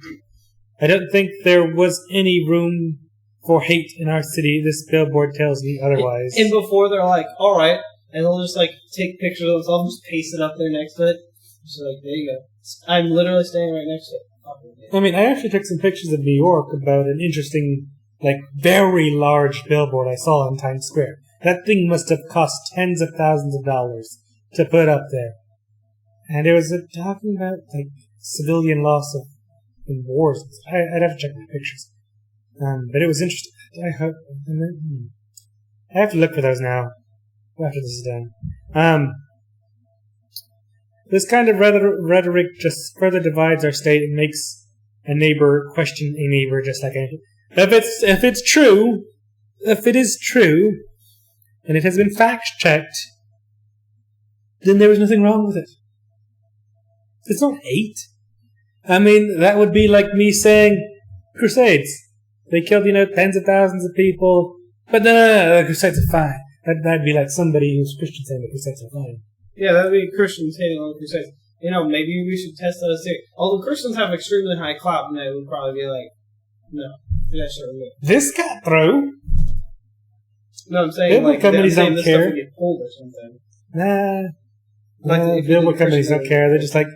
I don't think there was any room for hate in our city. This billboard tells me otherwise. And before they're like, alright, and they'll just like take pictures of themselves, just paste it up there next to it. Just like, there you go. I'm literally standing right next to it. I mean, I actually took some pictures of New York about an interesting, like, very large billboard I saw in Times Square. That thing must have cost tens of thousands of dollars to put up there. And it was talking about, like, civilian loss in wars. I'd have to check my pictures. But it was interesting. I have to look for those now, after this is done. This kind of rhetoric just further divides our state and makes a neighbor question a neighbor just like anything. If it is true, and it has been fact-checked, then there was nothing wrong with it. It's not hate. I mean, that would be like me saying, Crusades. They killed, tens of thousands of people, but the Crusades are fine. That'd be like somebody who's Christian saying the Crusades are fine. Yeah, that'd be Christians hating on the Crusades. Maybe we should test that as theory. Although Christians have extremely high clout, and they would probably be like, no, that's sure. This got through. No, I'm saying Billboard companies don't this care. Stuff would get pulled or something. Nah, billboard companies don't care. They're just like,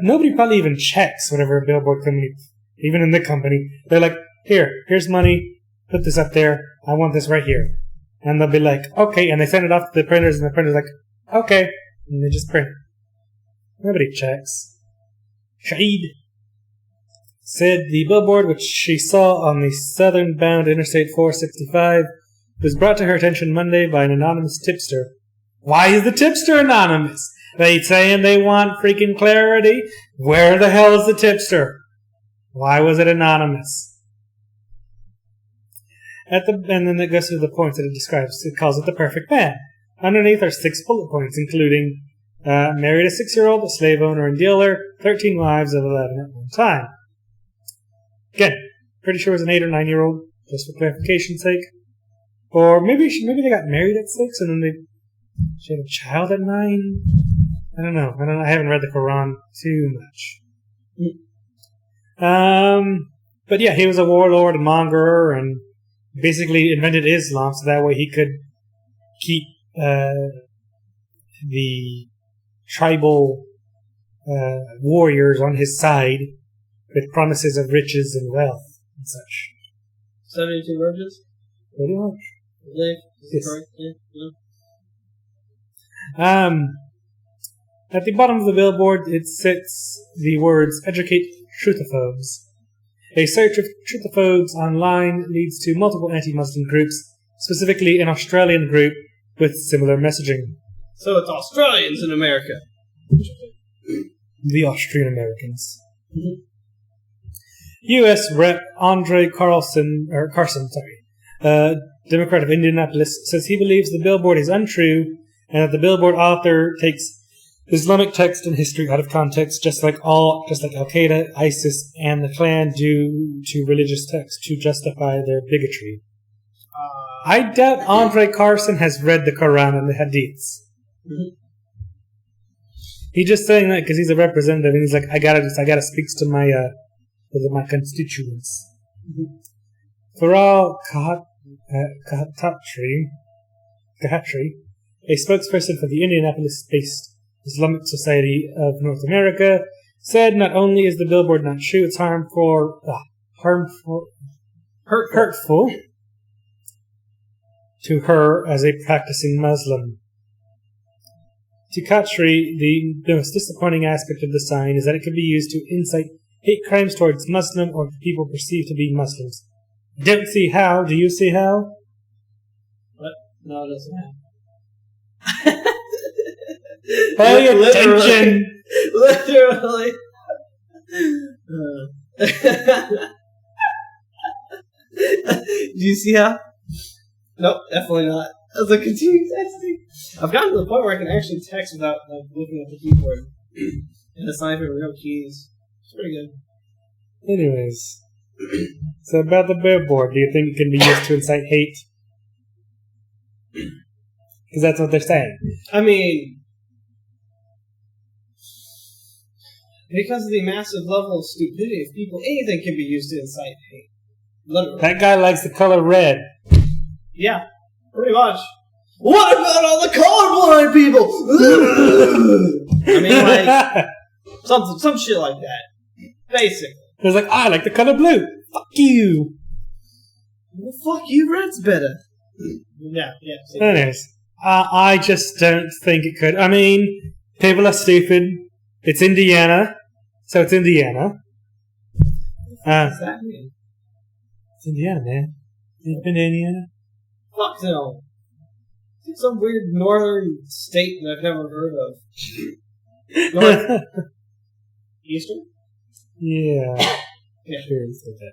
nobody probably even checks whatever a billboard company, even in the company. They're like, here's money, put this up there, I want this right here. And they'll be like, okay, and they send it off to the printers, and the printer's like, okay, and they just print. Nobody checks. Shade said the billboard, which she saw on the southern-bound Interstate 465, was brought to her attention Monday by an anonymous tipster. Why is the tipster anonymous? They saying they want freaking clarity? Where the hell is the tipster? Why was it anonymous? And then it goes through the points that it describes. It calls it the perfect man. Underneath are 6 bullet points, including married a 6-year-old, a slave owner and dealer, 13 wives of 11 at one time. Again, pretty sure it was an 8 or 9-year-old, just for clarification's sake. Or maybe they got married at 6 and then she had a child at 9. I don't know. I haven't read the Quran too much. But yeah, he was a warlord, a mongerer, and basically invented Islam so that way he could keep the tribal warriors on his side with promises of riches and wealth and such. 72 virgins? Pretty much. Yes. Yeah. At the bottom of the billboard, it sits the words, educate truthophobes. A search of truthophobes online leads to multiple anti-Muslim groups, specifically an Australian group with similar messaging. So it's Australians in America. The Austrian Americans. Mm-hmm. U.S. Rep. Andre Carson, Democrat of Indianapolis, says he believes the billboard is untrue and that the billboard author takes Islamic text and history out of context, just like Al-Qaeda, ISIS, and the Klan do to religious texts to justify their bigotry. I doubt Andre Carson has read the Quran and the Hadiths. Mm-hmm. He's just saying that because he's a representative, and he's like, I gotta speak to my constituents. Mm-hmm. Faral Kahatri, a spokesperson for the Indianapolis-based Islamic Society of North America, said not only is the billboard not true, it's hurtful to her as a practicing Muslim. To Khatri, the most disappointing aspect of the sign is that it can be used to incite hate crimes towards Muslim or people perceived to be Muslims. Don't see how. Do you see how? What? No, it doesn't have. Pay attention! Literally. Do you see how? Nope, definitely not. I was like, continue texting. I've gotten to the point where I can actually text without looking at the keyboard. And it's not even real keys. It's pretty good. Anyways. So about the billboard, do you think it can be used to incite hate? Because that's what they're saying. I mean, because of the massive level of stupidity of people, anything can be used to incite hate. Literally. That guy likes the color red. Yeah, pretty much. What about all the colorblind people? I mean, like, some shit like that. Basically. It was like, I like the color blue. Fuck you. Well, fuck you, red's better. Yeah. Anyways, I just don't think it could. I mean, people are stupid. It's Indiana, so it's Indiana. What does that mean? It's Indiana, man. You've been to Indiana? Fuck no. It's some weird northern state that I've never heard of. North? Eastern? Yeah. Sure, said that.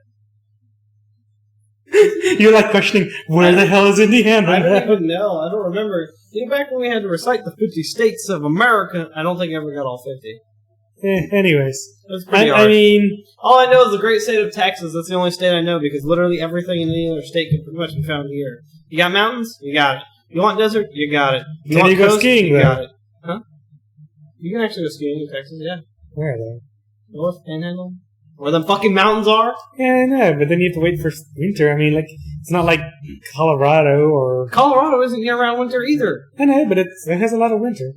You're like questioning, where the hell is Indiana? I don't even know. I don't remember. Back when we had to recite the 50 states of America, I don't think I ever got all 50. Anyways. It was pretty hard. I mean... All I know is the great state of Texas. That's the only state I know, because literally everything in any other state can pretty much be found here. You got mountains? You got it. You want desert? You got it. You want coast? Go skiing, you got it. Huh? You can actually go skiing in Texas, yeah. Where are they? North Panhandle? Where them fucking mountains are? Yeah, I know, but then you have to wait for winter. I mean, like, it's not like Colorado or... Colorado isn't year-round winter either. I know, but it has a lot of winter.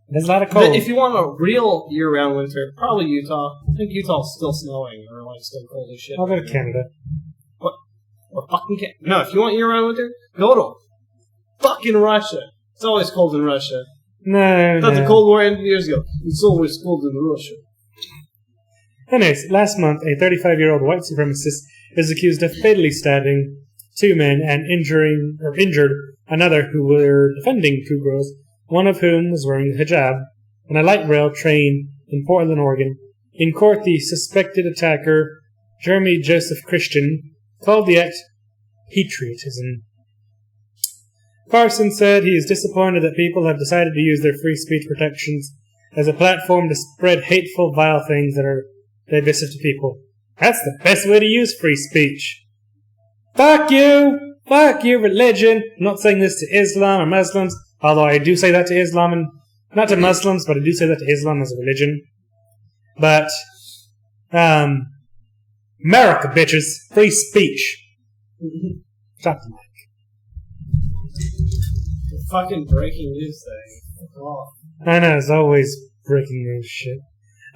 There's a lot of cold. But if you want a real year-round winter, probably Utah. I think Utah's still snowing, or like still cold as shit. I'll go to Canada. What? Or fucking Canada? No, if you want year-round winter, go to fucking Russia. It's always cold in Russia. No, That's the Cold War ended years ago. It's always cold in Russia. Anyways, last month, a 35-year-old white supremacist is accused of fatally stabbing 2 men and injured another who were defending 2 girls, one of whom was wearing a hijab, on a light rail train in Portland, Oregon. In court, the suspected attacker, Jeremy Joseph Christian, called the act patriotism. Carson said he is disappointed that people have decided to use their free speech protections as a platform to spread hateful, vile things that are divisive to people. That's the best way to use free speech. Fuck you! Fuck your religion! I'm not saying this to Islam or Muslims, although I do say that to Islam and not to Muslims, but I do say that to Islam as a religion. But, America, bitches. Free speech. Stop the mic. The fucking breaking news thing. Fuck off. I know, it's always breaking news shit.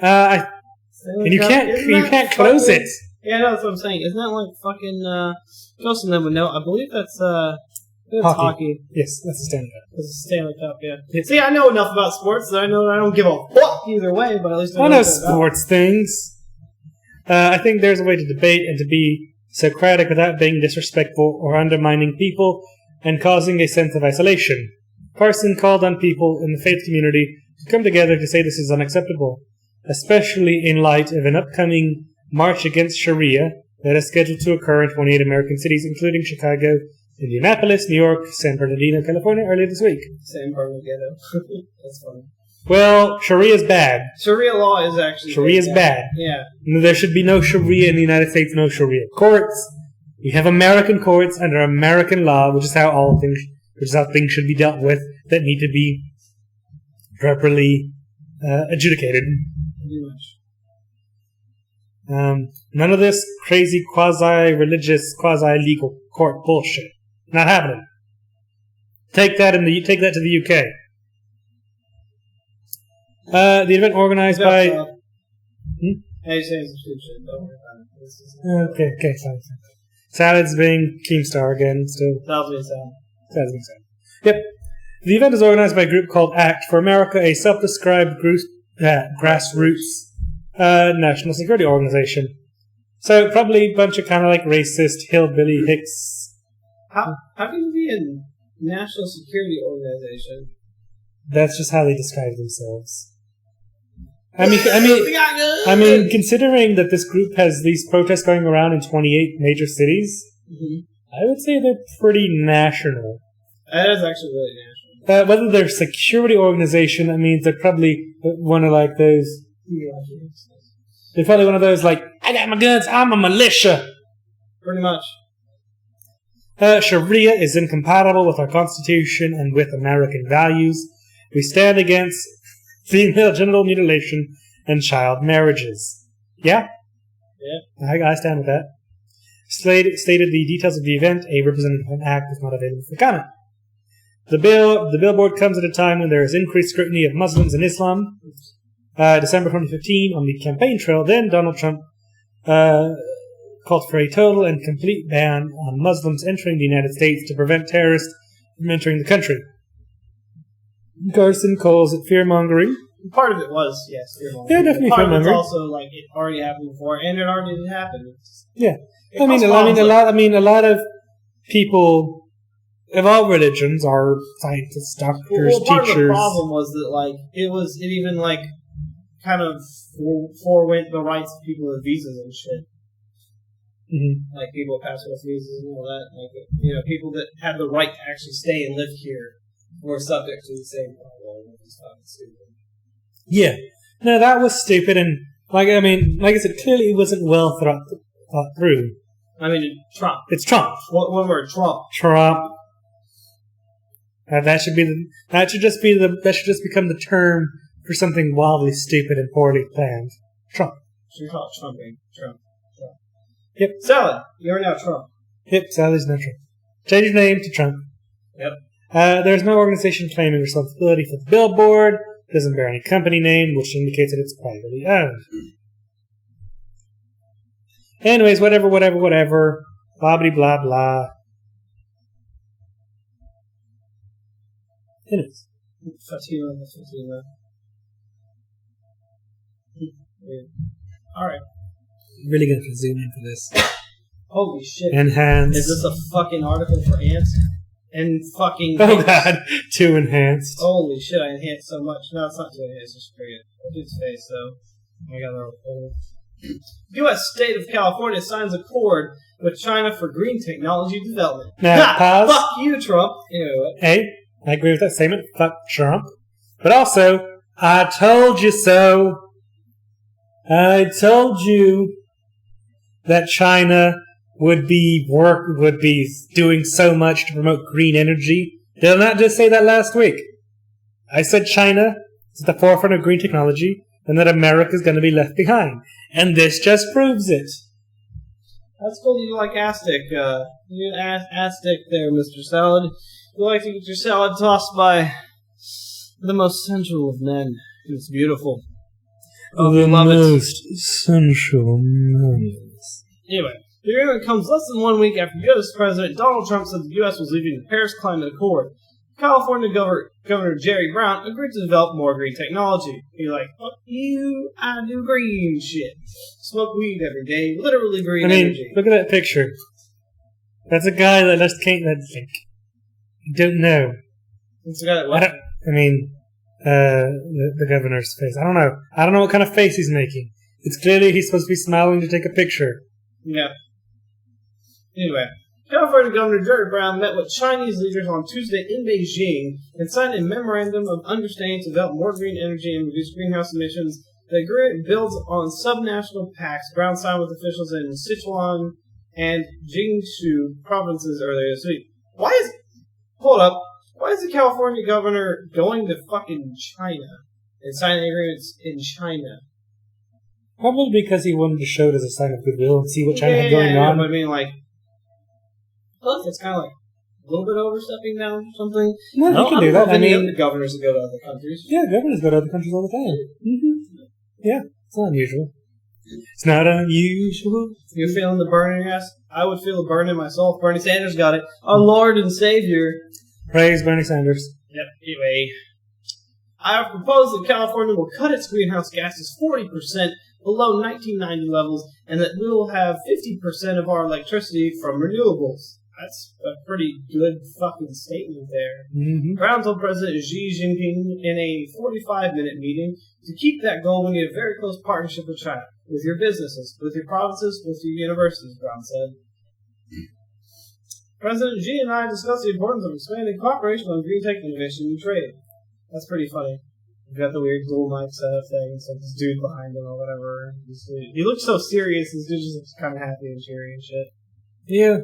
And you can't close fucking, it. Yeah, no, that's what I'm saying. Isn't that like fucking, Justin would know. I believe that's, hockey. Yes, that's a Stanley Cup. It's a Stanley Cup, yeah. See, I know enough about sports that I know that I don't give a fuck either way, but at least I know sports things. I think there's a way to debate and to be Socratic without being disrespectful or undermining people and causing a sense of isolation. Carson called on people in the faith community to come together to say this is unacceptable, especially in light of an upcoming march against Sharia that is scheduled to occur in 28 American cities, including Chicago, Indianapolis, New York, San Bernardino, California, earlier this week. San Bernardino. That's funny. Well, Sharia is bad. Sharia law is actually Sharia is bad. Yeah. There should be no Sharia in the United States, no Sharia courts. We have American courts under American law, which is how things should be dealt with that need to be properly adjudicated. None of this crazy quasi-religious, quasi-legal court bullshit. Not happening. Take that to the UK. The event organized by. Okay, fine. Salad's being Keemstar again, still. Salad's being Salad. Yep. The event is organized by a group called ACT for America, a self-described group, grassroots national security organization. So probably a bunch of kind of like racist hillbilly hicks. How can you be a national security organization? That's just how they describe themselves. I mean, considering that this group has these protests going around in 28 major cities, I would say they're pretty national. That is actually really national. Whether they're a security organization, that means they're probably one of like those. They're probably one of those like, I got my guns, I'm a militia. Pretty much. Sharia is incompatible with our Constitution and with American values. We stand against female genital mutilation and child marriages. Yeah? Yeah. I stand with that. Stated the details of the event. A representative from ACT is not available for comment. The billboard comes at a time when there is increased scrutiny of Muslims and Islam. December 2015, on the campaign trail, then Donald Trump called for a total and complete ban on Muslims entering the United States to prevent terrorists from entering the country. Garson calls it fear-mongering. Part of it was, yes, fear-mongering. Yeah, definitely fear-mongering. Part of it's also, like, it already happened before, and it already did happen. Yeah. A lot of people of all religions are scientists, doctors, part teachers. Of the problem was that, like, it even, like, kind of forewent the rights of people with visas and shit. Mm-hmm. Like, people with passport visas and all that. Like, you know, people that had the right to actually stay and live here were subject to the same problem. It's fucking stupid. Yeah. No, that was stupid, and, like I said, clearly it wasn't well thought through. I mean, Trump. It's Trump. One word, Trump. Trump. That should just become the term for something wildly stupid and poorly planned. Trump. Should we call it Trumping? Trump. Yep. Salad, you're now Trump. Yep, Sally's now Trump. Change your name to Trump. Yep. There's no organization claiming responsibility for the billboard. Doesn't bear any company name, which indicates that it's privately owned. Anyways, whatever. Blah, blah, blah, blah. It is. Fatima. Alright. Really gonna have to zoom in for this. Holy shit. Enhanced. Is this a fucking article for ants? And fucking... Oh god, too enhanced. Holy shit, I enhanced so much. No, it's not too enhanced, it's just created. Look at his face, though. Oh my god, they're all cold. U.S. state of California signs accord with China for green technology development. Now, pause. Fuck you, Trump. Anyway. Hey, I agree with that statement. Fuck Trump. But also, I told you so. I told you that China would be doing so much to promote green energy. Did I not just say that last week? I said China is at the forefront of green technology and that America is going to be left behind. And this just proves it. That's cool. You like Aztec. You Aztec there, Mr. Salad. You like to get your salad tossed by the most sensual of men. It's beautiful. Oh, the most sensual men. Anyway, the agreement comes less than 1 week after U.S. President Donald Trump said the U.S. was leaving the Paris Climate Accord. California Governor Jerry Brown agreed to develop more green technology. He's like, fuck you, I do green shit. Smoke weed every day, literally green energy. Look at that picture. That's a guy that just can't, I don't know. It's a guy that what? The governor's face. I don't know what kind of face he's making. It's clearly he's supposed to be smiling to take a picture. Yeah. Anyway, California Governor Jerry Brown met with Chinese leaders on Tuesday in Beijing and signed a memorandum of understanding to develop more green energy and reduce greenhouse emissions. The agreement builds on subnational pacts Brown signed with officials in Sichuan and Jiangsu provinces earlier this week. Hold up. Why is the California governor going to fucking China and signing agreements in China? Probably because he wanted to show it as a sign of goodwill and see what China had going on. But I mean, like, plus it's kind of like a little bit overstepping now or something. No, you can do that. The governors that go to other countries. Yeah, governors go to other countries all the time. Mm-hmm. Yeah, it's not unusual. It's not unusual. You're feeling the burn in your ass? I would feel the burn in myself. Bernie Sanders got it. Our Lord and Savior. Praise Bernie Sanders. Yep, anyway. I have proposed that California will cut its greenhouse gases 40% below 1990 levels, and that we will have 50% of our electricity from renewables. That's a pretty good fucking statement there. Mm-hmm. Brown told President Xi Jinping in a 45-minute meeting, to keep that goal, we need a very close partnership with China, with your businesses, with your provinces, with your universities, Brown said. President Xi and I discussed the importance of expanding cooperation on green tech innovation and trade. That's pretty funny. You've got the weird dual mic setup thing, so this dude behind him or whatever. He looks so serious, this dude just looks kind of happy and cheery and shit. Yeah.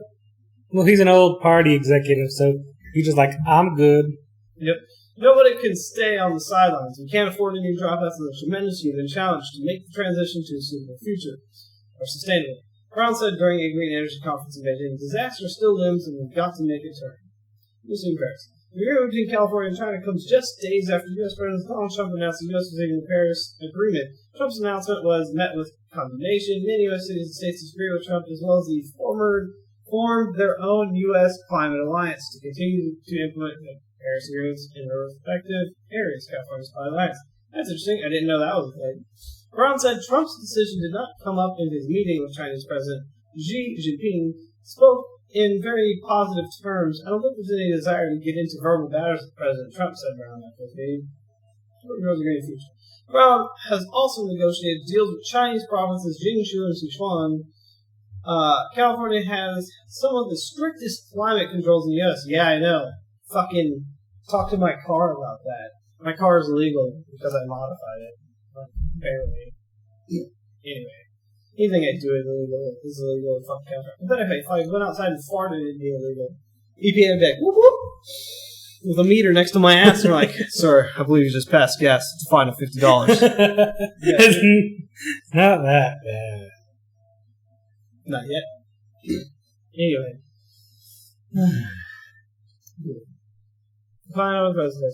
Well, he's an old party executive, so he's just like, I'm good. Yep. Nobody can stay on the sidelines. We can't afford any dropouts of the tremendous human challenge to make the transition to a suitable future, or sustainable. Brown said during a green energy conference in Beijing, disaster still looms and we've got to make it turn. You seem impressed. The agreement between California and China comes just days after U.S. President Donald Trump announced the U.S. was taking the Paris Agreement. Trump's announcement was met with condemnation. Many U.S. cities and states disagree with Trump, as well as the formed their own U.S. Climate Alliance to continue to implement the Paris agreements in their respective areas. California's Climate Alliance. That's interesting. I didn't know that was a thing. Brown said Trump's decision did not come up in his meeting with Chinese President Xi Jinping. Spoke in very positive terms. I don't think there's any desire to get into verbal battles with President Trump, said Brown after his meeting. Brown has also negotiated deals with Chinese provinces Jiangsu and Sichuan. California has some of the strictest climate controls in the U.S. Yeah, I know. Fucking talk to my car about that. My car is illegal because I modified it. Barely. Anyway. Anything I do is illegal in fucking California. But if I went outside and farted, it'd be illegal. EPA would be like, whoop whoop, with a meter next to my ass, and they're like, sir, I believe you just passed gas. It's a fine of $50. It's not that bad. Not yet. Anyway. Final president.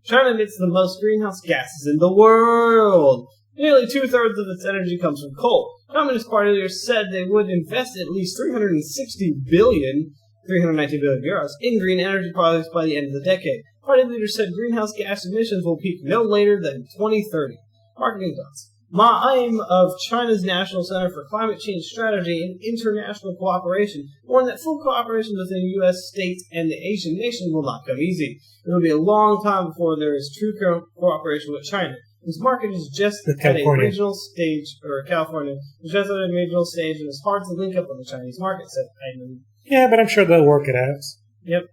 China emits the most greenhouse gases in the world. Nearly 2/3 of its energy comes from coal. Communist Party leaders said they would invest at least 319 billion euros in green energy projects by the end of the decade. Party leaders said greenhouse gas emissions will peak no later than 2030. Marketing dots. Ma Aim of China's National Center for Climate Change Strategy and International Cooperation warned that full cooperation between U.S. states and the Asian nation will not come easy. It will be a long time before there is true cooperation with China. This market is just at a regional stage, or California is just at a regional stage, and it's hard to link up with the Chinese market, said Hyman. Yeah, but I'm sure they'll work it out. Yep.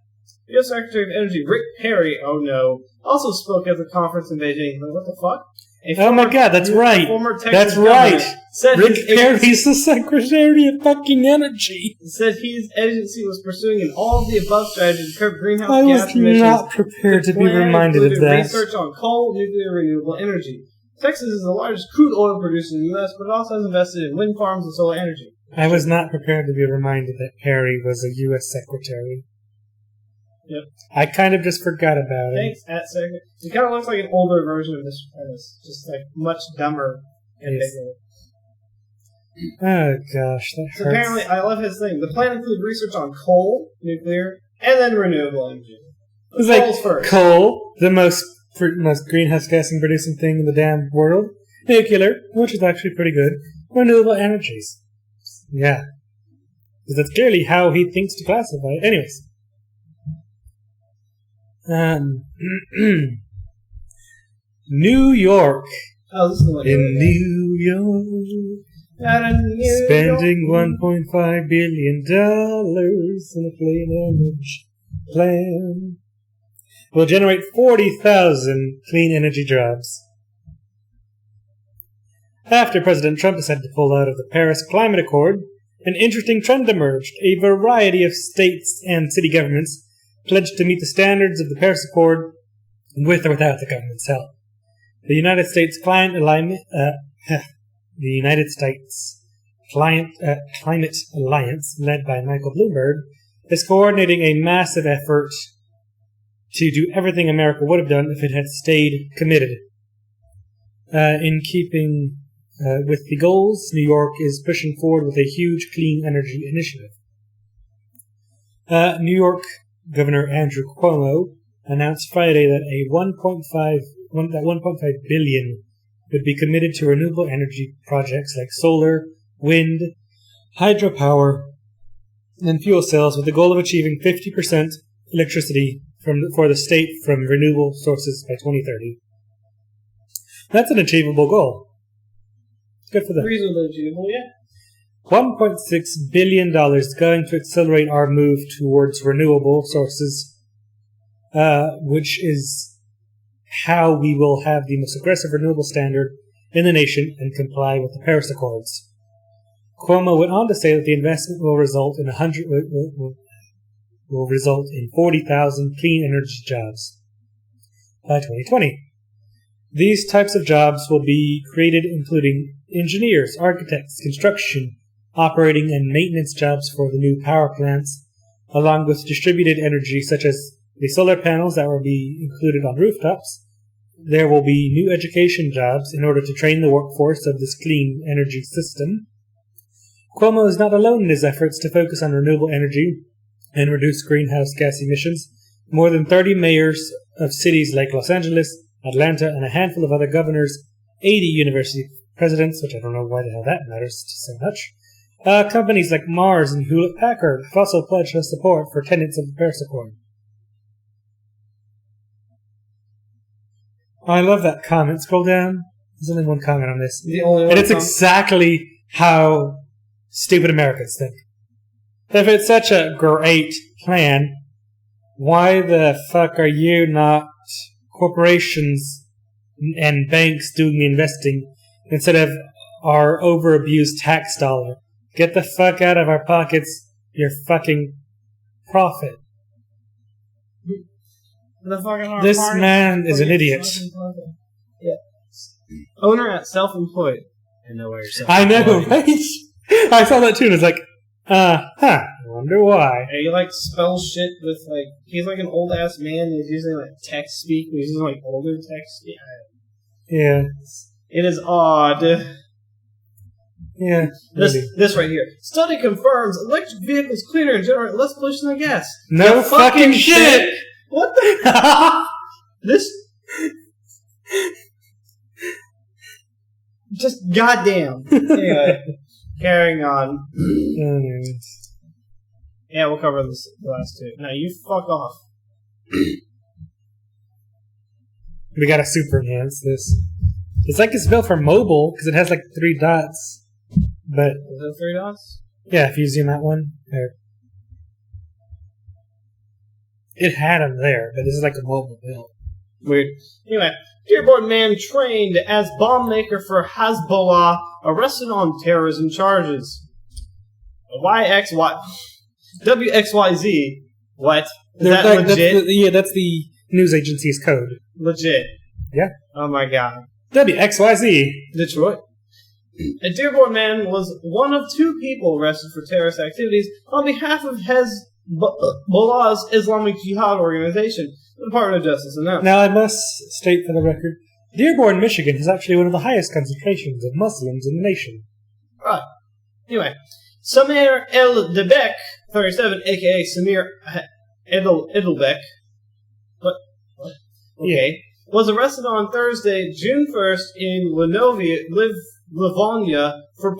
U.S. Secretary of Energy Rick Perry, oh no, also spoke at the conference in Beijing. What the fuck? Oh my god, that's right. That's right. Rick Perry's the Secretary of fucking Energy. Said his agency was pursuing an all-of-the-above strategy to curb greenhouse gas emissions. I was not prepared to be reminded of that. Research on coal, nuclear, renewable energy. Texas is the largest crude oil producer in the U.S., but it also has invested in wind farms and solar energy. I was not prepared to be reminded that Perry was a U.S. Secretary. Yep. I kind of just forgot about it. Thanks, at Secretary. He kind of looks like an older version of Mr. Pettis. Just like much dumber and bigger. Oh gosh, that hurts. So apparently, I love his thing. The plan includes research on coal, nuclear, and then renewable energy. It's like first. Coal, the most greenhouse gas producing thing in the damn world. Nuclear, which is actually pretty good. Renewable energies. Yeah. Because that's clearly how he thinks to classify it. Anyways. New York. Oh, this is the one. In New York. Spending $1.5 billion in a clean energy plan will generate 40,000 clean energy jobs. After President Trump decided to pull out of the Paris Climate Accord, an interesting trend emerged. A variety of states and city governments pledged to meet the standards of the Paris Accord with or without the government's help. The United States Climate Alliance, led by Michael Bloomberg, is coordinating a massive effort to do everything America would have done if it had stayed committed. In keeping with the goals, New York is pushing forward with a huge clean energy initiative. New York Governor Andrew Cuomo announced Friday that $1.5 billion would be committed to renewable energy projects like solar, wind, hydropower, and fuel cells, with the goal of achieving 50% electricity for the state from renewable sources by 2030. That's an achievable goal. It's good for them. Reasonably achievable, yeah. $1.6 billion is going to accelerate our move towards renewable sources, which is how we will have the most aggressive renewable standard in the nation and comply with the Paris Accords. Cuomo went on to say that the investment will result in 40,000 clean energy jobs by 2020. These types of jobs will be created including engineers, architects, construction, operating and maintenance jobs for the new power plants, along with distributed energy such as the solar panels that will be included on rooftops. There will be new education jobs in order to train the workforce of this clean energy system. Cuomo is not alone in his efforts to focus on renewable energy and reduce greenhouse gas emissions. More than 30 mayors of cities like Los Angeles, Atlanta, and a handful of other governors, 80 university presidents, which I don't know why the hell that matters so much, companies like Mars and Hewlett-Packard have also pledged their support for tenets of the Paris Accord. Oh, I love that comment. Scroll down. There's only one comment on this. And it's exactly how stupid Americans think. If it's such a great plan, why the fuck are you not corporations and banks doing the investing instead of our over-abused tax dollar? Get the fuck out of our pockets, your fucking profit. This man is an idiot. Yeah. Owner at self-employed. I know where you're self-employed. I know, right? I saw that too and it's like, I wonder why. Yeah, he spells shit with he's like an old ass man. He's using text speak. He's using older text. Yeah. It is odd. Yeah. This right here. Study confirms electric vehicles cleaner and generate less pollution than gas. No fucking shit. What the? This. Just goddamn. Anyway, carrying on. Yeah, we'll cover the last two. Now you fuck off. We gotta super enhance this. It's like it's built for mobile because it has 3 dots. But is it 3 dots? Yeah, if you zoom out one. There. It had them there, but this is a mobile build. Weird. Anyway, Dearborn man trained as bomb maker for Hezbollah arrested on terrorism charges. WXYZ. What? Is that legit? That's the news agency's code. Legit. Yeah. Oh my god. WXYZ. Detroit. A Dearborn man was one of 2 people arrested for terrorist activities on behalf of Hezbollah's Islamic Jihad organization, the Department of Justice announced. Now, I must state for the record, Dearborn, Michigan is actually one of the highest concentrations of Muslims in the nation. Right. Anyway, Samir El-Debek, 37, a.k.a. Samir Edelbeck, what? Okay, was arrested on Thursday, June 1st in Livonia for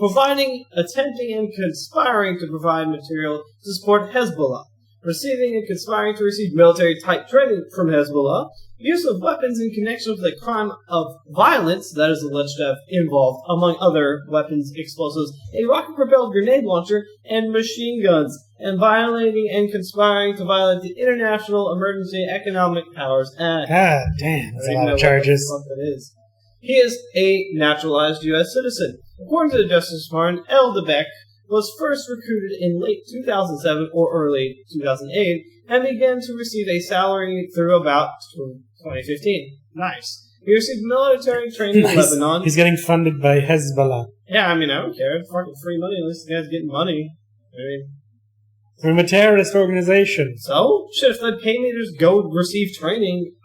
attempting and conspiring to provide material to support Hezbollah, receiving and conspiring to receive military-type training from Hezbollah, use of weapons in connection with a crime of violence that is alleged to have involved, among other weapons, explosives, a rocket-propelled grenade launcher, and machine guns, and violating and conspiring to violate the International Emergency Economic Powers Act. Ah, damn, that's a lot of charges. What that is. He is a naturalized U.S. citizen. According to the Justice Department, El-Debek was first recruited in late 2007 or early 2008 and began to receive a salary through about 2015. Nice. He received military training in Lebanon. He's getting funded by Hezbollah. Yeah, I don't care. It's fucking free money. At least the guy's getting money. From a terrorist organization. So? Shit, if they'd pay me to just go receive training,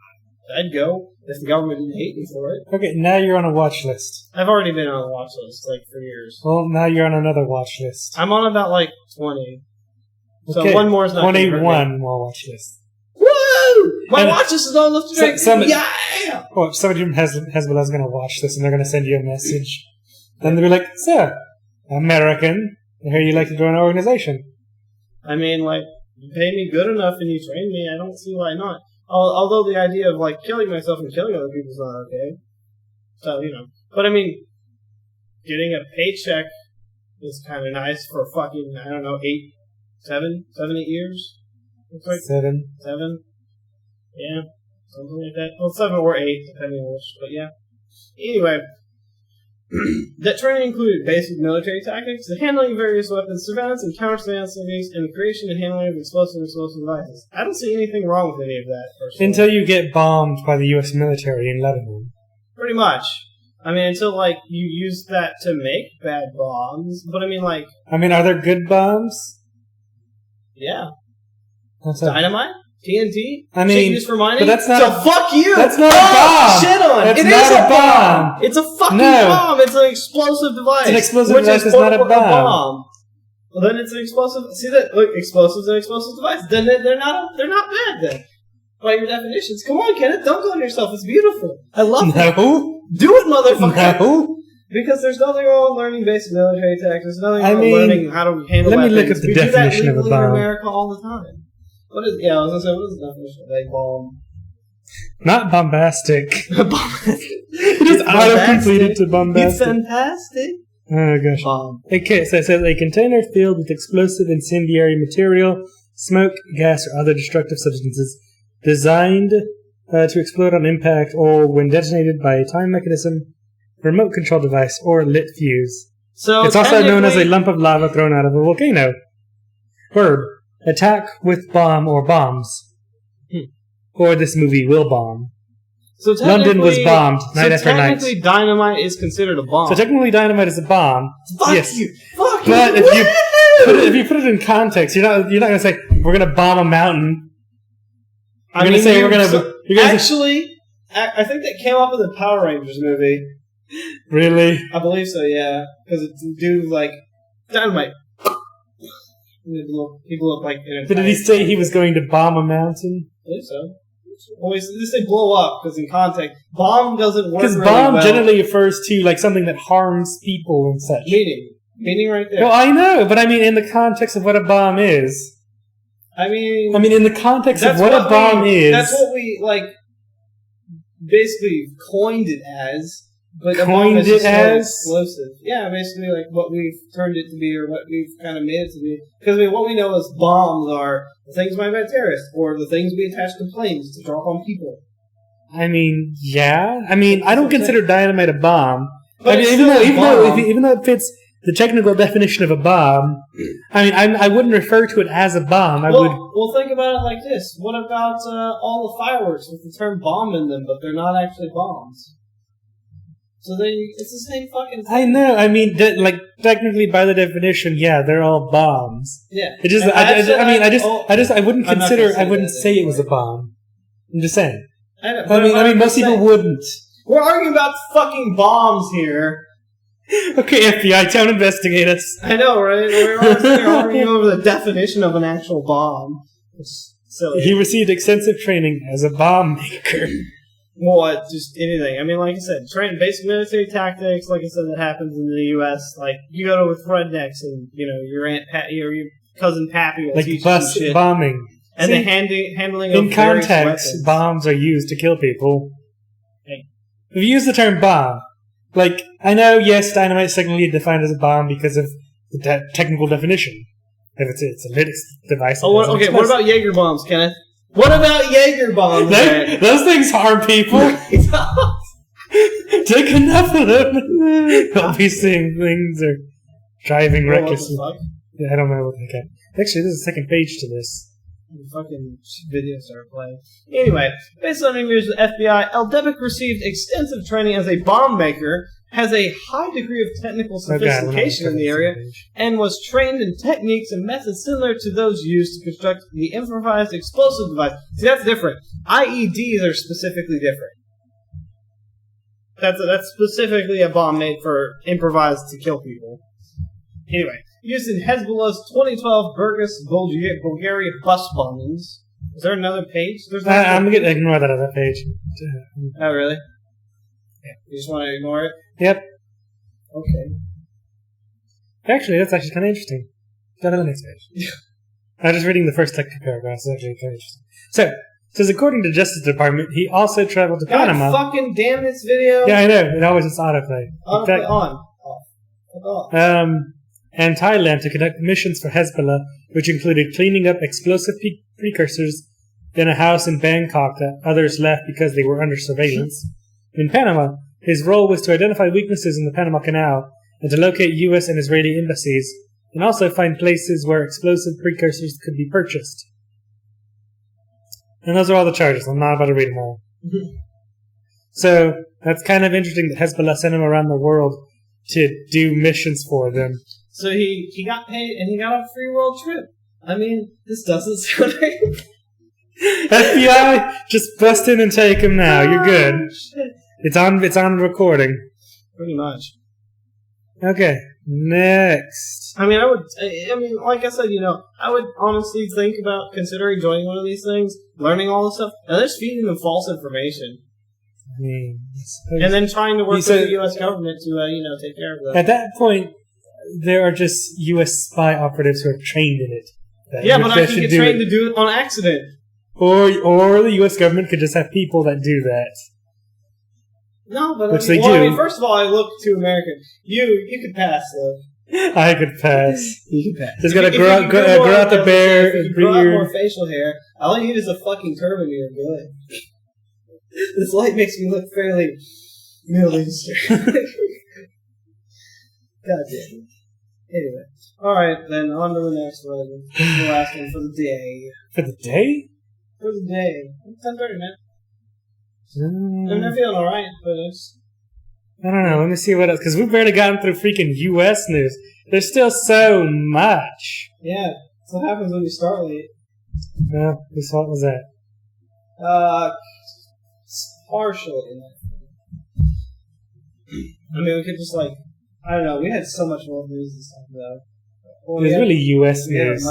I'd go. If the government didn't hate me for it. Okay, now you're on a watch list. I've already been on a watch list, for years. Well, now you're on another watch list. I'm on about, 20. Okay. So one more is not 21 more watch lists. Woo! My watch list is all left to right. Yeah! Well, somebody from Hezbollah is going to watch this and they're going to send you a message. Then they'll be like, "Sir, American, I hear you like to join our organization." You pay me good enough and you train me, I don't see why not. Although the idea of, killing myself and killing other people is not okay. So, But, getting a paycheck is kind of nice for fucking, 7, 8 years? Looks like 7. 7? Yeah. Something like that. Well, 7 or 8, depending on which, but yeah. Anyway. That training included basic military tactics, the handling of various weapons, surveillance and counter-surveillance techniques, and the creation and handling of explosive devices. I don't see anything wrong with any of that, personally. Until you get bombed by the U.S. military in Lebanon. Pretty much. Until, you use that to make bad bombs, but are there good bombs? Yeah. What's dynamite? TNT? I mean, used for mining? but that's not so fuck you! That's not a bomb! Shit on! That's It not is a bomb! It's a fucking bomb! It's an explosive device. It's an explosive device, it's not a bomb. Well, then it's an explosive... See that? Look, explosives and explosive device. Then they're not bad, then. By your definitions. Come on, Kenneth, don't go on yourself. It's beautiful. I love it. No. Do it, motherfucker. No. Because there's nothing wrong with learning basic military tactics. There's nothing wrong with learning how to handle weapons. Let me look at the definition of a bomb. In America all the time. What is the definition of a bomb? Not bombastic. It is auto-completed to bombastic. It's fantastic. Oh, gosh. Bomb. Okay, so it says a container filled with explosive incendiary material, smoke, gas, or other destructive substances designed to explode on impact or when detonated by a time mechanism, remote control device, or lit fuse. So it's also known as a lump of lava thrown out of a volcano. Verb. Attack with bomb or bombs. Or this movie will bomb. So London was bombed night after night. So technically dynamite is considered a bomb. So technically dynamite is a bomb. Fuck yes. you! Fuck but you! if you put it in context, you're not going to say, we're going to bomb a mountain. You're going to say, Actually, I think that came up in the Power Rangers movie. Really? I believe so, yeah. Because it's a dude like, dynamite. He blew up like in a But did he say he was going to bomb a mountain? I believe so. Well, they say blow up, because in context, bomb doesn't work because really bomb well. generally refers to like something that harms people and such. Meaning right there. No, I know, but I mean in the context of what a bomb is. I mean in the context of what a bomb is. That's what we, like, basically coined it as. But a bomb is just explosive. Yeah, basically like what we've turned it to be or what we've kind of made it to be. Because what we know as bombs are the things made by terrorists or the things we attach to planes to drop on people. I mean, yeah. I don't consider dynamite a bomb. But even though it fits the technical definition of a bomb, I wouldn't refer to it as a bomb. Well, think about it like this. What about all the fireworks with the term bomb in them, but they're not actually bombs? So it's the same fucking thing. I know. Technically, by the definition, yeah, they're all bombs. Yeah. It just. I wouldn't consider. I wouldn't say it was a bomb. I'm just saying. I know, most people wouldn't. We're arguing about fucking bombs here. Okay, FBI, don't investigate us. I know, right? We're arguing over the definition of an actual bomb. It's silly. He received extensive training as a bomb maker. Well, just anything. Like I said, train basic military tactics. Like I said, that happens in the U.S. Like you go to with rednecks, and your aunt Pat, your cousin Pappy will teach you bus shit. Bombing, and the handling in of context, bombs are used to kill people. Hey. If you use the term bomb, I know, yes, dynamite is technically defined as a bomb because of the technical definition. If it's a lit device. Okay. What about Jaeger bombs, Kenneth? What about Jaeger bombs? Those things harm people. Take enough of them. Don't be seeing things or driving recklessly. Yeah, I don't know what the heck. Actually, there's a second page to this. The fucking video started playing. Anyway, based on interviews with the FBI, Eldebic received extensive training as a bomb maker, has a high degree of technical sophistication in the area, and was trained in techniques and methods similar to those used to construct the improvised explosive device. See, that's different. IEDs are specifically different. That's specifically a bomb made for improvised to kill people. Anyway, used in Hezbollah's 2012 Burgas, Bulgaria bus bombings. Is there another page? I'm going to ignore that other page. Oh, really? Yeah. You just want to ignore it? Yep. Okay. Actually, that's actually kind of interesting. Go to the next page. I'm just reading the first paragraph. It's actually kind of interesting. So, it says, according to Justice Department, he also traveled to Panama. God fucking damn this video. Yeah, I know. It always just autoplay. Autoplay on. Off. And Thailand to conduct missions for Hezbollah, which included cleaning up explosive precursors in a house in Bangkok that others left because they were under surveillance. In Panama, his role was to identify weaknesses in the Panama Canal and to locate U.S. and Israeli embassies, and also find places where explosive precursors could be purchased. And those are all the charges. I'm not about to read them all. So, that's kind of interesting that Hezbollah sent him around the world to do missions for them. So he got paid, and he got a free world trip. This doesn't sound right. FBI, just bust in and take him now. You're good. Shit. It's on recording. Pretty much. Okay, next. I mean, like I said, I would honestly think about considering joining one of these things, learning all this stuff, and just feeding them false information. And then trying to work with the U.S. government to, take care of that. At that point, there are just U.S. spy operatives who are trained in it. Yeah, but I can get trained to do it on accident. Or the U.S. government could just have people that do that. No, but they do. First of all, I look too American. You could pass, though. I could pass. You could pass. Just gotta grow out the bear. If you grow out more facial hair, all I need is a fucking turban and you're good. This light makes me look fairly Middle Eastern. God damn it. Anyway. Alright, then on to the next one. This is the last one for the day. For the day? For the day. It's 10:30, man. I'm not feeling alright, but it's... I don't know, let me see what else, because we've barely gotten through freaking U.S. news. There's still so much. Yeah, that's what happens when you start late. No, what was that? Partially. I mean, we could just, I don't know, we had so much more news this time, though. Well, it was really U.S. news.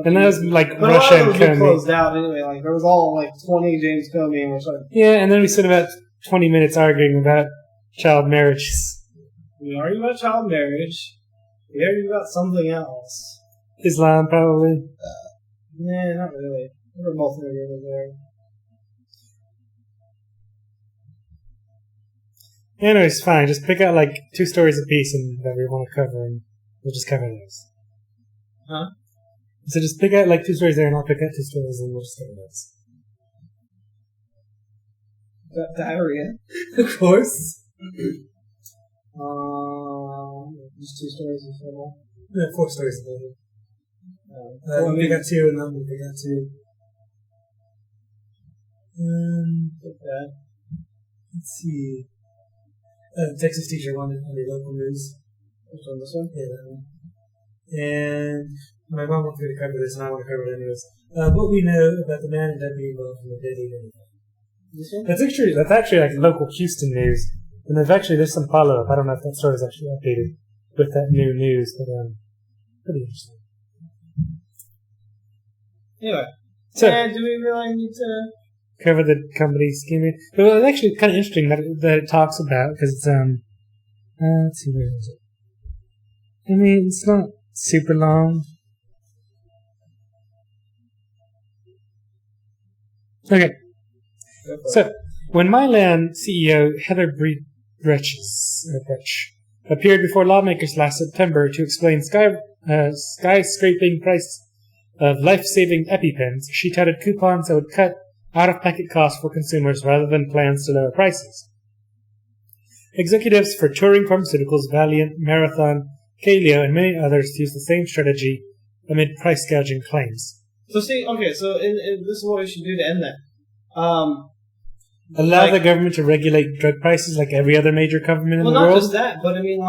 And that was, Russia and Comey. Closed out anyway. There was all, 20 James Comey and Yeah, and then we spent about 20 minutes arguing about child marriages. We argued about child marriage. We argued about something else. Islam, probably. Nah, not really. We were both in agreement there. Anyways, fine. Just pick out, 2 stories apiece and that we want to cover, and we'll just cover those. Huh? So just pick out 2 stories there, and I'll pick out 2 stories, and we'll just cover those. Diarrhea? Of course. Just 2 stories in total? Yeah, 4 stories in total. We got 2, and then we got 2. Okay. Let's see. Texas teacher wanted under local news. Which one, this one? Yeah, that one. And my mom wants me to cover this, and I want to cover it anyways. What we know about the man and deputy involved in the deadly anything. This one? That's actually local Houston news. And there's some follow-up. I don't know if that story is actually updated with that new news, but pretty interesting. Anyway. So, do we really need to cover the company scheme? Well, it's actually kind of interesting that it talks about, because it's, let's see, where is it? I mean, it's not super long. Okay. So, when Mylan CEO Heather Breach appeared before lawmakers last September to explain skyscraping price of life-saving EpiPens, she touted coupons that would cut out-of-pocket costs for consumers rather than plans to lower prices. Executives for Turing Pharmaceuticals, Valiant, Marathon, Kaleo, and many others use the same strategy amid price gouging claims. So this is what we should do to end that. Allow the government to regulate drug prices like every other major government in the world? Well, not just that, but I mean,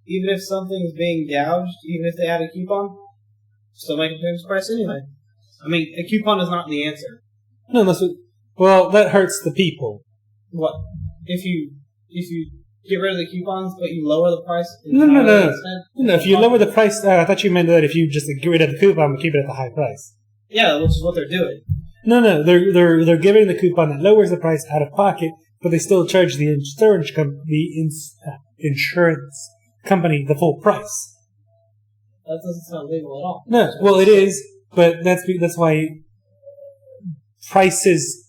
even if something's being gouged, even if they add a coupon, still make a famous price anyway. I mean, a coupon is not the answer. No, that hurts the people. What? If you get rid of the coupons, but you lower the price? No, if you lower the price, I thought you meant that if you just get rid of the coupon but keep it at the high price. Yeah, which is what they're doing. No, they're giving the coupon that lowers the price out of pocket, but they still charge the insurance company the full price. That doesn't sound legal at all. No, well it is, but that's why prices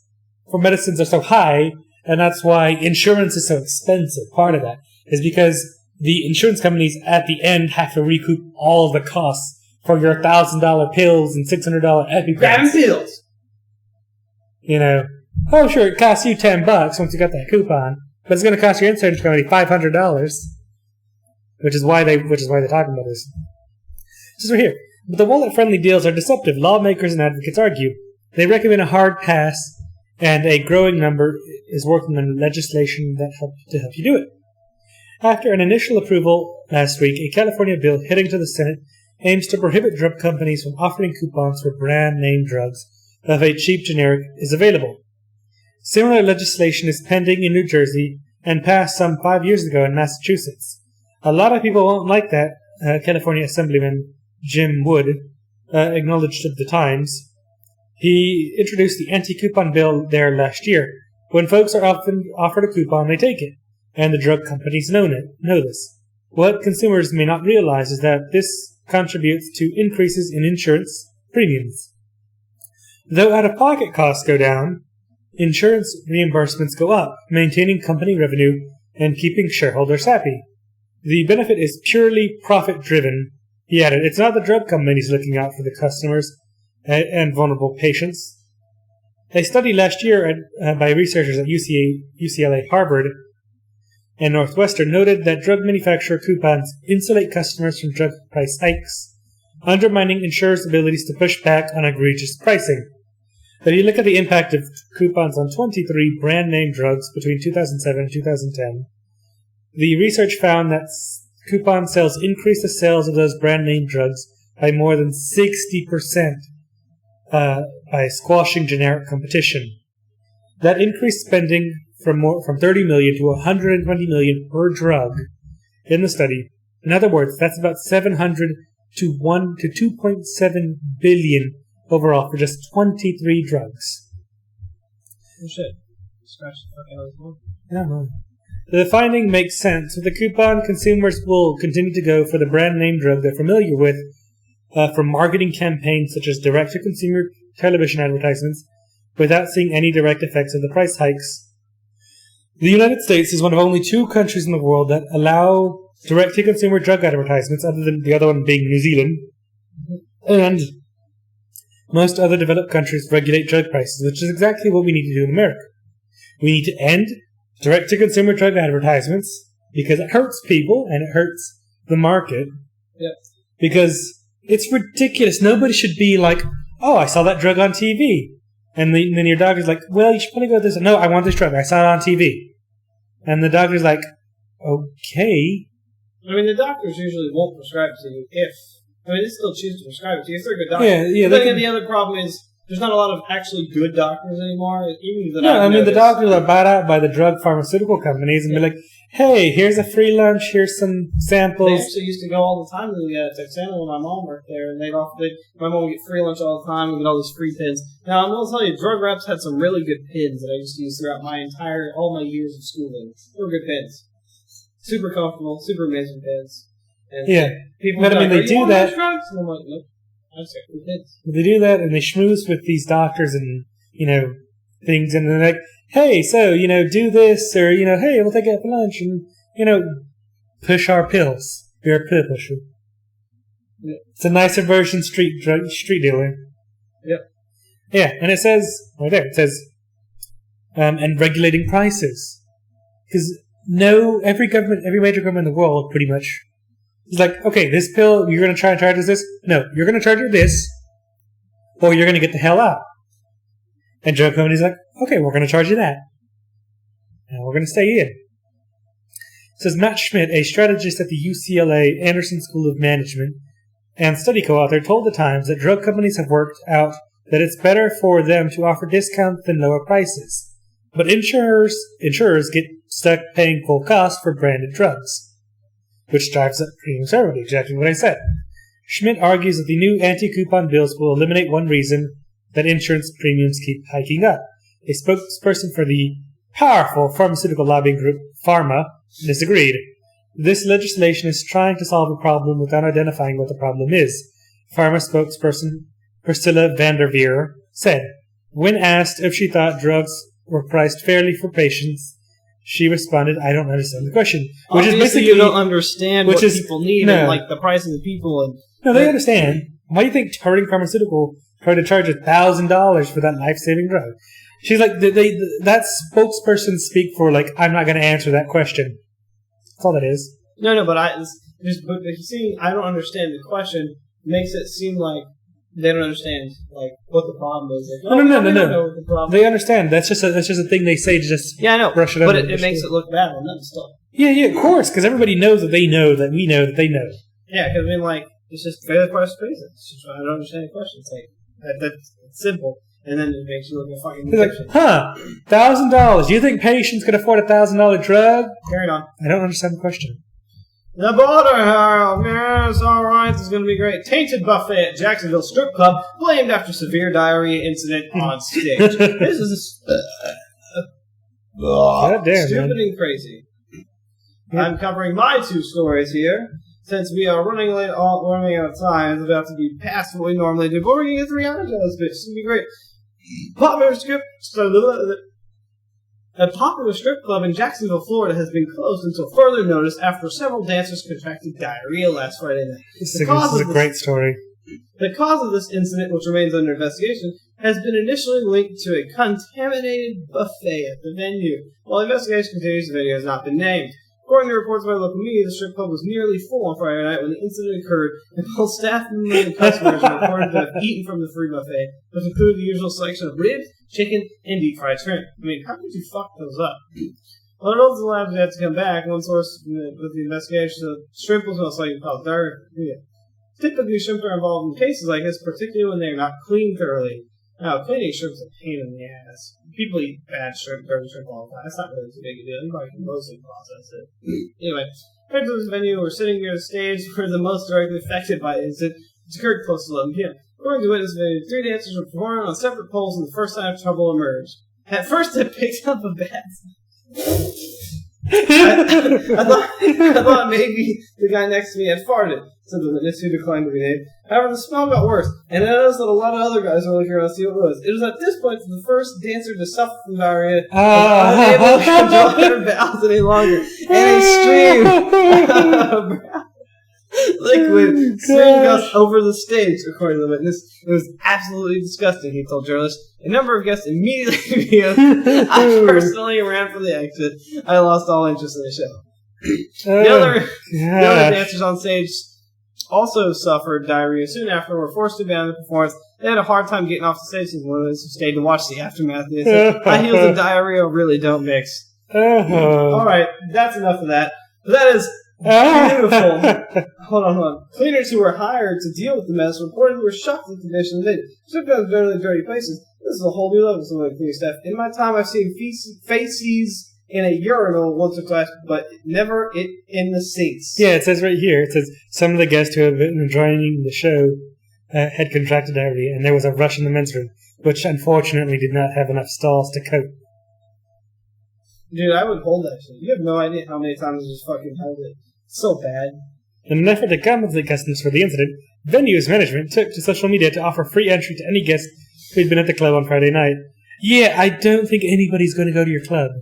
for medicines are so high, and that's why insurance is so expensive. Part of that is because the insurance companies at the end have to recoup all the costs for your $1,000 pills and $600 EpiPens. Damn pills! Oh sure, it costs you $10 once you got that coupon, but it's going to cost your insurance company $500, which is why they're talking about this. Just right here. But the wallet-friendly deals are deceptive. Lawmakers and advocates argue. They recommend a hard pass, and a growing number is working on legislation to help you do it. After an initial approval last week, a California bill heading to the Senate aims to prohibit drug companies from offering coupons for brand-name drugs of a cheap generic is available. Similar legislation is pending in New Jersey and passed some 5 years ago in Massachusetts. A lot of people won't like that, California Assemblyman Jim Wood acknowledged at the Times. He introduced the anti-coupon bill there last year. When folks are often offered a coupon, they take it, and the drug companies know this. What consumers may not realize is that this contributes to increases in insurance premiums. Though out-of-pocket costs go down, insurance reimbursements go up, maintaining company revenue and keeping shareholders happy. The benefit is purely profit-driven, he added. It's not the drug companies looking out for the customers and vulnerable patients. A study last year by researchers at UCLA, Harvard, and Northwestern noted that drug manufacturer coupons insulate customers from drug price hikes, undermining insurers' abilities to push back on egregious pricing. But if you look at the impact of coupons on 23 brand-name drugs between 2007 and 2010, the research found that coupon sales increased the sales of those brand-name drugs by more than 60%. By squashing generic competition. That increased spending from $30 million to $120 million per drug in the study. In other words, that's about $700 to $2.7 billion overall for just 23 drugs. Oh shit! Scratch the fuck out of this one. Yeah. The finding makes sense. With the coupon, consumers will continue to go for the brand name drug they're familiar with. From marketing campaigns such as direct-to-consumer television advertisements without seeing any direct effects of the price hikes. The United States is one of only 2 countries in the world that allow direct-to-consumer drug advertisements, other than the other one being New Zealand. And most other developed countries regulate drug prices, which is exactly what we need to do in America. We need to end direct-to-consumer drug advertisements because it hurts people and it hurts the market. Yeah. Because it's ridiculous. Nobody should be like, oh, I saw that drug on TV. And then your doctor's like, well, you should probably go with this. No, I want this drug. I saw it on TV. And the doctor's like, okay. I mean, the doctors usually won't prescribe to you if... I mean, they still choose to prescribe it to you if they're a good doctor. Yeah. But then the other problem is there's not a lot of actually good doctors anymore. The doctors are bought out by the drug pharmaceutical companies and be like, hey, here's a free lunch, here's some samples. They actually used to go all the time to the Texana when my mom worked there, and my mom would get free lunch all the time and get all these free pins. Now, I'm going to tell you, drug reps had some really good pins that I used to use throughout all my years of schooling. They were good pins. Super comfortable, super amazing pins. And people but I mean, they do that. Drugs? And I'm like, nope. They do that, and they schmooze with these doctors and, things, and they're like, hey, so, do this, or, hey, we'll take it out for lunch, and, push our pills. You're a pill pusher. Yep. It's a nicer version street dealer. Yep. Yeah, and it says, right there, and regulating prices. Because every major government in the world, pretty much, it's like, okay, this pill, you're going to try and charge us this? No, you're going to charge her this, or you're going to get the hell out. And drug companies are like, okay, we're going to charge you that. And we're going to stay in. Says Matt Schmidt, a strategist at the UCLA Anderson School of Management and study co-author, told the Times that drug companies have worked out that it's better for them to offer discounts than lower prices. But insurers get stuck paying full cost for branded drugs, which drives up premiums everybody, exactly what I said. Schmidt argues that the new anti-coupon bills will eliminate one reason that insurance premiums keep hiking up. A spokesperson for the powerful pharmaceutical lobbying group Pharma disagreed. This legislation is trying to solve a problem without identifying what the problem is. Pharma spokesperson Priscilla Vanderveer said, when asked if she thought drugs were priced fairly for patients, she responded, I don't understand the question. Which Obviously, is basically you don't understand what people need and like the price of the people. And no, they understand. Why do you think Harding Pharmaceutical tried to charge $1,000 for that life-saving drug? She's like, that spokesperson speak for like, I'm not going to answer that question. That's all that is. No, but you see, I don't understand the question. Makes it seem like they don't understand like what the problem is. Like, no. Don't know what the problem they understand. That's just a thing they say to just I know, brush it but under. it makes it look bad on them still. Yeah, of course, because everybody knows that they know that we know that they know. Yeah, because I mean, like, it's just fair price pays it. I don't understand the question. It's like that's simple. And then it makes you look like a fucking magician. $1,000. Do you think patients could afford a $1,000 drug? Carry on. I don't understand the question. The Border Herald. Yes, alright, this is going to be great. Tainted buffet at Jacksonville Strip Club, blamed after severe diarrhea incident on stage. This is stupid and crazy. Yeah. I'm covering my 2 stories here. Since we are running out of time, it's about to be past what we normally do. But we're going to get 3 hours out of this bitch. It's going to be great. A popular strip club in Jacksonville, Florida has been closed until further notice after several dancers contracted diarrhea last Friday night. This is a great story. The cause of this incident, which remains under investigation, has been initially linked to a contaminated buffet at the venue. While the investigation continues, the venue has not been named. According to reports by local media, the strip club was nearly full on Friday night when the incident occurred, and both staff members and customers are reported to have eaten from the free buffet, which included the usual selection of ribs, chicken, and deep fried shrimp. I mean, how could you fuck those up? Well, adults allowed to have to come back. One source with the investigation said shrimp was most likely caused diarrhea. Typically, shrimp are involved in cases like this, particularly when they are not cleaned thoroughly. Now, cleaning shrimp is a pain in the ass. People eat bad shrimp, dirty shrimp all the time. It's not really too big a deal. You probably can mostly process it. Anyway, fans of this venue were sitting near the stage were the most directly affected by the incident, which occurred close to 11 p.m. According to witness video, 3 dancers were performing on separate poles and the first sign of trouble emerged. At first, they picked up a bat. I thought maybe the guy next to me had farted, said the witness who declined to be named. However, the smell got worse, and I noticed that a lot of other guys were looking around to see what it was. It was at this point that the first dancer to suffer from diarrhea was unable to control their bowels any longer, and a stream of liquid streamed over the stage, according to the witness. It was absolutely disgusting, he told journalists. A number of guests immediately began. I personally ran for the exit. I lost all interest in the show. The other dancers on stage also suffered diarrhea soon after, were forced to abandon the performance. They had a hard time getting off the stage since one of those who stayed to watch the aftermath. They said, high heels and diarrhea really don't mix. Alright, that's enough of that. But that is beautiful. Hold on. Cleaners who were hired to deal with the mess reportedly were shocked at the condition of the venue. Strip clubs are generally dirty places. This is a whole new level of some of the cleaning staff. In my time, I've seen feces in a urinal once or twice, but never in the sinks. Yeah, it says right here, it says some of the guests who have been enjoying the show had contracted diarrhea, and there was a rush in the men's room, which unfortunately did not have enough stalls to cope. Dude, I would hold that shit. You have no idea how many times I just fucking held it. It's so bad. In an effort to compensate customers for the incident, venue's management took to social media to offer free entry to any guest who'd been at the club on Friday night. Yeah, I don't think anybody's going to go to your club.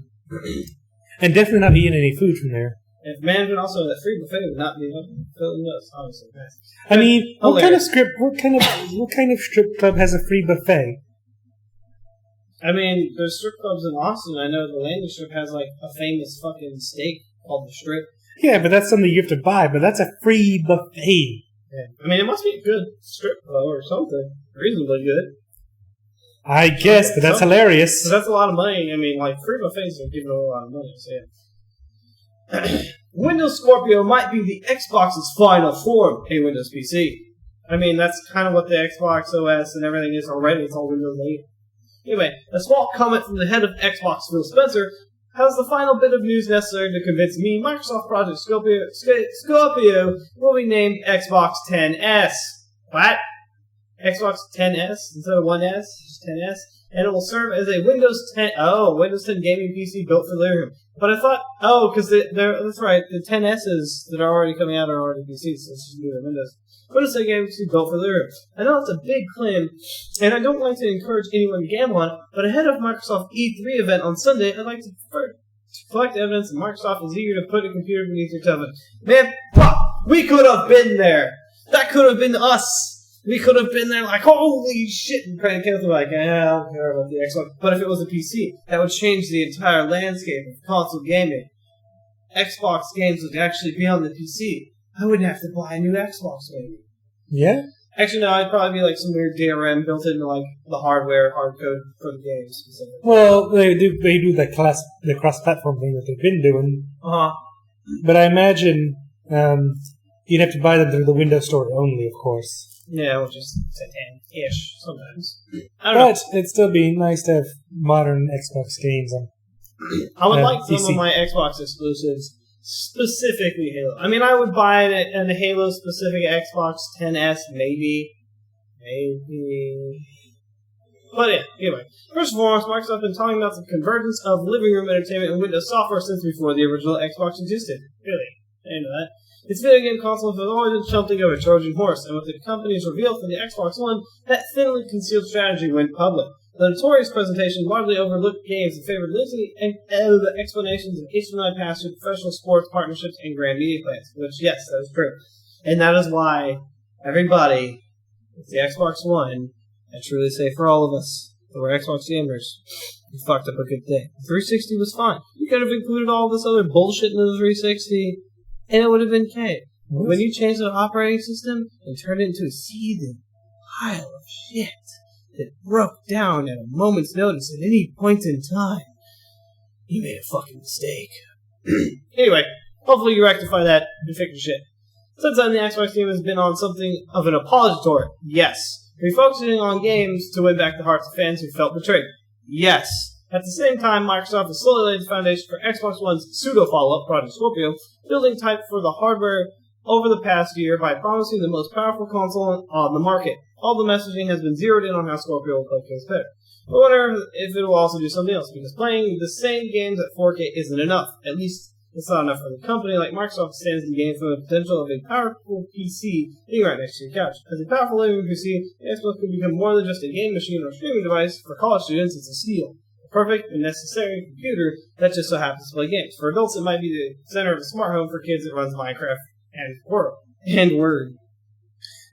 And definitely not eating any food from there. If management also had a free buffet, would not be filling us, obviously. I mean, what kind of strip club has a free buffet? I mean, there's strip clubs in Austin. I know the Landing Strip has like a famous fucking steak called the Strip. Yeah, but that's something you have to buy. But that's a free buffet. Yeah. I mean, it must be a good strip club or something, reasonably good. I guess, but that's hilarious. That's a lot of money. I mean, like, free buffets are giving a lot of money, so yeah. Windows Scorpio might be the Xbox's final form. Hey, Windows PC. I mean, that's kind of what the Xbox OS and everything is already. It's all Windows 8. Anyway, a small comment from the head of Xbox, Phil Spencer, has the final bit of news necessary to convince me Microsoft Project Scorpio will be named Xbox 10S. What? Xbox 10S instead of 1S, just 10S, and it will serve as a Windows 10 gaming PC built for the living room. But I thought, because that's right, the 10Ss that are already coming out are already PCs, so it's just new Windows. Windows 10 gaming PC built for the living room. I know it's a big claim, and I don't like to encourage anyone to gamble on it, but ahead of Microsoft E3 event on Sunday, I'd like to collect evidence that Microsoft is eager to put a computer beneath your television. Man, fuck! We could have been there! That could have been us! We could have been there like, holy shit, and Craig Kenneth like, I don't care about the Xbox. But if it was a PC, that would change the entire landscape of console gaming. Xbox games would actually be on the PC. I wouldn't have to buy a new Xbox, maybe. Yeah? Actually, no, it'd probably be like some weird DRM built into like the hardware, hard code for the games specifically. Well, they do the cross-platform thing that they've been doing. Uh-huh. But I imagine you'd have to buy them through the Windows Store only, of course. Yeah, which is Satan-ish sometimes. I don't know. But it'd still be nice to have modern Xbox games on. I would like some of my Xbox exclusives, specifically Halo. I mean, I would buy a Halo-specific Xbox 10S, maybe. But yeah, anyway. First and foremost, Microsoft has been talking about the convergence of living room entertainment and Windows software since before the original Xbox existed. Really? I didn't know that. Its video game console has always been something of a Trojan horse, and with the company's reveal for the Xbox One, that thinly concealed strategy went public. The notorious presentation widely overlooked games and favored lengthy explanations of HDMI pass-through, professional sports partnerships, and grand media plans. Which, yes, that is true. And that is why everybody, with the Xbox One, I truly say for all of us who are Xbox gamers, you fucked up a good thing. 360 was fine. You could have included all this other bullshit in the 360, and it would have been okay. But when you changed the operating system and turned it into a seething pile of shit that broke down at a moment's notice at any point in time, you made a fucking mistake. Anyway, hopefully you rectify that and fix your shit. Since then, the Xbox team has been on something of an apology tour. Yes. Refocusing on games to win back the hearts of fans who felt betrayed. Yes. At the same time, Microsoft has slowly laid the foundation for Xbox One's pseudo-follow-up, Project Scorpio, building type for the hardware over the past year by promising the most powerful console on the market. All the messaging has been zeroed in on how Scorpio will play games better. But I wonder if it will also do something else, because playing the same games at 4K isn't enough. At least, it's not enough for the company like Microsoft stands to gain from the potential of a powerful PC being right next to your couch. As a powerful living room PC, the Xbox can become more than just a game machine or streaming device. For college students, it's a steal. A perfect and necessary computer that just so happens to play games. For adults, it might be the center of a smart home. For kids, it runs Minecraft and Word.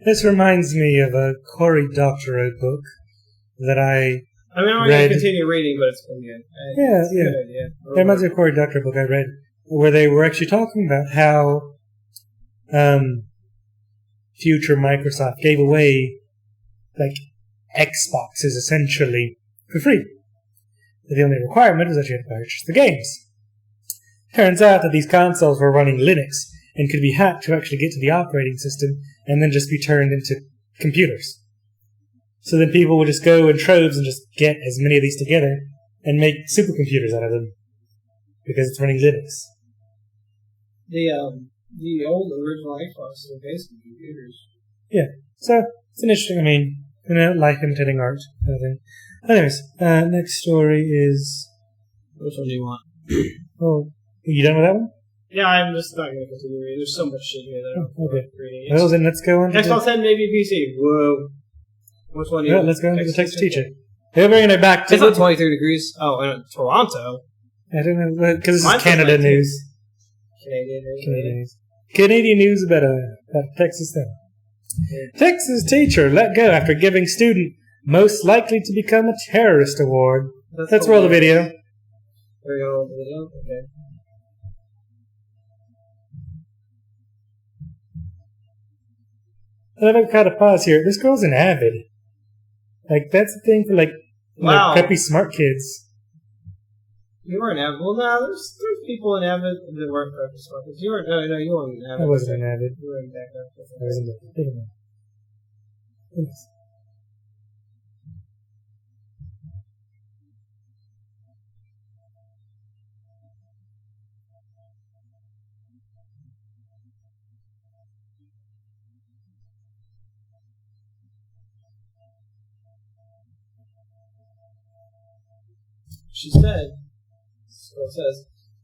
This reminds me of a Cory Doctorow book that I I'm not going to continue reading, but it's pretty good. It's a good idea. It reminds me of a Cory Doctorow book I read, where they were actually talking about how future Microsoft gave away like Xboxes essentially for free. The only requirement was that you had to purchase the games. Turns out that these consoles were running Linux and could be hacked to actually get to the operating system and then just be turned into computers. So then people would just go in troves and just get as many of these together and make supercomputers out of them because it's running Linux. The old original Xboxes were basically computers. Yeah, so it's an interesting, life imitating art kind of thing. Anyways, next story is... Which one do you want? Oh, you done with that one? Yeah, I'm just not going to continue reading. There's so much shit here that I'm reading. Well, then let's go on to Xbox 10 maybe PC. Whoa. Which one do you want? Let's go into the text teacher. We're going to back to... It's not 23 degrees. Oh, in Toronto? I don't know, because this is Canada news. Canadian news about Texas thing. Yeah. Texas teacher let go after giving student most likely to become a terrorist award. Let's roll the video. There we go, roll the video? Okay. I've got to pause here. This girl's an avid. Like, that's the thing for, preppy smart kids. You weren't avid. Well, no, there's people in avid that weren't preppy smart kids. You weren't. No, you weren't an avid. I wasn't an avid. You were in backup. I was in backup. Thanks.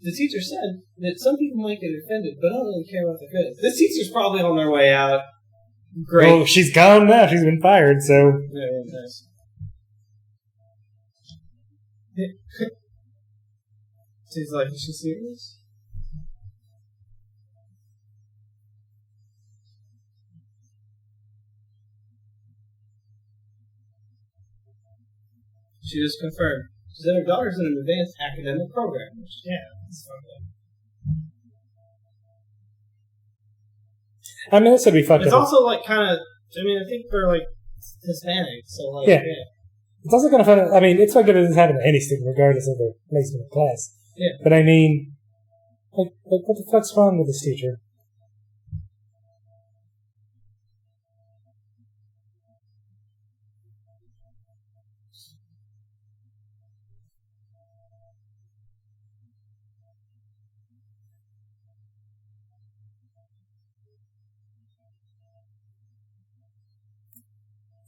The teacher said that some people might get offended, but I don't really care about the feelings. This teacher's probably on their way out. Great. Oh, she's gone now. She's been fired, so... Yeah, nice. She's like, is she serious? She just confirmed. She said her daughter's in an advanced academic program. Which, yeah, that's fucked up. I mean, this would be fucked up. It's also, kind of... I think they're, Hispanic, so, yeah. It's also kind of fun... it's fucked up if this happened to any student, regardless of their placement in class. Yeah. But, what the fuck's wrong with this teacher?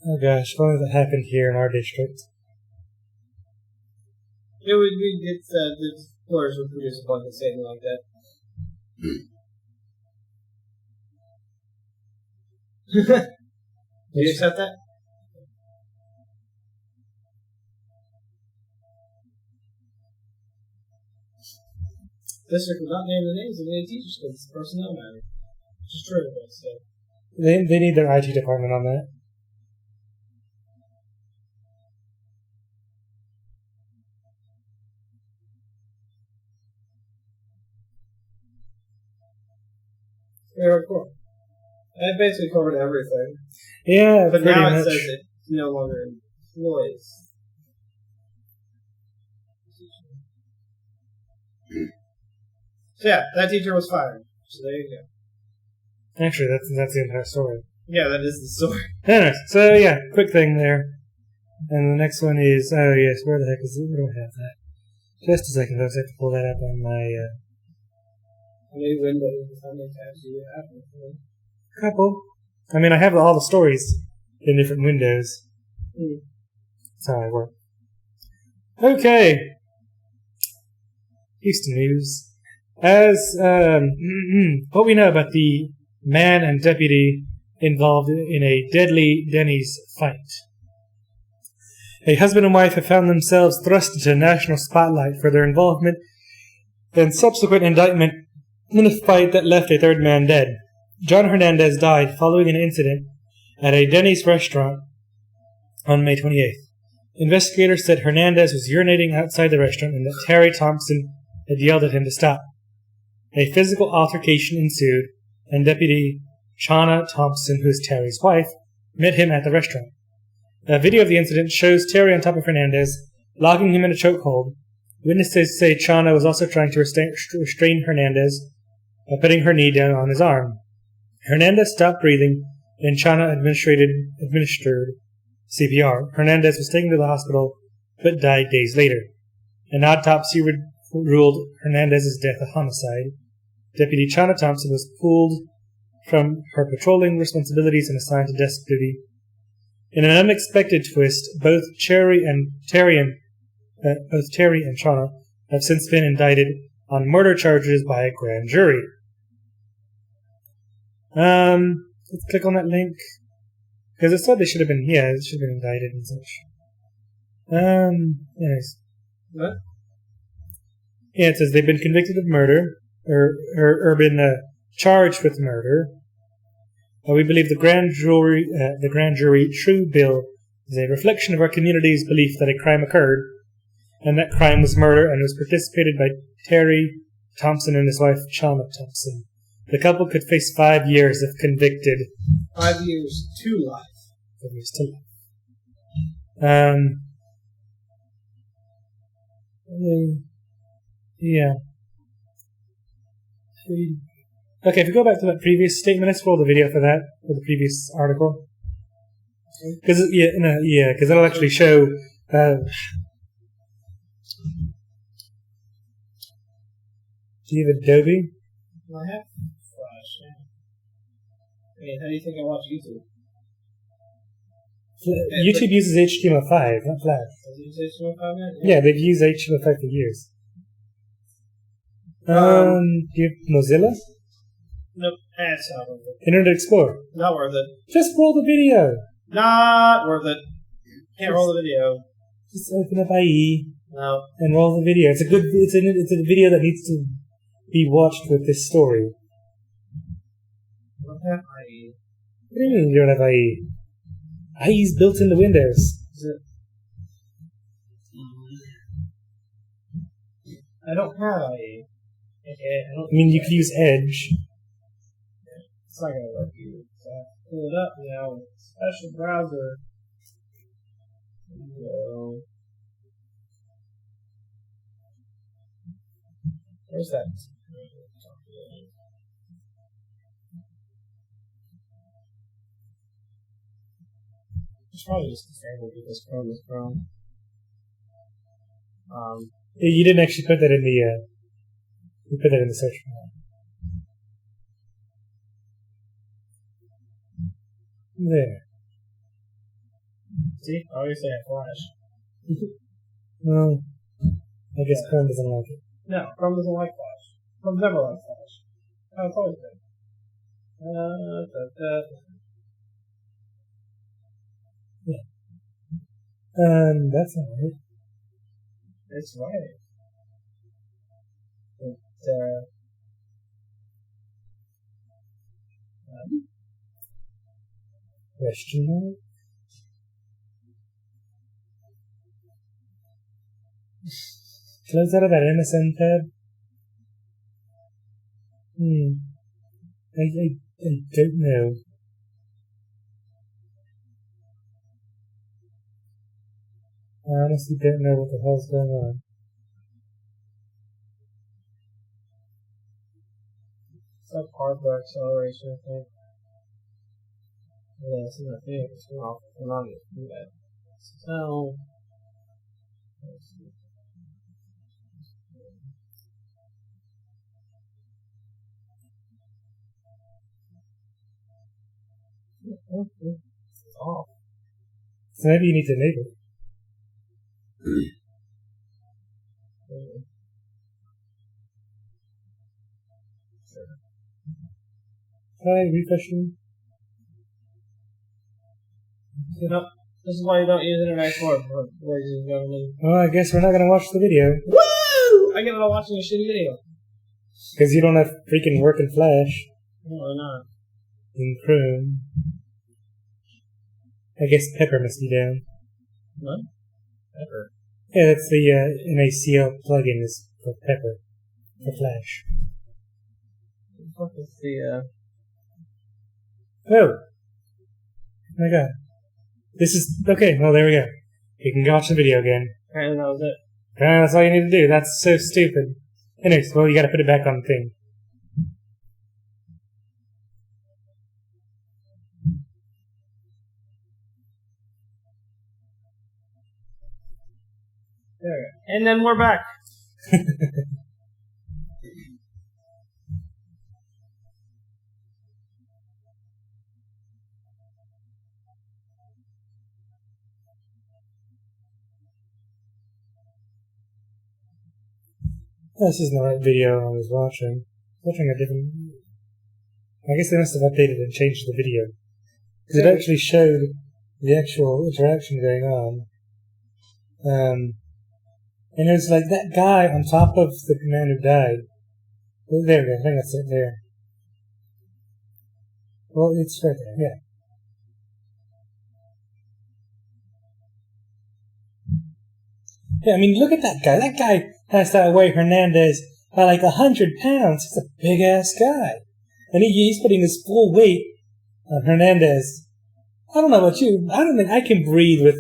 Oh gosh, if only that happened here in our district. It would be the employers would produce a blanket statement like that. Do you accept that? District would not name the names of any teachers because it's a personnel matter. Which is true, but still. They need their IT department on that. Yeah, cool. That basically covered everything. Yeah, but now much. It says it no longer employs. So yeah, that teacher was fired. So there you go. Actually, that's the entire story. Yeah, that is the story. Anyways, so yeah, quick thing there. And the next one is, oh yes, where the heck is it? Where do I have that? Just a second, folks, I have to pull that up on my, How many windows, how many tabs do you have? Couple. I mean, I have all the stories in different windows. That's how I work. Okay. Houston news. As, what we know about the man and deputy involved in a deadly Denny's fight. A husband and wife have found themselves thrust into a national spotlight for their involvement and subsequent indictment in a fight that left a third man dead. John Hernandez died following an incident at a Denny's restaurant on May 28th. Investigators said Hernandez was urinating outside the restaurant and that Terry Thompson had yelled at him to stop. A physical altercation ensued, and Deputy Chana Thompson, who is Terry's wife, met him at the restaurant. A video of the incident shows Terry on top of Hernandez, locking him in a chokehold. Witnesses say Chana was also trying to restrain Hernandez by putting her knee down on his arm. Hernandez stopped breathing, and Chana administered CPR. Hernandez was taken to the hospital, but died days later. An autopsy ruled Hernandez's death a homicide. Deputy Chana Thompson was pulled from her patrolling responsibilities and assigned to desk duty. In an unexpected twist, both Terry and Chana have since been indicted on murder charges by a grand jury. Let's click on that link. Because it said they should have been, it should have been indicted and such. Anyways. What? Yeah, it says they've been convicted of murder, or been charged with murder. We believe the grand jury true bill is a reflection of our community's belief that a crime occurred, and that crime was murder and was participated by Terry Thompson and his wife, Chana Thompson. The couple could face 5 years if convicted. 5 years to life. 5 years to life. Yeah. Okay, if we go back to that previous statement, let's roll the video for that, for the previous article. Because that'll actually show. Do you have Adobe? I have Flash. I mean, how do you think I watch YouTube? YouTube uses HTML5, not Flash. Does it use HTML5 now? Yeah, they've used HTML5 for years. Do you have Mozilla? Nope, that's not worth it. Internet Explorer? Not worth it. Just roll the video. Not worth it. Can't roll the video. Just open up IE. No. And roll the video. It's a video that needs to be watched with this story. I don't have IE. What do you mean you don't have IE? IE is built into Windows. Is it? I don't have IE. Okay, I mean, you could use Edge. It's not gonna work either. So I have to pull it up now. Special browser. No. Where's that? It's probably just disabled because Chrome is Chrome. You didn't actually put that in the. You put that in the search bar. There. See? I always say Flash. Well, I guess Chrome doesn't like it. No, Chrome doesn't like Flash. Chrome's never liked Flash. Oh, it's always been. Yeah. That's alright. It's right. Question mark? Close out of that MSN tab. I don't know. I honestly don't know what the hell's going on. It's like hardware acceleration, I think. Yeah, it's not thing. It's not going to do that. So, let's see. It's off. So maybe you need to enable it. Try refreshing. You know, this is why you don't use Internet Explorer, ladies and gentlemen. Well, I guess we're not going to watch the video. Woo! I get it all watching a shitty video. Because you don't have freaking working Flash. No, why not? In Chrome. I guess Pepper must be down. What? Pepper? Yeah, that's the NACL plugin is for Pepper. For Flash. What is the, Oh! My god. This is... Okay, well, there we go. You can watch the video again. Apparently that was it. That's all you need to do. That's so stupid. Anyways, well, you gotta put it back on the thing. There we go. And then we're back. This isn't the right video I was watching. Watching a different... I guess they must have updated and changed the video. Because it actually showed the actual interaction going on. And it was like that guy on top of the man who died. Well, there we go, I think that's it there. Well, it's right there, yeah. Yeah, I mean, look at that guy. That guy has to weigh Hernandez by like 100 pounds. He's a big-ass guy. And he's putting his full weight on Hernandez. I don't know about you. I don't think I can breathe with,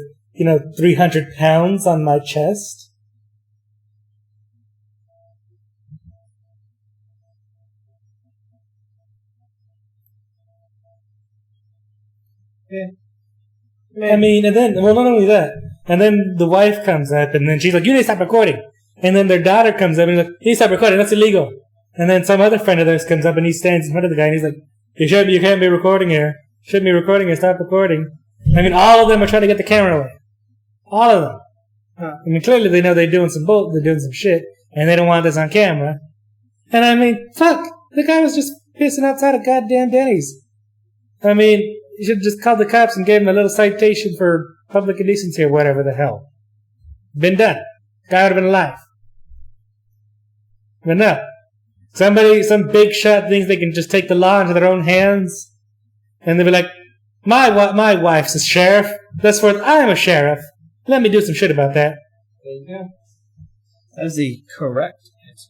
300 pounds on my chest. Yeah. I mean, and then, well, not only that, and then the wife comes up, and then she's like, you need to stop recording. And then their daughter comes up, and he's like, you need to stop recording, that's illegal. And then some other friend of theirs comes up, and he stands in front of the guy, and he's like, you can't be recording here. Shouldn't be recording here, stop recording. I mean, all of them are trying to get the camera away. All of them. Huh. I mean, clearly they know they're doing some shit, and they don't want this on camera. And I mean, fuck, the guy was just pissing outside of goddamn Denny's. I mean, you should have just called the cops and gave him a little citation for public indecency or whatever the hell. Been done. Guy would have been alive. But no. Some big shot thinks they can just take the law into their own hands. And they'll be like, my wife's a sheriff. That's for I'm a sheriff. Let me do some shit about that. There you go. That's the correct answer.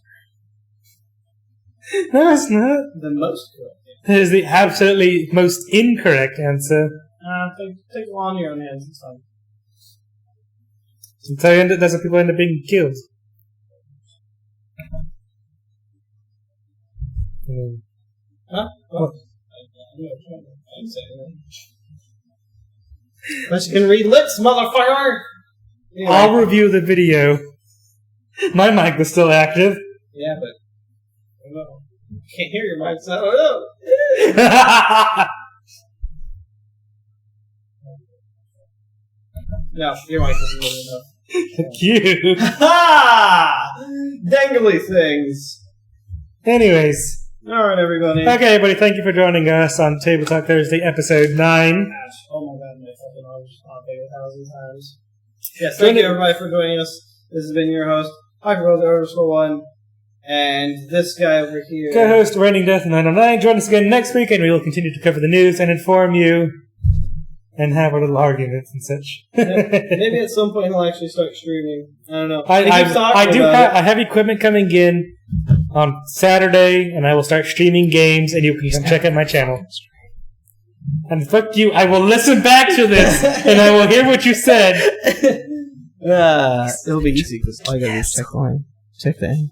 No, it's not. The most correct answer. That is the absolutely most incorrect answer. Take the law in your own hands. It's fine. So that's how people end up being killed. Huh? Oh. Unless you can read lips, motherfucker! Anyway. I'll review the video. My mic was still active. Yeah, but I don't know. Can't hear your mic, so I don't know. No, your mic isn't good enough. Cute. Ha! Dangly things. Anyways. Alright, everybody. Okay, everybody, thank you for joining us on Table Talk Thursday, episode 9. Oh my god, my fucking arms just popped 1,000 times. Yes, thank you everybody for joining us. This has been your host, HyperBrother_1, and this guy over here. Co-host, Raining Death 909. Join us again next week, and we will continue to cover the news and inform you and have our little arguments and such. Maybe at some point he'll actually start streaming. I don't know. I have equipment coming in on Saturday, and I will start streaming games, and you can check out my channel. And fuck you, I will listen back to this, and I will hear what you said. It'll be easy, because all I gotta do is check the line. Check the end.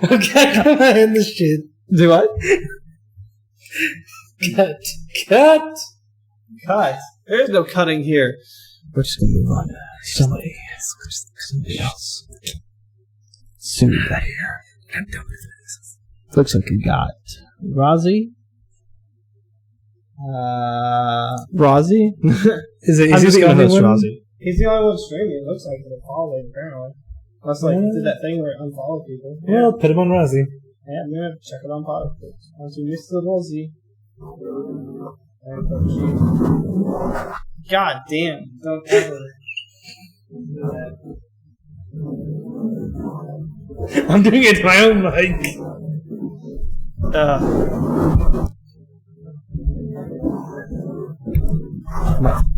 Okay, come on, end this shit. Do what? Cut! There's no cutting here. We're just gonna move on to somebody else. Soon got here. I'm done with this. Looks like you got Rozzy. Rozzy? Is he the only one? Rozzy. He's the only one streaming. It looks like they're following, apparently. Unless, like, did that thing where it unfollowed people. Yeah. Well, put him on Rozzy. Yeah, I'm gonna check it on politics. Onto Mr. Rozzy. God damn, don't ever do that. I'm doing it to my own mic.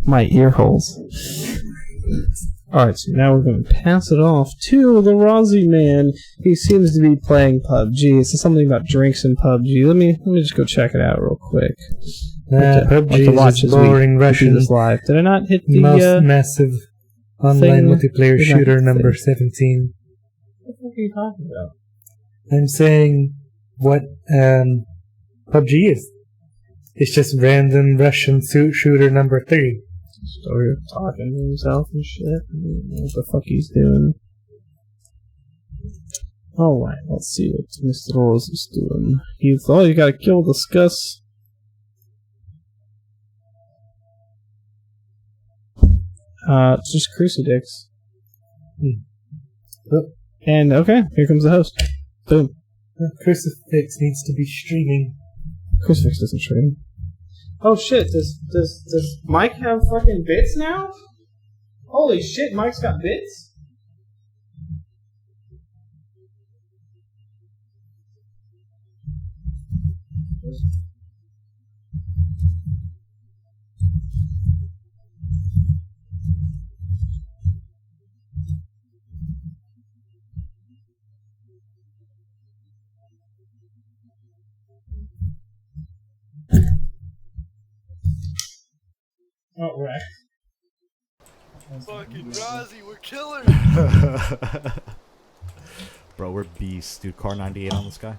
My ear holes. Alright, so now we're going to pass it off to the Rozzy man. He seems to be playing PUBG. It says something about drinks in PUBG. Let me just go check it out real quick. PUBG is boring Russian. This live. Did I not hit the most massive online multiplayer shooter number 17? What the fuck are you talking about? I'm saying what PUBG is. It's just random Russian shooter number 3. Story of talking to himself and shit. I don't know what the fuck he's doing. Alright, let's see what Mr. Rose is doing. You gotta kill the Scus. It's just Crucifix. Oh. And, okay, here comes the host. Boom. Crucifix needs to be streaming. Crucifix doesn't stream. Oh shit, does Mike have fucking bits now? Holy shit, Mike's got bits? Oh, right. Fucking Rozzy, we're killers! Bro, we're beasts, dude. Car 98 on this guy.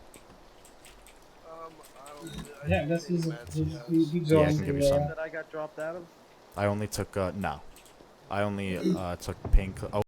Yeah, that's he's Yeah, I joined can give you some. That I got dropped out of? I only took, no. I only took painkillers. Oh.